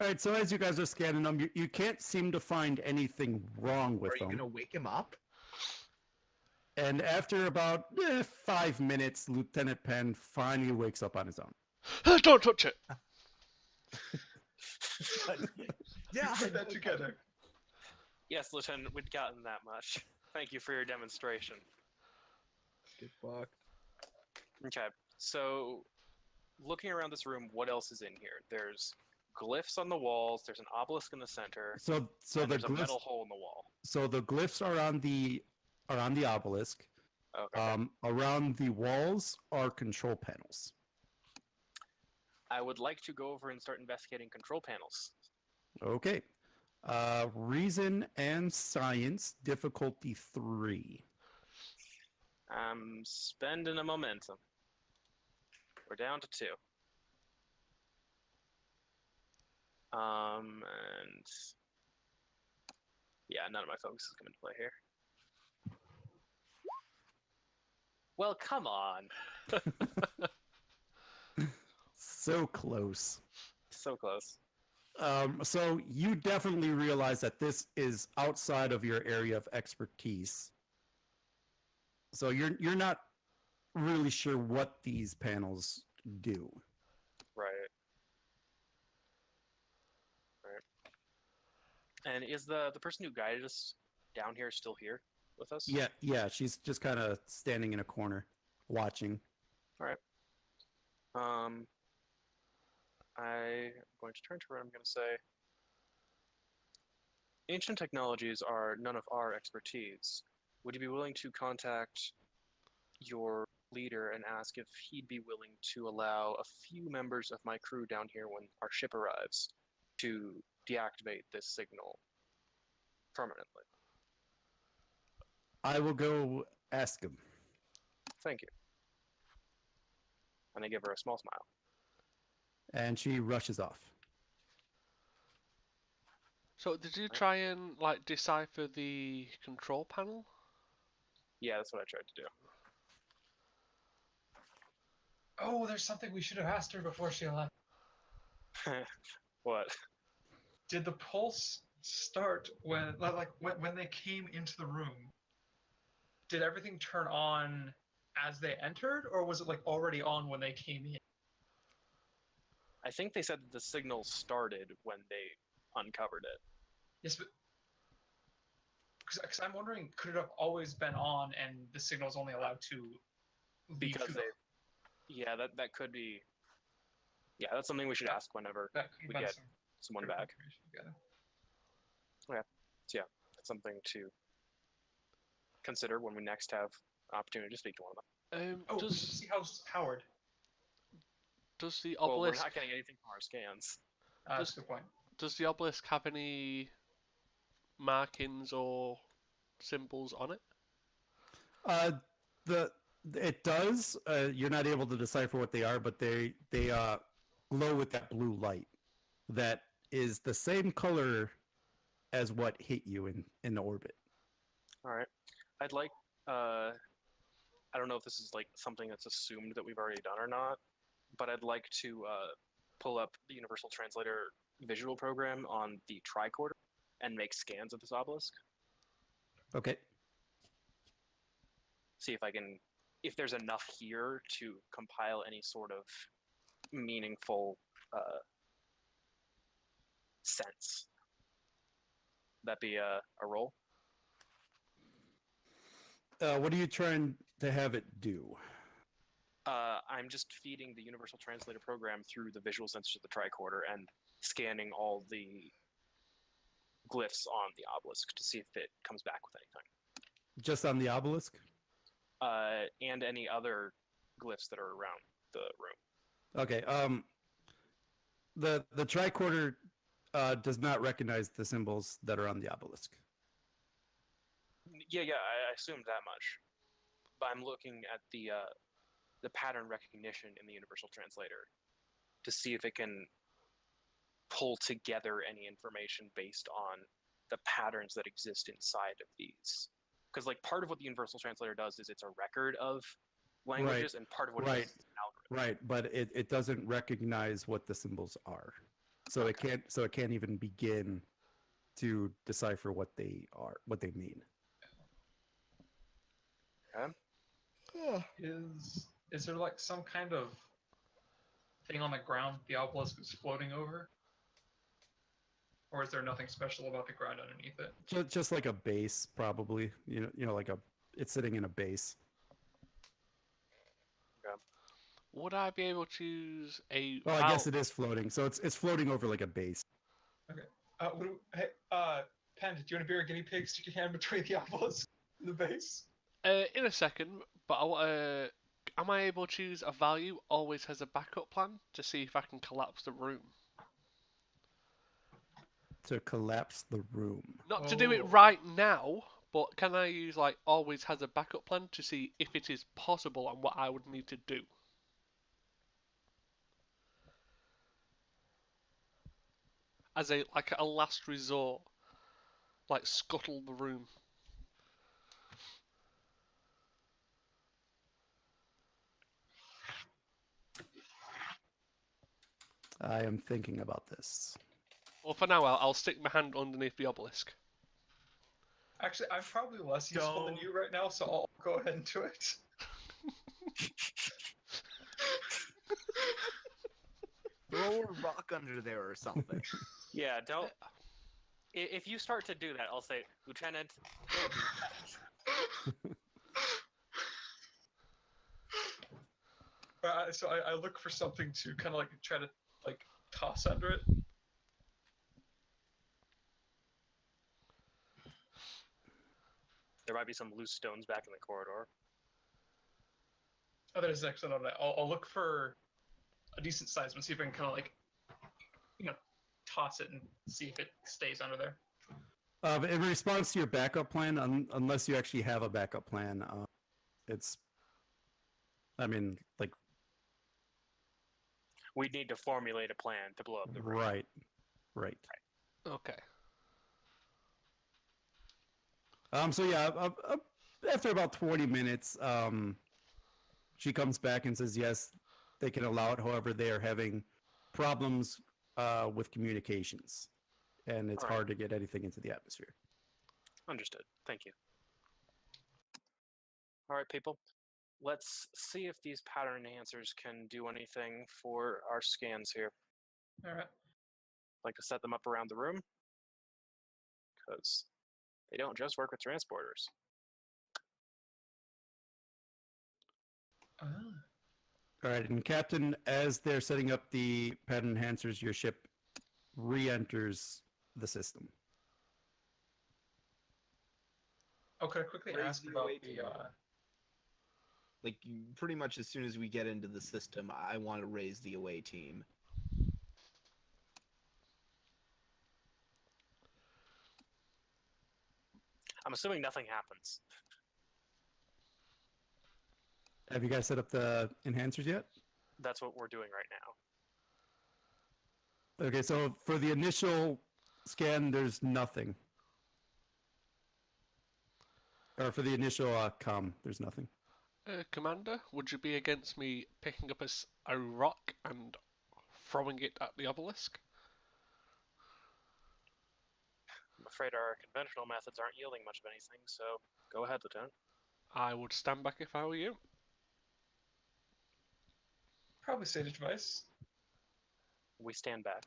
All right, so as you guys are scanning them, you can't seem to find anything wrong with Are you them. gonna wake him up? And after about 5 minutes, Lieutenant Penn finally wakes up on his own. Don't touch it! Yeah, Put that together. Yes, Lieutenant, we'd gotten that much. Thank you for your demonstration. Get fucked. Okay, so looking around this room, what else is in here? There's glyphs on the walls. There's an obelisk in the center. So and the there's a glyphs, metal hole in the wall. so the glyphs are on the obelisk. Okay. Around the walls are control panels. I would like to go over and start investigating control panels. Okay. Reason and science difficulty 3. I'm spending a momentum. We're down to 2. And yeah, none of my focus is coming to play here. Well, come on. So close. So close. So you definitely realize that this is outside of your area of expertise. So you're not really sure what these panels do. Right. And is the person who guided us down here still here with us? Yeah, she's just kind of standing in a corner, watching. I'm going to turn to her. I'm going to say, ancient technologies are none of our expertise. Would you be willing to contact your leader and ask if he'd be willing to allow a few members of my crew down here when our ship arrives to deactivate this signal permanently? I will go ask him. Thank you. And I give her a small smile. And she rushes off. So did you try and like decipher the control panel? Yeah, that's what I tried to do. Oh, there's something we should have asked her before she left. What? Did the pulse start when they came into the room? Did everything turn on as they entered, or was it like already on when they came in? I think they said that the signal started when they uncovered it. Yes, but because I'm wondering, could it have always been on and the signal is only allowed to leave Because through they Yeah, that could be. Yeah, that's something we should ask whenever That could we provide get some someone critical back. information together. So yeah, that's something to consider when we next have opportunity to speak to one of them. Oh, we should Does see how it's powered. the Well, we're obelisk not getting anything from our scans. That's the point. does the obelisk have any markings or symbols on it? The it does. You're not able to decipher what they are, but they glow with that blue light that is the same color as what hit you in the orbit. All right. I'd like. I don't know if this is like something that's assumed that we've already done or not, but I'd like to pull up the Universal Translator visual program on the tricorder and make scans of this obelisk. Okay. See if I can, if there's enough here to compile any sort of meaningful sense. That be a roll? What are you trying to have it do? I'm just feeding the Universal Translator program through the visual sensors of the tricorder and scanning all the glyphs on the obelisk to see if it comes back with anything. Just on the obelisk? And any other glyphs that are around the room. Okay. The tricorder does not recognize the symbols that are on the obelisk. Yeah, I assumed that much. But I'm looking at the pattern recognition in the Universal Translator to see if it can pull together any information based on the patterns that exist inside of these. Because like part of what the Universal Translator does is it's a record of languages, and part of what it is an algorithm. Right, but it doesn't recognize what the symbols are, so it can't even begin to decipher what they are, what they mean. Okay. Is there like some kind of thing on the ground the obelisk is floating over? Or is there nothing special about the ground underneath it? Just like a base, probably. You know, like it's sitting in a base. Would I be able to use a? Well, I guess it is floating, so it's floating over like a base. Okay. Hey, Panda, do you want to be our guinea pig? Stick your hand between the obelisk and the base. In a second, but am I able to use a value always has a backup plan to see if I can collapse the room? To collapse the room. Not to do it Oh. right now, but can I use like always has a backup plan to see if it is possible and what I would need to do? As a last resort, like scuttle the room. I am thinking about this. Well, for now, I'll stick my hand underneath the obelisk. Actually, I'm probably less useful than you right now, so I'll go ahead and do it. Throw a rock under there or something. Yeah, don't. If you start to do that, I'll say, Lieutenant, don't do that. So I look for something to kind of like try to like toss under it. There might be some loose stones back in the corridor. Oh, that is excellent on that. I'll look for a decent size one, see if I can kind of like, toss it and see if it stays under there. In response to your backup plan, unless you actually have a backup plan, We need to formulate a plan to blow up the room. right. Okay. So yeah, after about 20 minutes, she comes back and says yes, they can allow it. However, they are having problems with communications, and it's All right. hard to get anything into the atmosphere. Understood. Thank you. All right, people. Let's see if these pattern enhancers can do anything for our scans here. All right. I'd like to set them up around the room, because they don't just work with transporters. All right, and Captain, as they're setting up the pad enhancers, your ship re-enters the system. Oh, could I quickly Raise ask the about away the team. Like, pretty much as soon as we get into the system, I want to raise the away team. I'm assuming nothing happens. Have you guys set up the enhancers yet? That's what we're doing right now. Okay, so for the initial scan, there's nothing. Or for the initial comm, there's nothing. Commander, would you be against me picking up a rock and throwing it at the obelisk? I'm afraid our conventional methods aren't yielding much of anything, so go ahead, Lieutenant. I would stand back if I were you. probably sage advice. We stand back.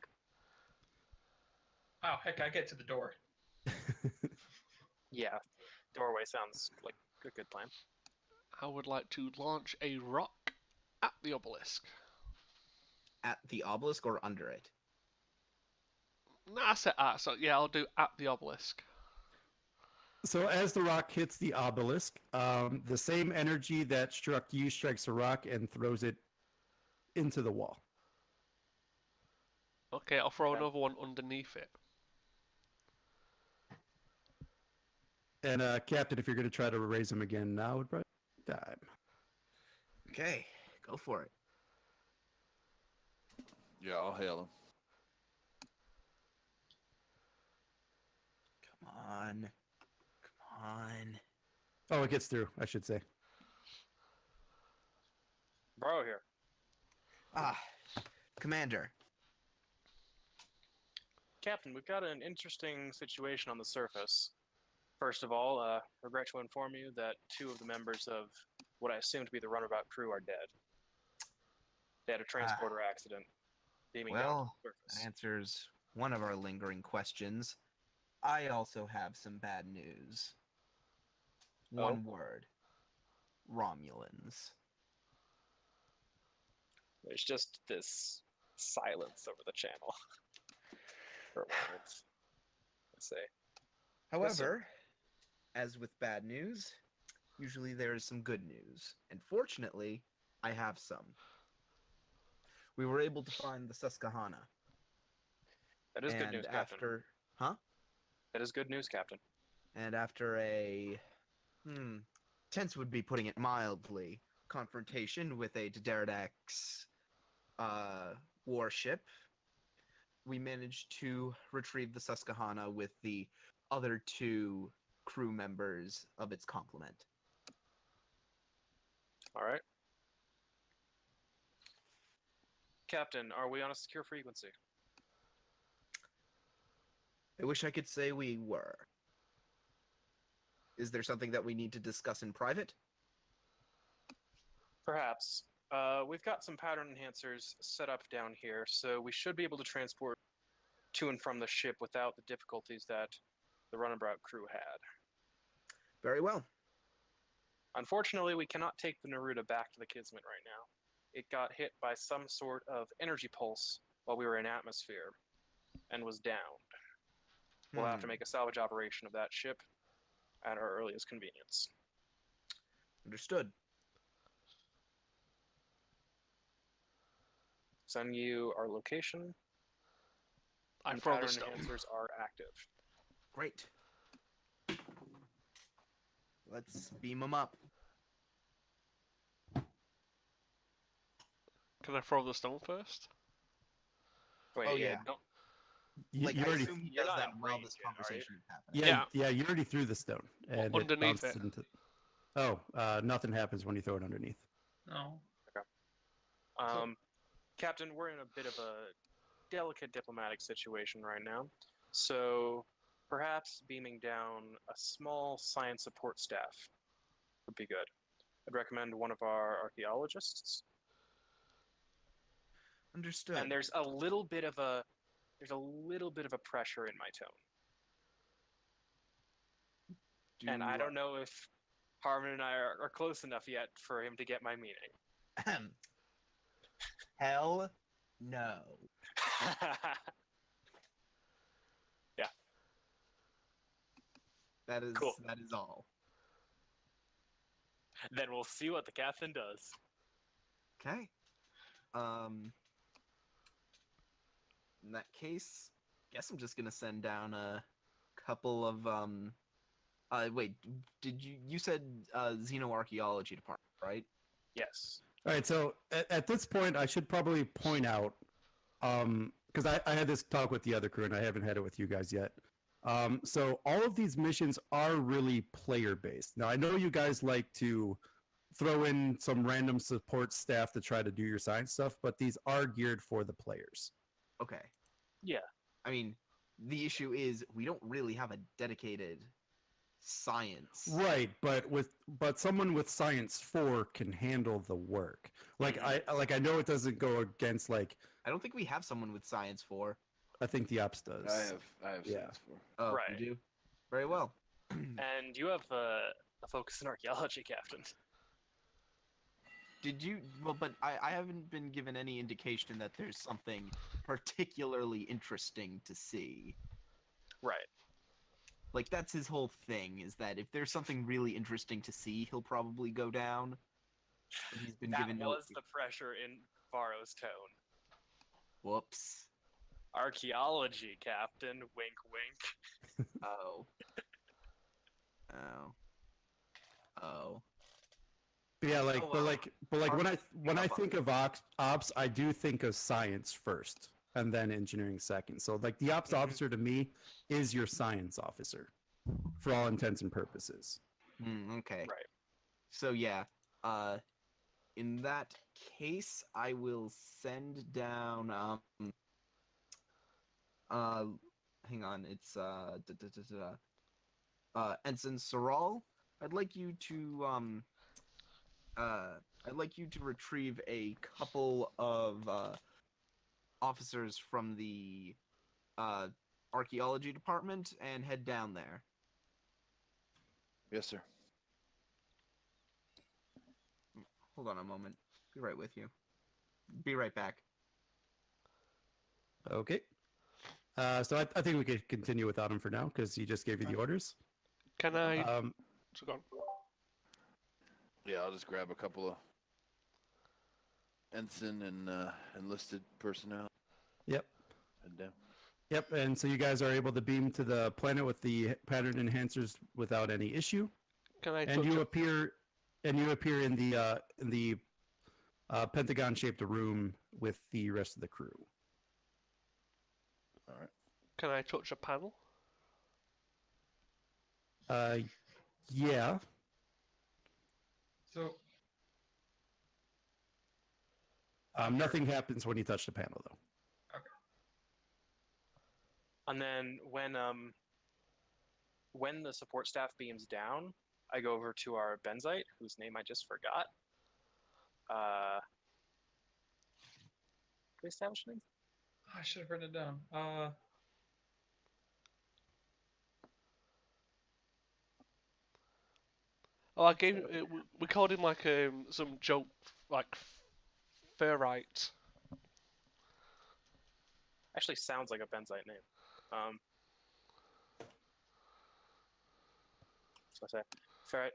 Oh heck, I get to the door. Yeah, doorway sounds like a good plan. I would like to launch a rock at the obelisk. At the obelisk or under it? Nah, I said at, so yeah, I'll do at the obelisk. So as the rock hits the obelisk, the same energy that struck you strikes the rock and throws it into the wall. Okay, I'll throw Okay. another one underneath it. And Captain, if you're going to try to raise him again, now would probably be time. Okay, go for it. Yeah, I'll hail him. Come on. Come on. Oh, it gets through, I should say. Bro here. Ah, Commander. Captain, we've got an interesting situation on the surface. First of all, regret to inform you that 2 of the members of what I assume to be the runabout crew are dead. They had a transporter accident, beaming down to Well, the that surface. answers one of our lingering questions. I also have some bad news. One word. Romulans. There's just this silence over the channel. For a moment. Let's say. However, as with bad news, usually there is some good news. And fortunately, I have some. We were able to find the Susquehanna. That is good news, Captain. after, huh? That is good news, Captain. And after a, tense would be putting it mildly, confrontation with a D'Deridax warship, we managed to retrieve the Susquehanna with the other 2 crew members of its complement. All right. Captain, are we on a secure frequency? I wish I could say we were. Is there something that we need to discuss in private? Perhaps. We've got some pattern enhancers set up down here, so we should be able to transport to and from the ship without the difficulties that the runabout crew had. Very well. Unfortunately, we cannot take the Neruda back to the Kismet right now. It got hit by some sort of energy pulse while we were in atmosphere and was downed. We'll have to make a salvage operation of that ship at our earliest convenience. Understood. Send you our location. I And throw the pattern stone. enhancers are active. Great. Let's beam them up. Can I throw the stone first? Wait, Oh, yeah. yeah. Don't, You, Like, you I already, assume he You're does not that in while range this yet, are you? conversation is happening. yeah, you already threw the stone, and underneath bounced it. into. Oh, nothing happens when you throw it underneath. No. Captain, we're in a bit of a delicate diplomatic situation right now. So perhaps beaming down a small science support staff would be good. I'd recommend one of our archaeologists. Understood. And there's a little bit of a pressure in my tone. And I don't know if Harmon and I are close enough yet for him to get my meaning. hell no. That is Cool. that is all. Then we'll see what the captain does. Okay. In that case, guess I'm just gonna send down a couple of wait, did you said xenoarchaeology department, right? Yes. All right, so at this point, I should probably point out, because I had this talk with the other crew and I haven't had it with you guys yet. So all of these missions are really player based. Now I know you guys like to throw in some random support staff to try to do your science stuff, but these are geared for the players. Okay. Yeah. I mean, the issue is we don't really have a dedicated science. Right, but someone with science 4 can handle the work. Like I know it doesn't go against like I don't think we have someone with science for. I think the ops does. I have Yeah. science for. Oh, Right. you do? Very well. And you have a focus in archaeology, Captain. Did you? Well, but I haven't been given any indication that there's something particularly interesting to see. Right. Like, that's his whole thing, is that if there's something really interesting to see, he'll probably go down. But he's been That given no... was the pressure in Varro's tone. Whoops. Archaeology, Captain. Wink, wink. Oh. Oh. Oh. But yeah, like, Oh, but like when I Ops- think of ops, I do think of science first, and then engineering second. So like the ops officer to me is your science officer, for all intents and purposes. Okay. Right. So yeah, in that case, I will send down hang on, it's Ensign Soral. I'd like you to retrieve a couple of officers from the archaeology department and head down there. Yes, sir. Hold on a moment. Be right with you. Be right back. Okay. So I think we could continue without him for now because he just gave you the orders. Can I? Um, So go on. Yeah, I'll just grab a couple of ensign and enlisted personnel. Yep. And down. Yep. And so you guys are able to beam to the planet with the pattern enhancers without any issue. Can I? And touch you up- appear in the pentagon-shaped room with the rest of the crew. All right. Can I touch a panel? Yeah. So Nothing happens when you touch the panel, though. And then when the support staff beams down, I go over to our Benzite, whose name I just forgot. Can we establish a name? I should have written it down. Oh, I gave. We called him like some joke, like ferrite. Actually, sounds like a Benzite name. So I say, Ferret,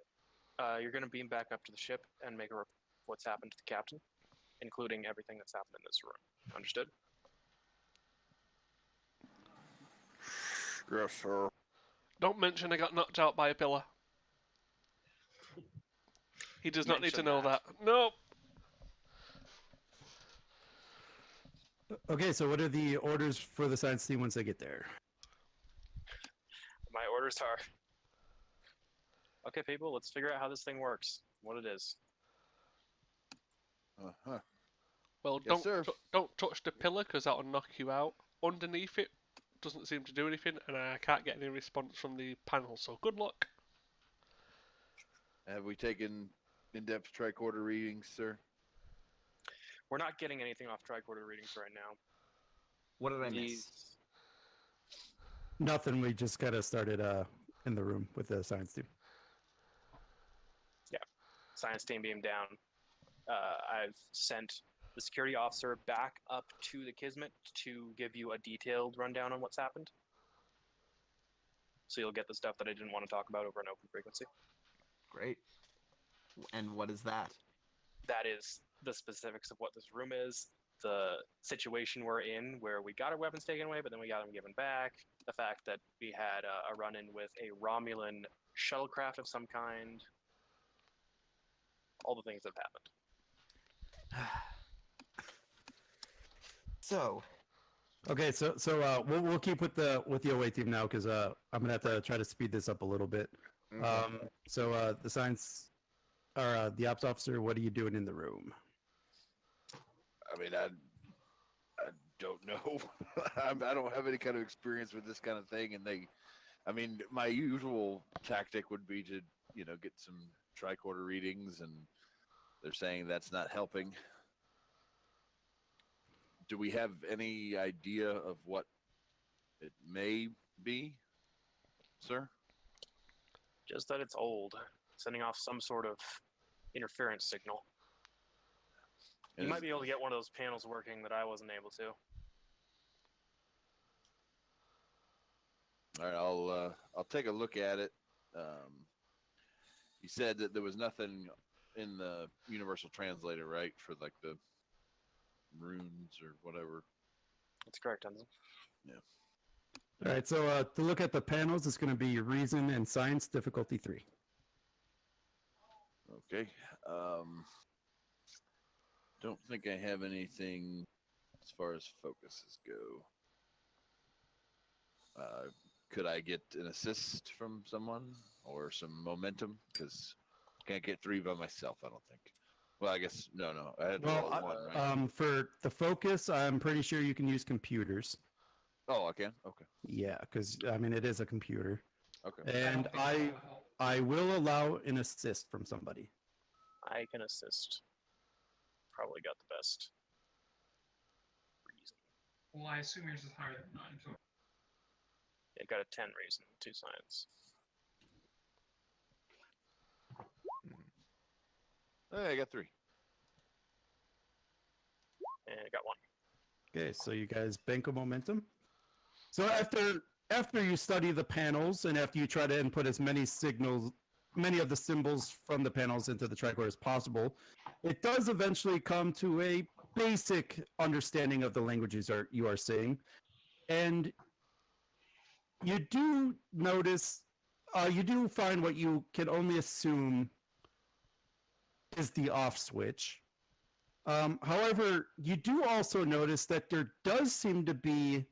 you're going to beam back up to the ship and make a report of what's happened to the captain, including everything that's happened in this room. Understood? Yes, sir. Don't mention I got knocked out by a pillar. He does not need to Mention know that. that. No. Okay, so what are the orders for the science team once they get there? My orders are. Okay, people, let's figure out how this thing works. What it is. Uh-huh. Well, Yes, sir. don't touch the pillar because that'll knock you out. Underneath it doesn't seem to do anything, and I can't get any response from the panel. So good luck. Have we taken in-depth tricorder readings, sir? We're not getting anything off tricorder readings right now. What did I miss? These. Nothing. We just kind of started in the room with the science team. Science team beam down. I've sent the security officer back up to the Kismet to give you a detailed rundown on what's happened. So you'll get the stuff that I didn't want to talk about over an open frequency. Great. And what is that? That is the specifics of what this room is, the situation we're in where we got our weapons taken away, but then we got them given back, the fact that we had a run-in with a Romulan shuttlecraft of some kind, all the things that have happened. So, Okay, so we'll keep with the OA team now because I'm gonna have to try to speed this up a little bit. So the science or the ops officer, what are you doing in the room? I mean, I don't know. I don't have any kind of experience with this kind of thing, and I mean, my usual tactic would be to, get some tricorder readings, and they're saying that's not helping. Do we have any idea of what it may be, sir? Just that it's old, sending off some sort of interference signal. You might be able to get one of those panels working that I wasn't able to. All right, I'll take a look at it. You said that there was nothing in the universal translator, right, for like the runes or whatever. That's correct, Tenzin. All right, so to look at the panels, it's going to be your reason and science difficulty 3. Okay. Don't think I have anything as far as focuses go. Could I get an assist from someone or some momentum? Because can't get 3 by myself, I don't think. Well, I guess no. I had to roll one, right? For the focus, I'm pretty sure you can use computers. Oh, I can. Okay. Yeah, because I mean it is a computer, Okay. and don't think that would help. I will allow an assist from somebody. I can assist. Probably got the best reason. Well, I assume yours is higher than mine. So Yeah, got a 10 reason, 2 science. Hey, I got 3. And I got 1. Okay, so you guys bank a momentum. So after you study the panels and after you try to input as many of the symbols from the panels into the tricorder as possible, it does eventually come to a basic understanding of the languages you are saying. And you do notice, you do find what you can only assume is the off switch. However, you do also notice that there does seem to be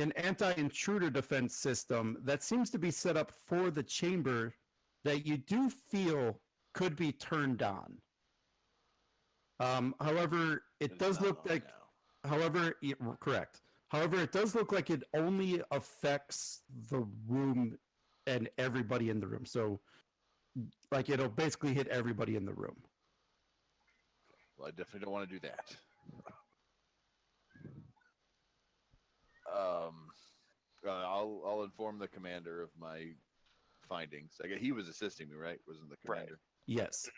an anti-intruder defense system that seems to be set up for the chamber that you do feel could be turned on. However, it does look like, correct. However, it does look like it only affects the room and everybody in the room. So, like, it'll basically hit everybody in the room. Well, I definitely don't want to do that. I'll inform the commander of my findings. I guess he was assisting me, right? Wasn't the commander? Yes.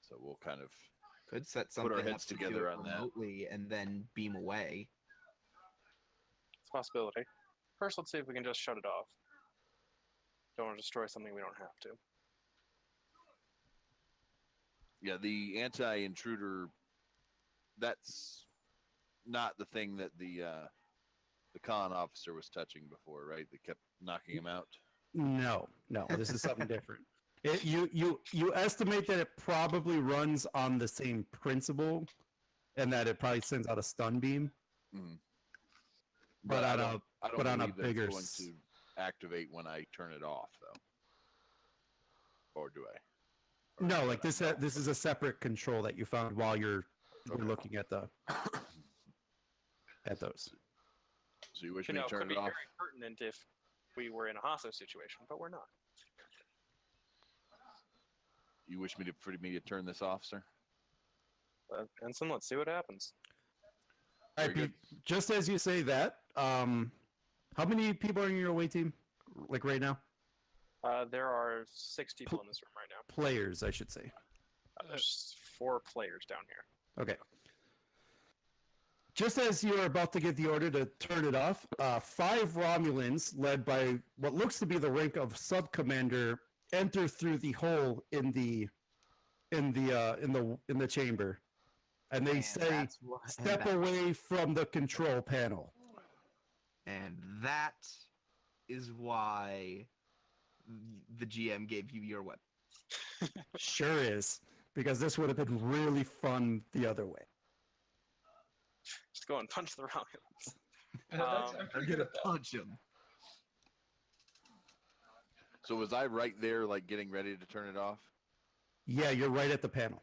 So we'll kind of could set Put our something heads up to do together it on that. remotely and then beam away. It's a possibility. First, let's see if we can just shut it off. Don't want to destroy something we don't have to. Yeah, the anti-intruder. That's not the thing that the con officer was touching before, right? They kept knocking him out. No, this is something different. You estimate that it probably runs on the same principle, and that it probably sends out a stun beam. Mm-hmm. But I on don't but on a believe that bigger it's going to activate when I turn it off, though. Or do I? No, like this is a separate control that you found while you're looking at the at those. So you wish You me know, to it turn could be it off? very pertinent if we were in a hostage situation, but we're not. You wish me to turn this off, sir? Ensign, let's see what happens. Very good. Just as you say that, how many people are in your away team, like right now? There are 6 people in this room right now. Players, I should say. There's 4 players down here. Okay. Just as you're about to get the order to turn it off, 5 Romulans, led by what looks to be the rank of sub commander, enter through the hole in the chamber, and they And say, that's why- and "Step that- away from the control panel." And that is why the GM gave you your weapon. Sure is, because this would have been really fun the other way. Just go and punch the Romulans. I'm I'm pretty gonna good at that. punch him. So was I right there, like getting ready to turn it off? Yeah, you're right at the panel.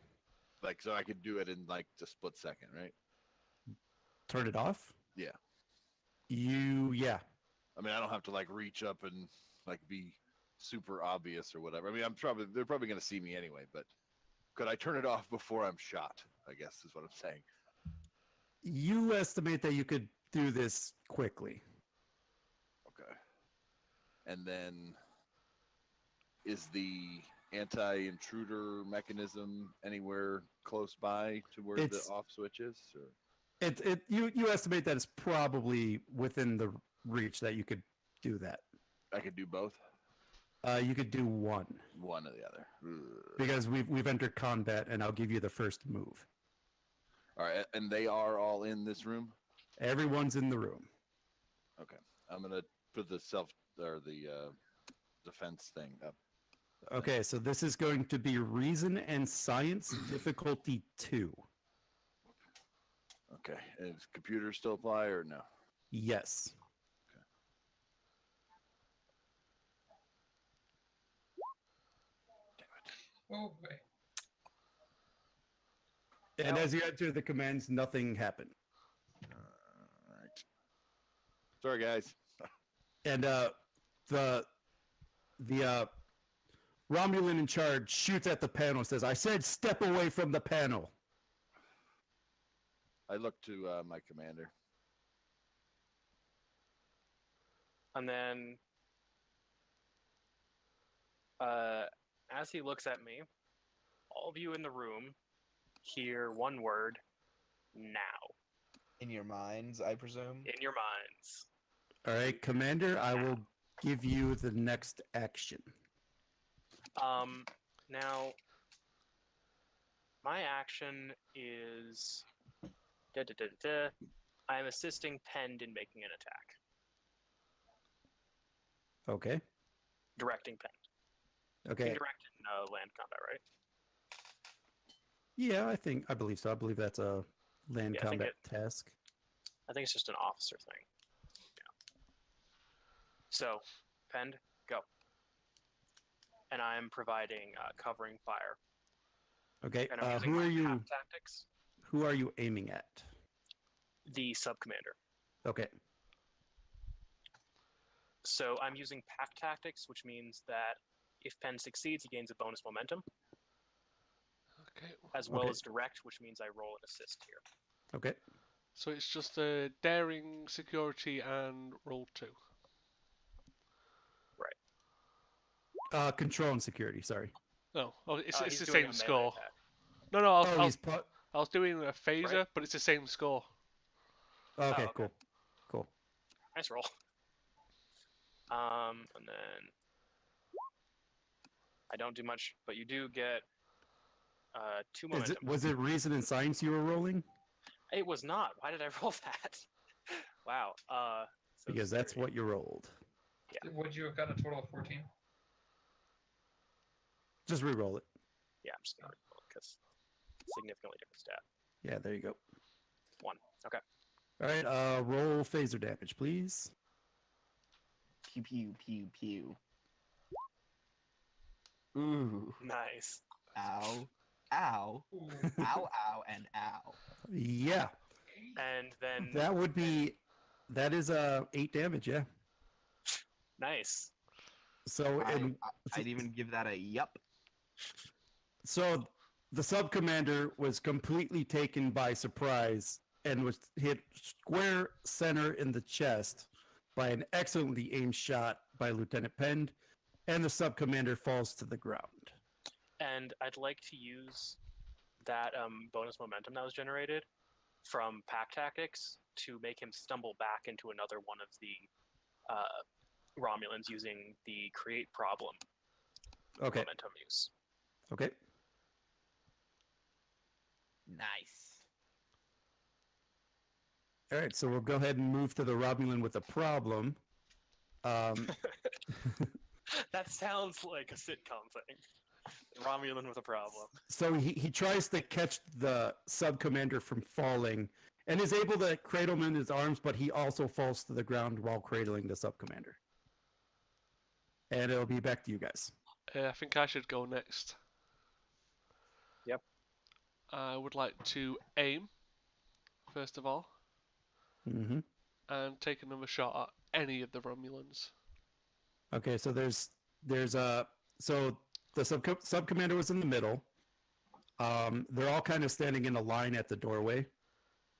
Like, so I could do it in like a split second, right? Turn it off? Yeah. Yeah. I mean, I don't have to like reach up and like be super obvious or whatever. I mean, they're probably going to see me anyway, but could I turn it off before I'm shot? I guess is what I'm saying. You estimate that you could do this quickly. Okay. And then is the anti-intruder mechanism anywhere close by to where It's- the off switch is? Or? You estimate that it's probably within the reach that you could do that. I could do both, You could do one one or the other. Ugh. because we've entered combat, and I'll give you the first move. All right, and they are all in this room. Everyone's in the room. Okay, I'm gonna put the defense thing up. Okay, so this is going to be Reason and Science difficulty 2. Okay, and does computer still apply or no? Yes. Oh, wait. And as you enter the commands, nothing happened. All right. Sorry, guys. And the Romulan in charge shoots at the panel and says, "I said step away from the panel." I look to my commander. And then, as he looks at me, all of you in the room hear one word: now. In your minds, I presume. In your minds. All right, Commander, I will give you the next action. Now, my action is I am assisting Pend in making an attack, Okay. directing Pend. You Okay. can direct in land combat, right? Yeah, I believe so. I believe that's a land Yeah, I think combat task. I think it's just an officer thing. Yeah. So, Pend, go. And I'm providing covering fire. Okay. And I'm using Who my are you? path tactics. Who are you aiming at? The sub commander. Okay. So I'm using pack tactics, which means that if Penn succeeds, he gains a bonus momentum, Okay. as well Okay. as direct, which means I roll an assist here. Okay. So it's just a daring, security, and roll 2. Control and security. Sorry. No, oh, it's He's the doing same a melee score. attack. No, no, Oh, he's I was doing a phaser, Right. but it's the same score. okay. okay. Cool. Cool. Nice roll. And then I don't do much, but you do get 2 momentum. Was it Reason and Science you were rolling? It was not. Why did I roll that? Wow. So Because that's scary. what you rolled. Would you have gotten a total of 14? Just re-roll it. Yeah, I'm just gonna roll because significantly different stat. Yeah, there you go. 1. Okay. All right. Roll phaser damage, please. Pew pew pew pew. Ooh. Nice. Ow. Ow. Ooh. Ow ow and ow. Yeah, And then that is 8 damage. Yeah. nice. So I'd even give that a yup. So the sub commander was completely taken by surprise and was hit square center in the chest by an excellently aimed shot by Lieutenant Pend, and the sub commander falls to the ground. And I'd like to use that bonus momentum that was generated from pack tactics to make him stumble back into another one of the Romulans using the create problem Okay. momentum use. Okay. Nice. All right. So we'll go ahead and move to the Romulan with a problem. That sounds like a sitcom thing. Romulan with a problem. So he tries to catch the sub commander from falling and is able to cradle him in his arms, but he also falls to the ground while cradling the sub commander. And it'll be back to you guys. I think I should go next. Yep. I would like to aim, first of all, Mm-hmm. and take another shot at any of the Romulans. Okay, so there's so the sub commander was in the middle. They're all kind of standing in a line at the doorway.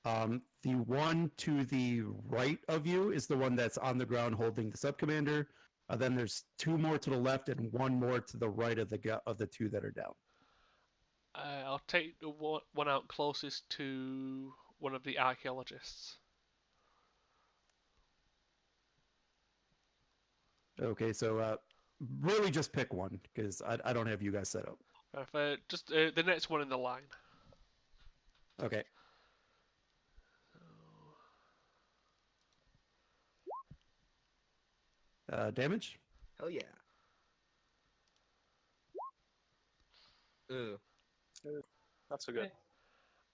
The one to the right of you is the one that's on the ground holding the sub commander. Then there's two more to the left and one more to the right of the two that are down. I'll take the one out closest to one of the archaeologists. Okay, so really just pick one because I don't have you guys set up. Just the next one in the line. Okay. Damage? Hell yeah. Ugh. Not so good.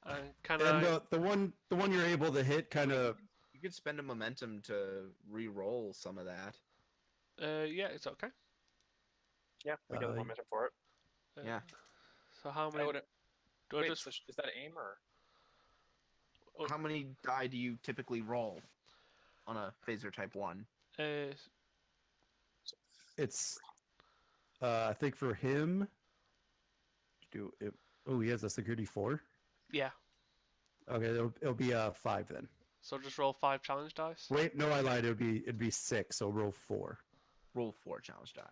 And can And I? the one you're able to hit kind of. You could spend a momentum to re-roll some of that. Yeah, it's okay. Yeah, we get the momentum for it. Yeah. So how I many? would. Do I Wait, just? so is that aim or? Oh. How many die do you typically roll on a phaser type 1? It's I think for him he has a security 4. Yeah. Okay, it'll be 5 then. So just roll 5 challenge dice. Wait, no, I lied. It'd be 6. So roll 4. Roll 4 challenge die.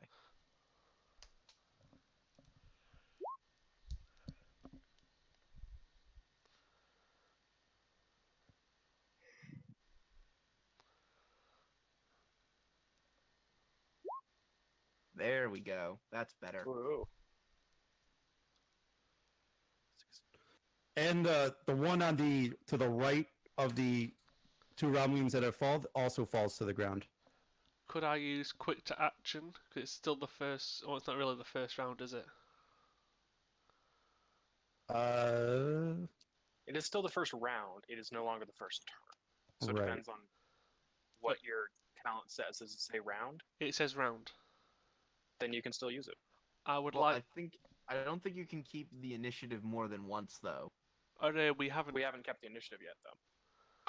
There we go. That's better. Whoa. And the one on to the right of the 2 Romulans that have fallen also falls to the ground. Could I use quick to action? Because it's still the first. Oh, it's not really the first round, is it? It is still the first round. It is no longer the first turn. So it Right. depends on what your talent says. Does it say round? It says round. Then you can still use it. I would Well, like. I don't think you can keep the initiative more than once though. Oh no, we haven't. We haven't kept the initiative yet, though.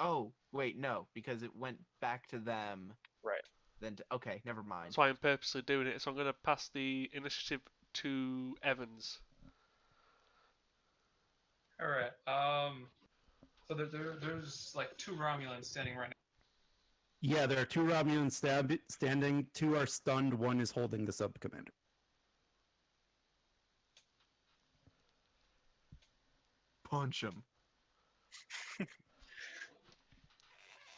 Oh, wait, no, because it went back to them. Right. Then okay, never mind. That's why I'm purposely doing it. So I'm going to pass the initiative to Evans. All right. So there's like 2 Romulans standing right now. Yeah, there are 2 Romulans standing. 2 are stunned. 1 is holding the sub commander. Punch him.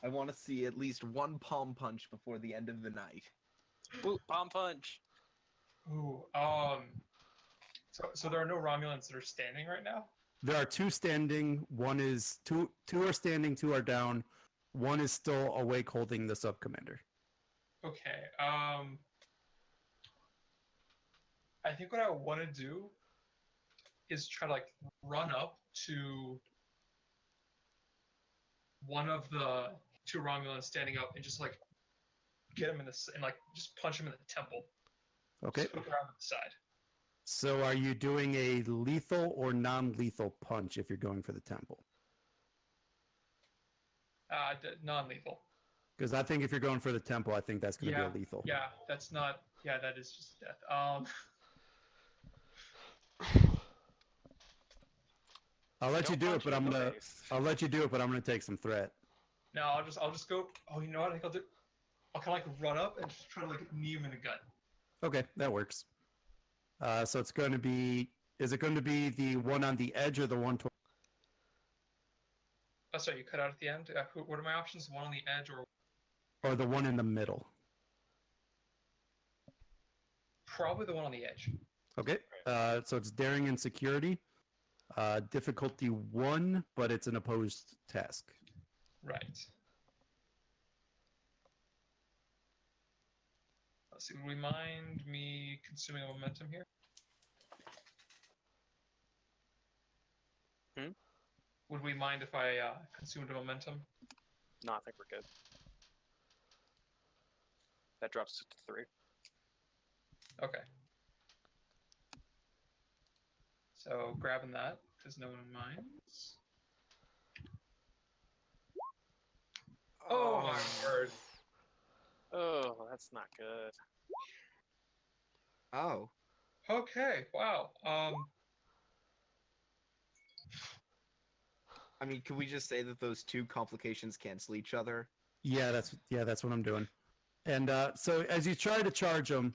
I want to see at least one palm punch before the end of the night. Ooh, palm punch. Ooh. So there are no Romulans that are standing right now. There are 2 standing. 1 is 2 are standing. 2 are down. 1 is still awake, holding the sub commander. Okay. I think what I want to do is try to like run up to one of the 2 Romulans standing up and just like get him in the and like just punch him in the temple. Okay. Just hook around to the side. So are you doing a lethal or non-lethal punch if you're going for the temple? Non-lethal. Because I think if you're going for the temple, I think that's going to be a lethal. Yeah, that's not. Yeah, that is just death. I'll let you Don't do it, punch but him I'm in the gonna. face. I'll let you do it, but I'm gonna take some threat. No, I'll just go. Oh, you know what? I think I'll kind of like run up and just try to like knee him in the gut. Okay, that works. So it's going to be. Is it going to be the one on the edge or the one? Oh, sorry, you cut out at the end. What are my options? One on the edge or Or the one in the middle. probably the one on the edge. Okay. So it's daring and security. Difficulty 1, but it's an opposed task. Right. Let's see. Would we mind me consuming a momentum here? Hmm? Would we mind if I consumed a momentum? No, I think we're good. That drops it to 3. Okay. So grabbing that because no one minds. Oh my word! Oh, that's not good. Oh, Okay. Wow. I mean, can we just say that those two complications cancel each other? Yeah, that's what I'm doing. And so as you try to charge him,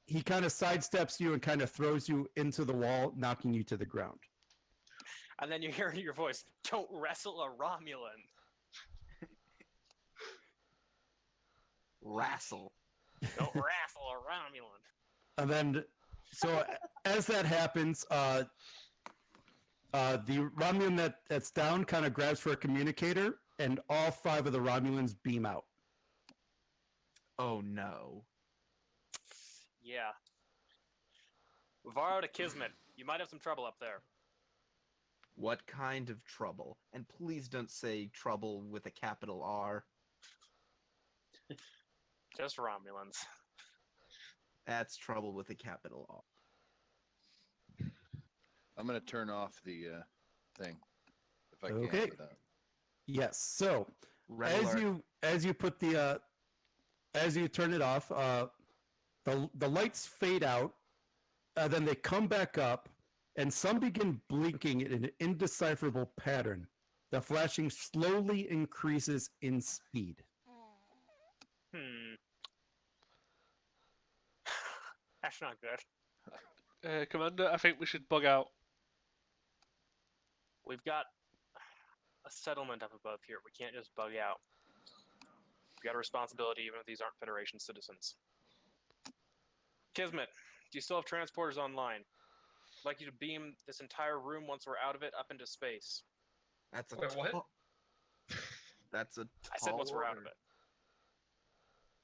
he kind of sidesteps you and kind of throws you into the wall, knocking you to the ground. And then you hear in your voice, "Don't wrestle a Romulan." Wrestle. Don't wrestle a Romulan. And then, so as that happens, the Romulan that's down kind of grabs for a communicator, and all 5 of the Romulans beam out. Oh no. Yeah. Varro to Kismet. You might have some trouble up there. What kind of trouble? And please don't say trouble with a capital R. Just Romulans. That's trouble with a capital R. I'm gonna turn off the thing if I can. Okay. Without. Yes. So Red alert. as you put the as you turn it off, the lights fade out, then they come back up, and some begin blinking in an indecipherable pattern. The flashing slowly increases in speed. That's not good. Commander, I think we should bug out. We've got a settlement up above here. We can't just bug out. We've got a responsibility even if these aren't Federation citizens. Kismet, do you still have transporters online? I'd like you to beam this entire room once we're out of it up into space. That's a Wait, what? tall- That's a I said once tall we're out of order. it.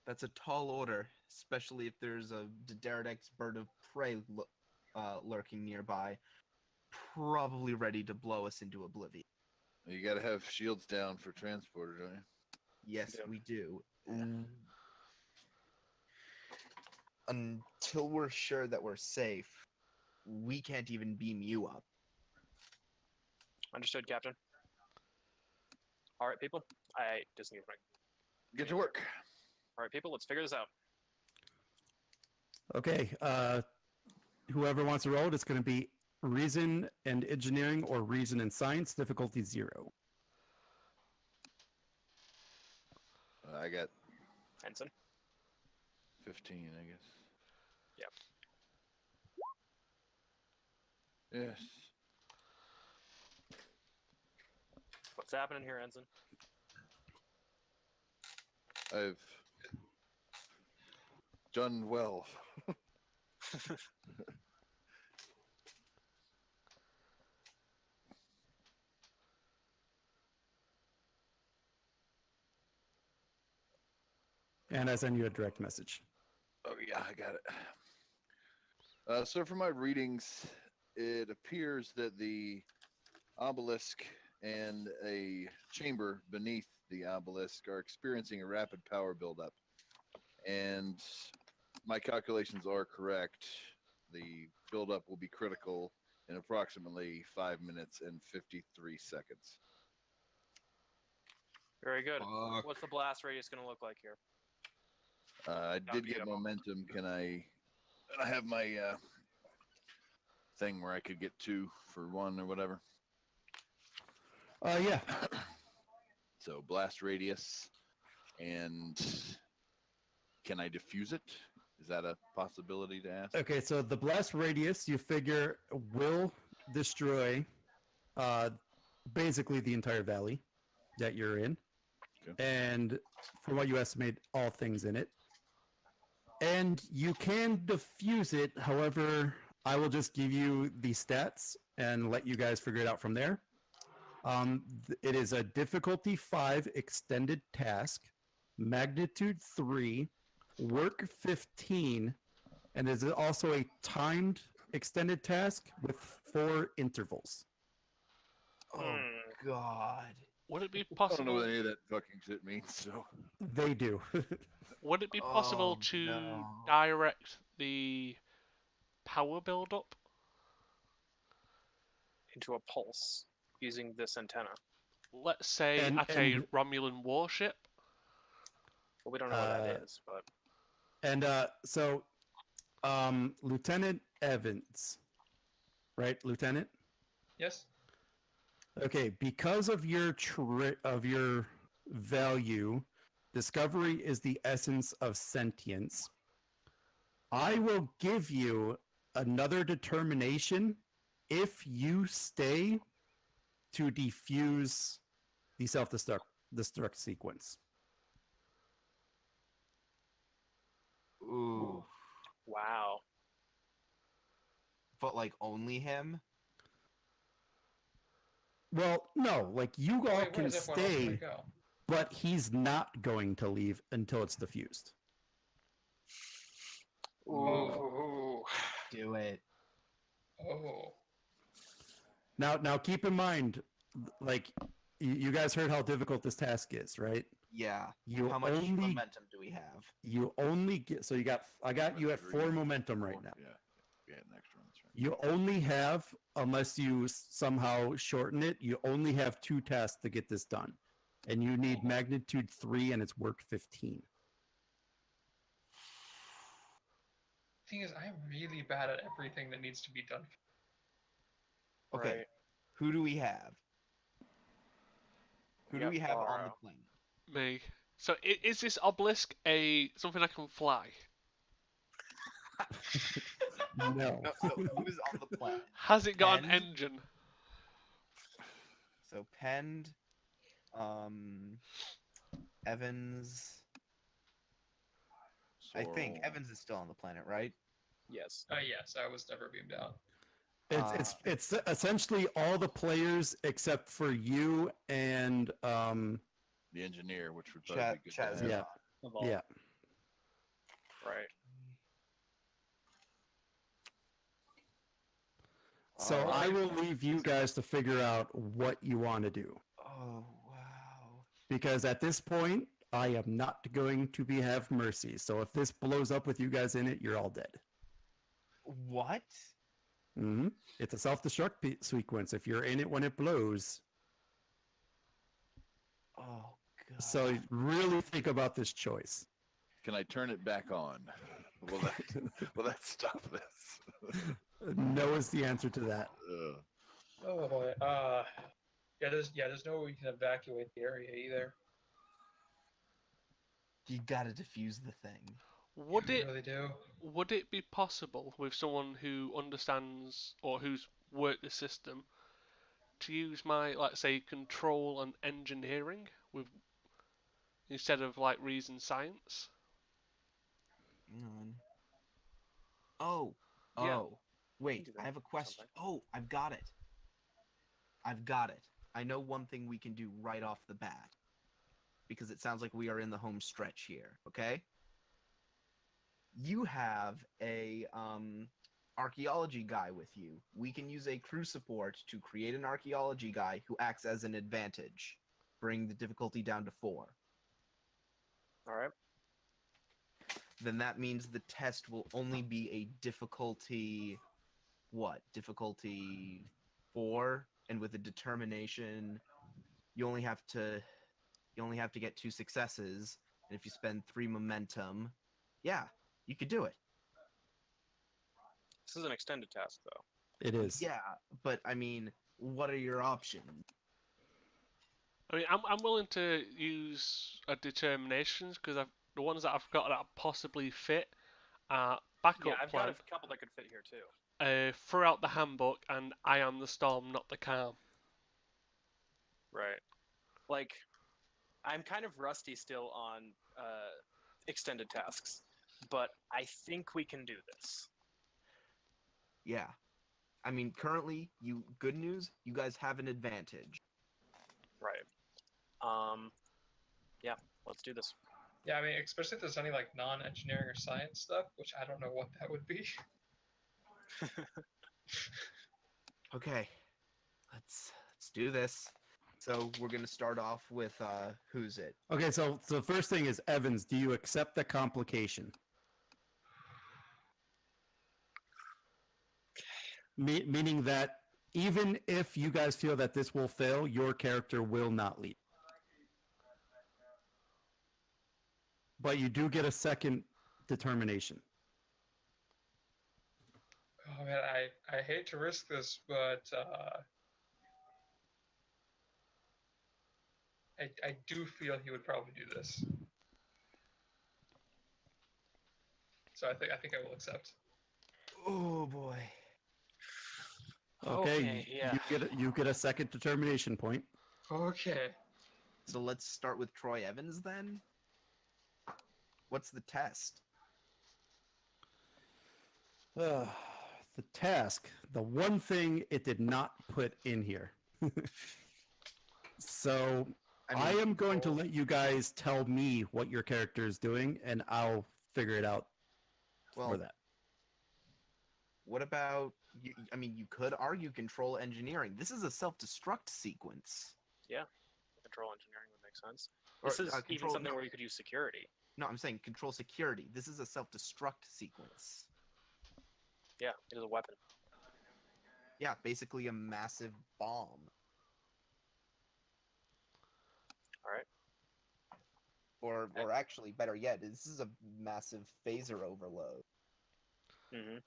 That's a tall order, especially if there's a Daredex bird of prey lurking nearby, probably ready to blow us into oblivion. You gotta have shields down for transporter, don't you? Yes, Yeah. we do. Until we're sure that we're safe, we can't even beam you up. Understood, Captain. All right, people. I disengage my. Get to work. All right, people. Let's figure this out. Okay. Whoever wants to roll it, it's going to be reason and engineering or reason and science, difficulty 0. I got Henson. 15, I guess. Yep. Yes. What's happening here, Ensign? I've done well. And I send you a direct message. Oh yeah, I got it. So for my readings, it appears that the obelisk and a chamber beneath the obelisk are experiencing a rapid power buildup. And my calculations are correct. The buildup will be critical in approximately 5 minutes and 53 seconds. Very good. Fuck. What's the blast radius going to look like here? I That'd did be get a- momentum. Can I have my thing where I could get 2 for 1 or whatever? Yeah. So blast radius, and can I diffuse it? Is that a possibility to ask? Okay, so the blast radius, you figure, will destroy basically the entire valley that you're in. Okay. And from what you estimate, all things in it. And you can diffuse it. However, I will just give you the stats and let you guys figure it out from there. It is a difficulty 5 extended task, magnitude 3, work 15, and there's also a timed extended task with 4 intervals. Oh Hmm. God. Would it be I don't know possible? what any of that fucking shit means. So They do. Would it be possible Oh, to no. direct the power build-up? Into a pulse using this antenna. Let's say And- at a Romulan warship. Well, we don't know what Uh, that is, but And so, Lieutenant Evans, right, Lieutenant? Yes. Okay, because of your value, discovery is the essence of sentience. I will give you another determination if you stay to defuse the self-destruct sequence. Ooh. wow. But like only him? Well, no, like you all Wait, can where's everyone else gonna stay, go? but he's not going to leave until it's diffused. Ooh. Do it. Oh. Now keep in mind, like you guys heard how difficult this task is, right? Yeah. You How much only momentum do we have? you only get so I got you at 4 momentum right now. Yeah, yeah, an extra one. That's right. You only have, unless you somehow shorten it, you only have 2 tasks to get this done, and you need magnitude 3 and it's work 15. Thing is, I'm really bad at everything that needs to be done. Okay. Right. Who do we have? Who do got we have on the Varro. plane? Me. So is this obelisk something I can fly? No. No, so who's on the planet? Has it got an Penned? engine? So Penned, Evans. I think So- Evans is still on the planet, right? Yes. Yes, I was never beamed out. It's essentially all the players except for you and the engineer, which would probably be good. to Chaz. have. yeah. Evolve. Yeah. Right. So Oh, I will leave you guys to figure out what you want to do, Oh wow. because at this point I am not going to have mercy. So if this blows up with you guys in it, you're all dead. What? It's a self-destruct sequence. If you're in it when it blows, Oh god. so really think about this choice. Can I turn it back on? Will that stop this? No is the answer to that. Ugh. Oh boy. There's no way you can evacuate the area either. You gotta defuse the thing. Would You it really do. would it be possible with someone who understands or who's worked the system to use my, let's say, control and engineering with instead of like reason science? Hang on. Oh. Yeah. Oh. Wait, do I that have a question. something. Oh, I've got it. I've got it. I know one thing we can do right off the bat. Because it sounds like we are in the home stretch here, okay? You have a archaeology guy with you. We can use a crew support to create an archaeology guy who acts as an advantage. Bring the difficulty down to 4. All right. Then that means the test will only be a difficulty what? Difficulty 4, and with a determination you only have to get 2 successes, and if you spend 3 momentum, yeah, you could do it. This is an extended task, though. It is. Yeah, but I mean, what are your options? I mean, I'm willing to use a determinations because the ones that I've got that possibly fit are backup Yeah, I've plan, got a couple that could fit here too. throughout the handbook, and I am the storm, not the calm. Right. Like, I'm kind of rusty still on extended tasks, but I think we can do this. Yeah. I mean, currently, good news, you guys have an advantage. Right. Yeah, let's do this. Yeah, I mean, especially if there's any like non-engineering or science stuff, which I don't know what that would be. Okay. Let's do this. So we're gonna start off with who's it? Okay, so the first thing is Evans. Do you accept the complication? Meaning that even if you guys feel that this will fail, your character will not leave. But you do get a second determination. Oh man, I hate to risk this, but I do feel he would probably do this. So I think I will accept. Oh boy. Okay, yeah. you get a second determination point. Okay. So let's start with Troy Evans then. What's the test? The task, the one thing it did not put in here. So I am going to let you guys tell me what your character is doing, and I'll figure it out for that. What about you? I mean, you could argue control engineering. This is a self-destruct sequence. Yeah. Control engineering would make sense. Or, This is even control- something no. where you could use security. No, I'm saying control security. This is a self-destruct sequence. Yeah, it is a weapon. Yeah, basically a massive bomb. Alright. Or actually, better yet, this is a massive phaser overload. Mm-hmm.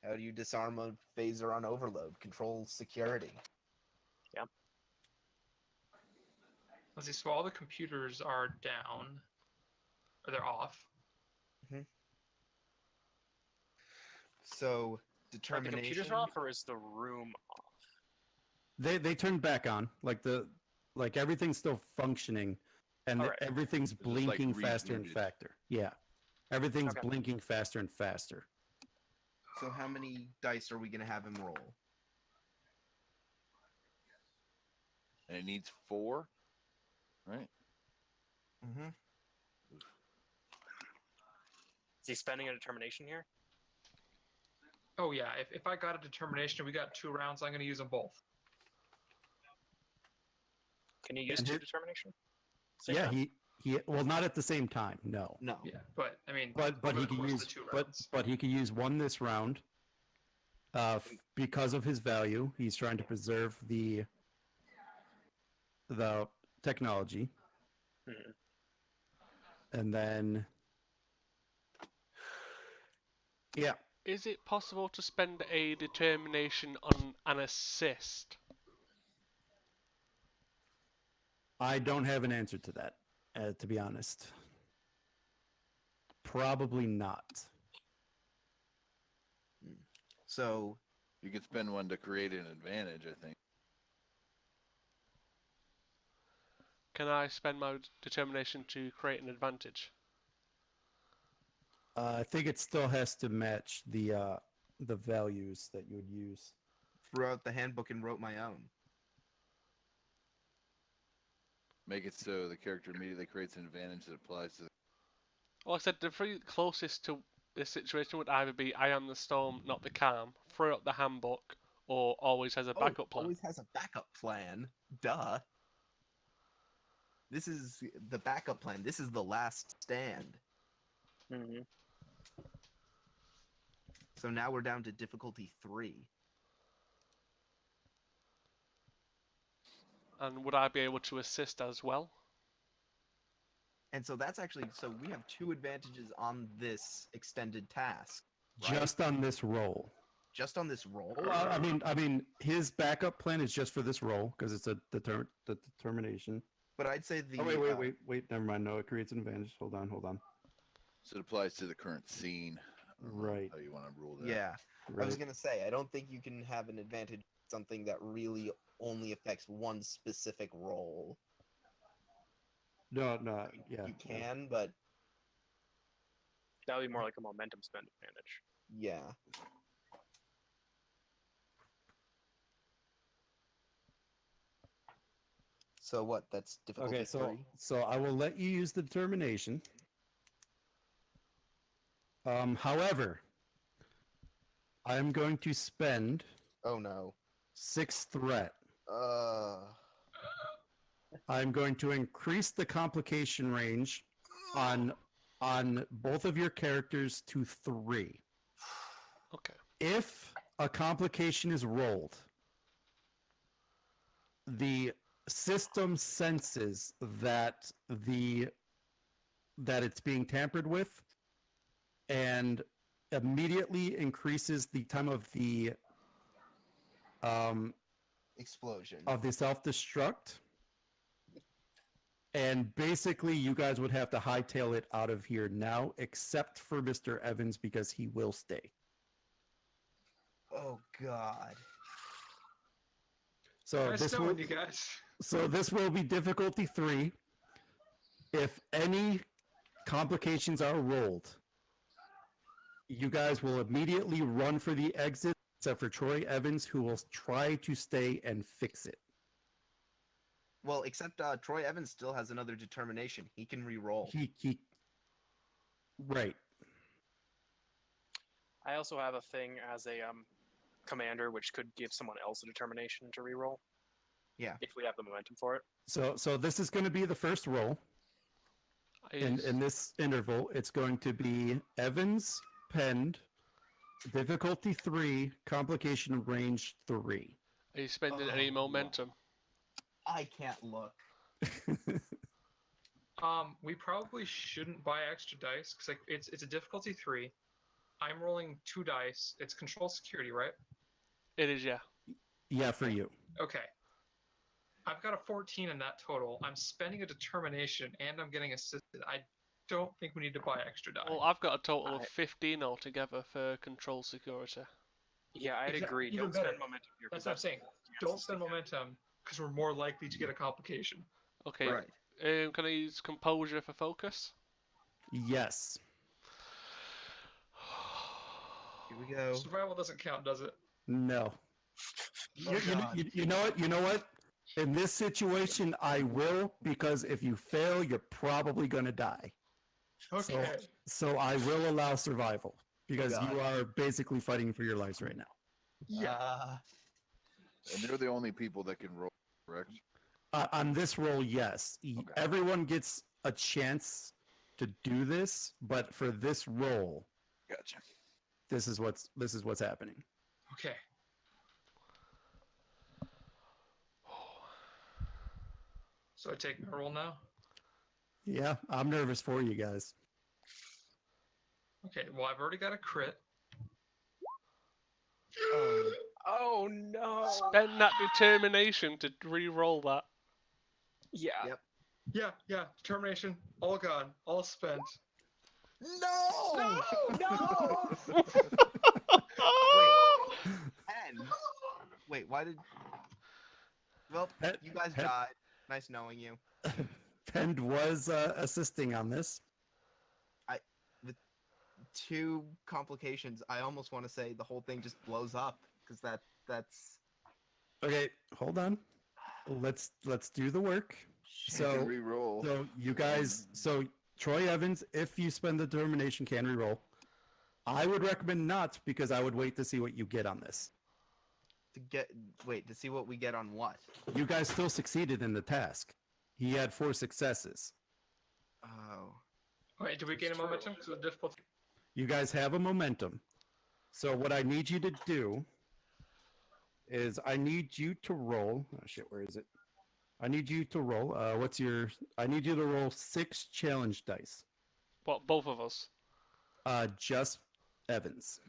How do you disarm a phaser on overload? Control security. Let's see. So all the computers are down, or they're off. So Are the determination. computers off, or is the room off? They turned back on, like everything's still functioning, and Alright. everything's It's just, like, blinking faster and rebooted. faster. Yeah, everything's Okay. blinking faster and faster. So how many dice are we gonna have him roll? And it needs 4, right? Mm-hmm. Is he spending a determination here? Oh yeah. If I got a determination, we got 2 rounds. I'm going to use them both. Can you use And 2 his- determination? Same Yeah, time? he well, not at the same time, no. No. Yeah, but I mean, But over he the can course of use the 2 but rounds. but he can use one this round. Because of his value, he's trying to preserve the technology, Mhm. and then yeah, Is it possible to spend a determination on an assist? I don't have an answer to that, to be honest. Probably not. So You could spend one to create an advantage, I think. Can I spend my determination to create an advantage? I think it still has to match the values that you would use. threw out the handbook and wrote my own. Make it so the character immediately creates an advantage that applies to the... Well, I said the three closest to this situation would either be I am the storm, not the calm, throw up the handbook, or always has a backup plan. Always has a backup plan. Duh. This is the backup plan. This is the last stand. Mm-hmm. So now we're down to difficulty 3. And would I be able to assist as well? And so that's actually, so we have 2 advantages on this extended task. Right? Just on this roll. Just on this roll? Well, I mean, his backup plan is just for this roll because it's the determination. But I'd say the... Oh wait, never mind. No, it creates an advantage. Hold on. So it applies to the current scene. I don't know Right. How you want to rule that. Yeah. I Right. was going to say, I don't think you can have an advantage on something that really only affects one specific roll. No, You yeah. can, but That would be more like a momentum spend advantage. yeah. So what? That's difficulty Okay, so 3. so I will let you use the determination. However, I am going to spend Oh no. 6 threat. Uh. I'm going to increase the complication range on both of your characters to 3. Okay. If a complication is rolled, the system senses that it's being tampered with and immediately increases the time of the Explosion. self-destruct. And basically, you guys would have to hightail it out of here now, except for Mr. Evans, because he will stay. Oh god. So Nice this will, knowing you guys. so this will be difficulty 3. If any complications are rolled, you guys will immediately run for the exit, except for Troy Evans, who will try to stay and fix it. Well, except Troy Evans still has another determination. He can re-roll. Right. I also have a thing as a commander, which could give someone else a determination to reroll. Yeah. If we have the momentum for it. So this is going to be the first roll. In this interval, it's going to be Evans, penned, difficulty 3, complication range 3. Are you spending any Oh. momentum? I can't look. We probably shouldn't buy extra dice because like it's a difficulty 3. I'm rolling 2 dice. It's control security, right? It is, yeah. Yeah, for you. Okay. I've got a 14 in that total. I'm spending a determination and I'm getting assisted. I don't think we need to buy extra die. Well, I've got a total of I- 15 altogether for control security. Yeah, I'd agree. Even Don't better. spend momentum here. 'cause That's what I'm saying. Don't yes, spend momentum because we're more likely to get a complication. Okay. Right. Can I use composure for focus? Yes. Here we go. Survival doesn't count, does it? No. Oh, God. You know what? You know what? In this situation, I will, because if you fail, you're probably going to die. Okay. So I will allow survival, because God. you are basically fighting for your lives right now. Yeah. And they're the only people that can roll, correct? On this roll, yes. Okay. Everyone gets a chance to do this, but for this roll, Gotcha. this is what's happening. Okay. So I take my roll now? Yeah, I'm nervous for you guys. Okay, well, I've already got a crit. Oh no! Spend that determination to re-roll that. Yeah. Yep. Yeah, determination, all gone, all spent. No! No! And wait, why did? Well, Pet- you guys pet- died. Nice knowing you. Pend was assisting on this. 2 complications. I almost want to say the whole thing just blows up because that's. Okay, hold on. Let's do the work. So re-roll. So you guys, so Troy Evans, if you spend the determination, can reroll. I would recommend not, because I would wait to see what you get on this. To see what we get on what. You guys still succeeded in the task. He had 4 successes. Oh. Wait, did we gain a momentum? So the difficulty. You guys have a momentum. So what I need you to do is I need you to roll. Oh shit, where is it? I need you to roll. I need you to roll 6 challenge dice. What, both of us? Just Evans.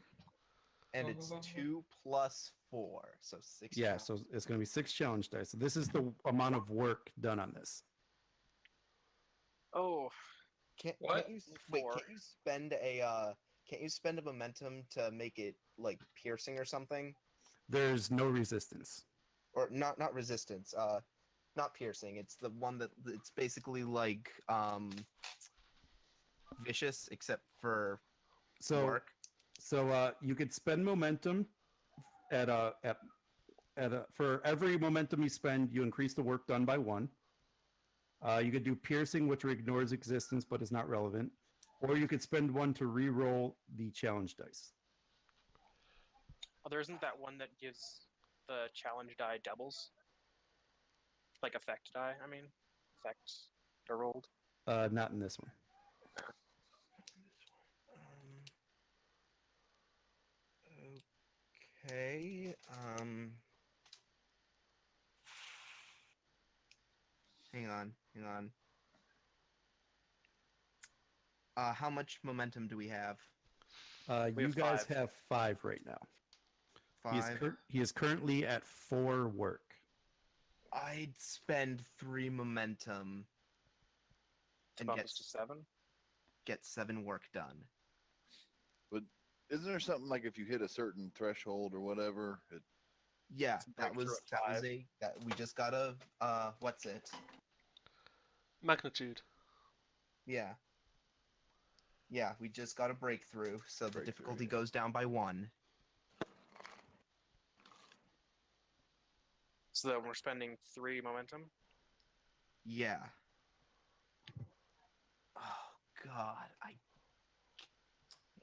And it's 2 plus 4, so 6. Yeah, so it's going to be 6 challenge dice. So this is the amount of work done on this. Oh, Can't What? you Four. can't you spend a momentum to make it like piercing or something? There's no resistance. or not resistance. Not piercing. It's the one that it's basically like vicious, except for So work. you could spend momentum for every momentum you spend, you increase the work done by 1. You could do piercing, which ignores existence but is not relevant, or you could spend 1 to re-roll the challenge dice. Oh, there isn't that one that gives the challenge die doubles? Like effect die, I mean. Effects are rolled. Not in this one. Okay. Hang on. How much momentum do we have? We You have guys 5. have 5 right now. 5. He is currently at 4 work. I'd spend 3 momentum To and bump us to 7. get 7 work done. Isn't there something like if you hit a certain threshold or whatever? Yeah, It's a that breakthrough was at 5. that we just got a what's it? Magnitude. Yeah. Yeah, we just got a breakthrough, so the Breakthrough, difficulty yeah. goes down by 1. So then we're spending 3 momentum. Yeah. Oh God,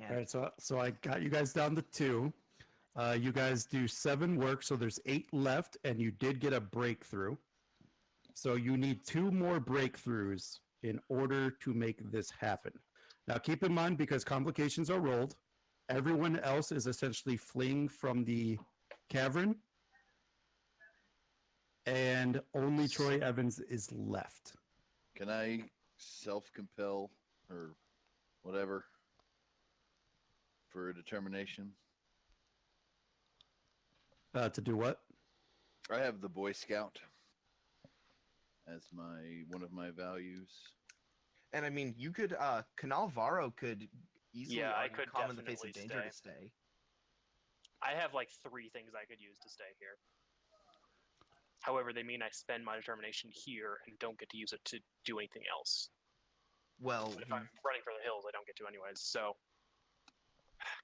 All right, so I got you guys down to 2. You guys do 7 work, so there's 8 left, and you did get a breakthrough. So you need 2 more breakthroughs in order to make this happen. Now, keep in mind, because complications are rolled, everyone else is essentially fleeing from the cavern, and only Troy Evans is left. Can I self-compel or whatever for a determination? To do what? I have the Boy Scout as one of my values. and I mean, you could Canalvaro could easily Yeah, I argue could calm in the face of definitely danger stay. to stay. I have like 3 things I could use to stay here. However, they mean I spend my determination here and don't get to use it to do anything else. Well, But if I'm running for the hills, I don't get to anyways. So,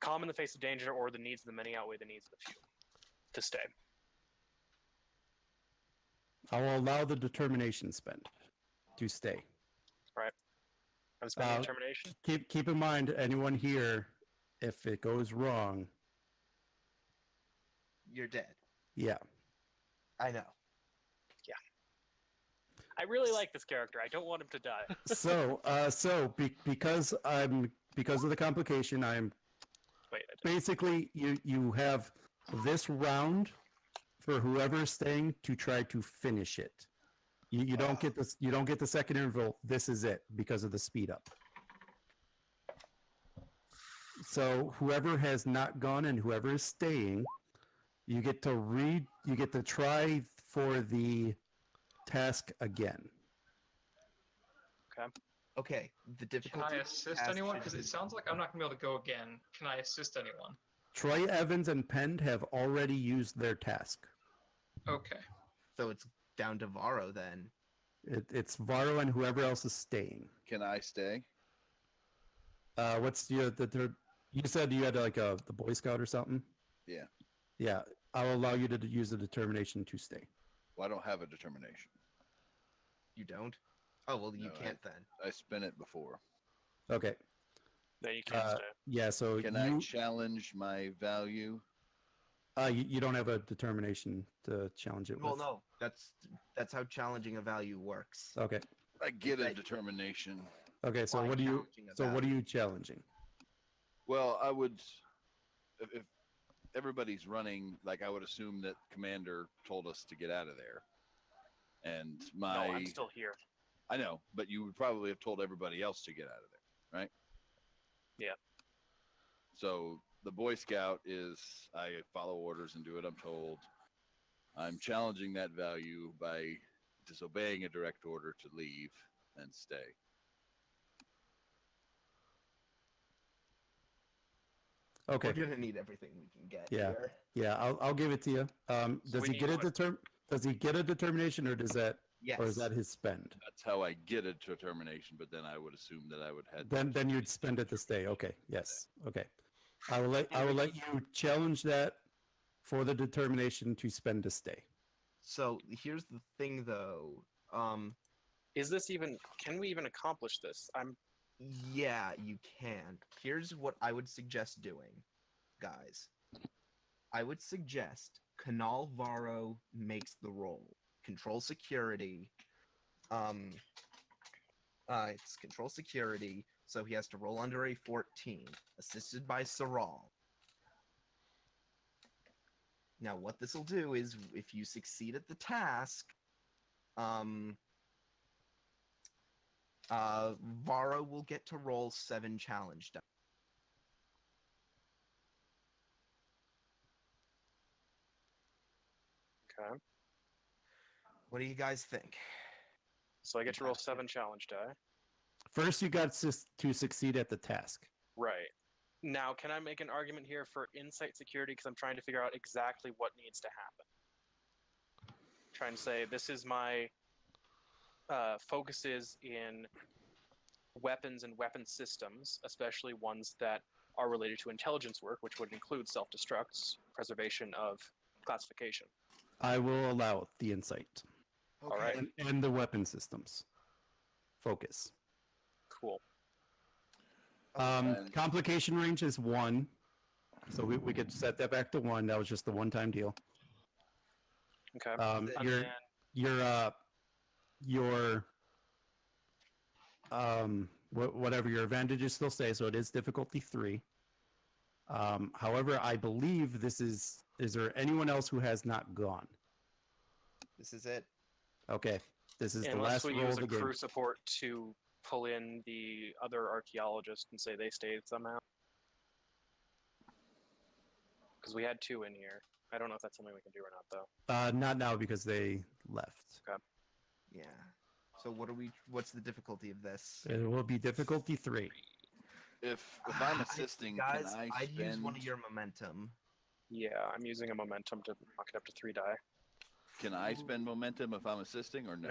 calm in the face of danger, or the needs of the many outweigh the needs of the few. To stay. I will allow the determination spend to stay. I'm spending Uh, determination. Keep in mind, anyone here, if it goes wrong, you're dead. yeah. I know. I really like this character. I don't want him to die. Because of the complication, I'm Wait, I did. basically you have this round for whoever's staying to try to finish it. You don't get this. You don't get the second interval. This is it because of the speed up. So whoever has not gone and whoever is staying, you get to read. You get to try for the task again. Okay, the Can difficulty. I assist has anyone? to Because be- it sounds like I'm not gonna be able to go again. Can I assist anyone? Troy Evans and Pend have already used their task. Okay. So it's down to Varro then. It's Varro and whoever else is staying. Can I stay? What's the you said you had like the Boy Scout or something? Yeah. Yeah, I'll allow you to use the determination to stay. Well, I don't have a determination. You don't? Oh well, you No, can't then. I spent it before. Okay. Then you can't stay. Yeah, so Can I challenge my value? you don't have a determination to challenge it Well, with. no, that's how challenging a value works. Okay. I get a Like- determination. Okay, so By what do you challenging a so what are value. you challenging? Well, I would, if everybody's running, like I would assume that Commander told us to get out of there. And No, I'm still here. I know, but you would probably have told everybody else to get out of there, right? Yeah. So the Boy Scout is I follow orders and do what I'm told. I'm challenging that value by disobeying a direct order to leave and stay. Okay. We're gonna need everything we can get. Yeah. Here. Yeah, I'll give it to you. So Does we he need get a what? Does he get a determination, or does that, Yes. or is that his spend? That's how I get a determination, but then I would assume that I would have. Then you'd spend it to stay. Okay. Yes. Okay. I will let you challenge that for the determination to spend to stay. So here's the thing, though. Is this even? Can we even accomplish this? Yeah, you can. Here's what I would suggest doing, guys. I would suggest Canal Varro makes the roll. Control security. It's control security, so he has to roll under a 14, assisted by Saral. Now, what this will do is, if you succeed at the task, Varro will get to roll 7 challenge dice. Okay. What do you guys think? So I get to roll 7 challenge die. First, you got to succeed at the task. Right. Now, can I make an argument here for insight security? Because I'm trying to figure out exactly what needs to happen. Trying to say, this is my focuses in weapons and weapon systems, especially ones that are related to intelligence work, which would include self-destructs, preservation of classification. I will allow the insight All right. and the weapon systems. Focus. Cool. Complication range is 1, so we could set that back to 1. That was just the one-time deal. Okay. And Your whatever your advantages still stay, so it is difficulty 3. However, I believe this is there anyone else who has not gone? This is it. Okay, this is the Unless last we roll use of a the game. crew support to pull in the other archaeologist and say they stayed somehow. Because we had 2 in here. I don't know if that's something we can do or not, though. Not now because they left. Yeah. So what's the difficulty of this? It will be difficulty 3. If I'm assisting, Guys, can I I'd spend? use one of your momentum. Yeah, I'm using a momentum to knock it up to 3 die. Can I spend momentum if I'm assisting or no?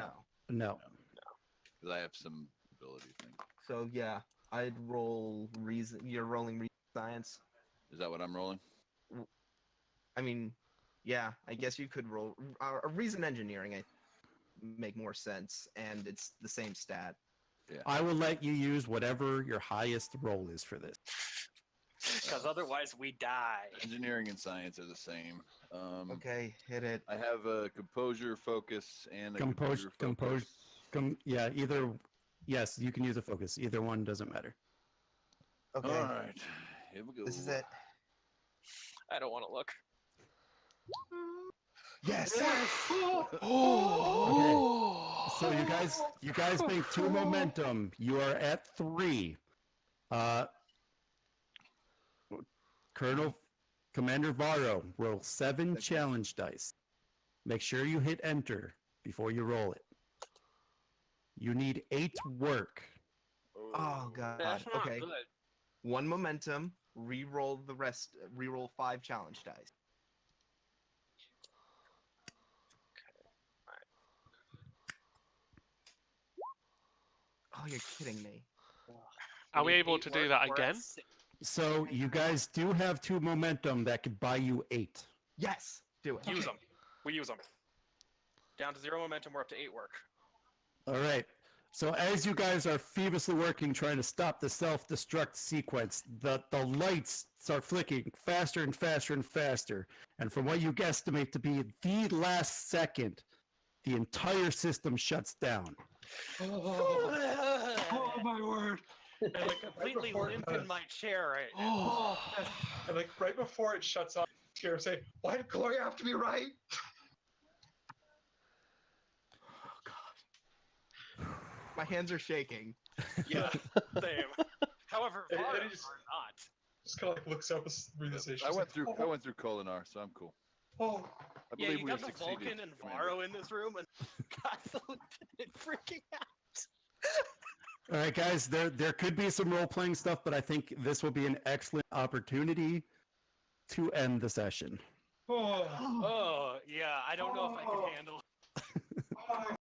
No. No. Because I have some ability thing. So yeah, I'd roll reason. You're rolling reason science. Is that what I'm rolling? I mean, yeah, I guess you could roll a reason engineering. I make more sense, and it's the same stat. I will let you use whatever your highest roll is for this. Because otherwise we die. Engineering and science are the same. Okay, hit it. I have a composure, focus, and a Compose- computer focus. Either. Yes, you can use a focus. Either one doesn't matter. Okay, All right, here we go. this is it. I don't want to look. Yes. So you guys make 2 momentum. You are at 3. Commander Varro, roll 7 challenge dice. Make sure you hit enter before you roll it. You need 8 work. Oh god. That's not Okay. good. 1 momentum. Re-roll the rest. Re-roll 5 challenge dice. Oh, you're kidding me. Are we need able 8 to do work, that we're at again? 6. So you guys do have 2 momentum that could buy you 8. Yes. Do it. Use them. We use them. Down to 0 momentum, we're up to 8 work. All right. So as you guys are feverishly working trying to stop the self-destruct sequence, the lights start flicking faster and faster and faster. And from what you guesstimate to be the last second, the entire system shuts down. Oh my word! I'm like completely before- limp in my chair right now. And like right before it shuts off, here say, "Why did Gloria have to be right?" My hands are shaking. Yeah, same. However, It- it Varros is- are not. Just kind of like looks up as through this issue. I went through Kolinar, so I'm cool. Oh, I Yeah, believe you we got the succeeded, Vulcan and Commander. Varro in this room, and got the lieutenant freaking out. All right, guys, there could be some role-playing stuff, but I think this will be an excellent opportunity to end the session. Oh. Oh, yeah, I don't know if I can handle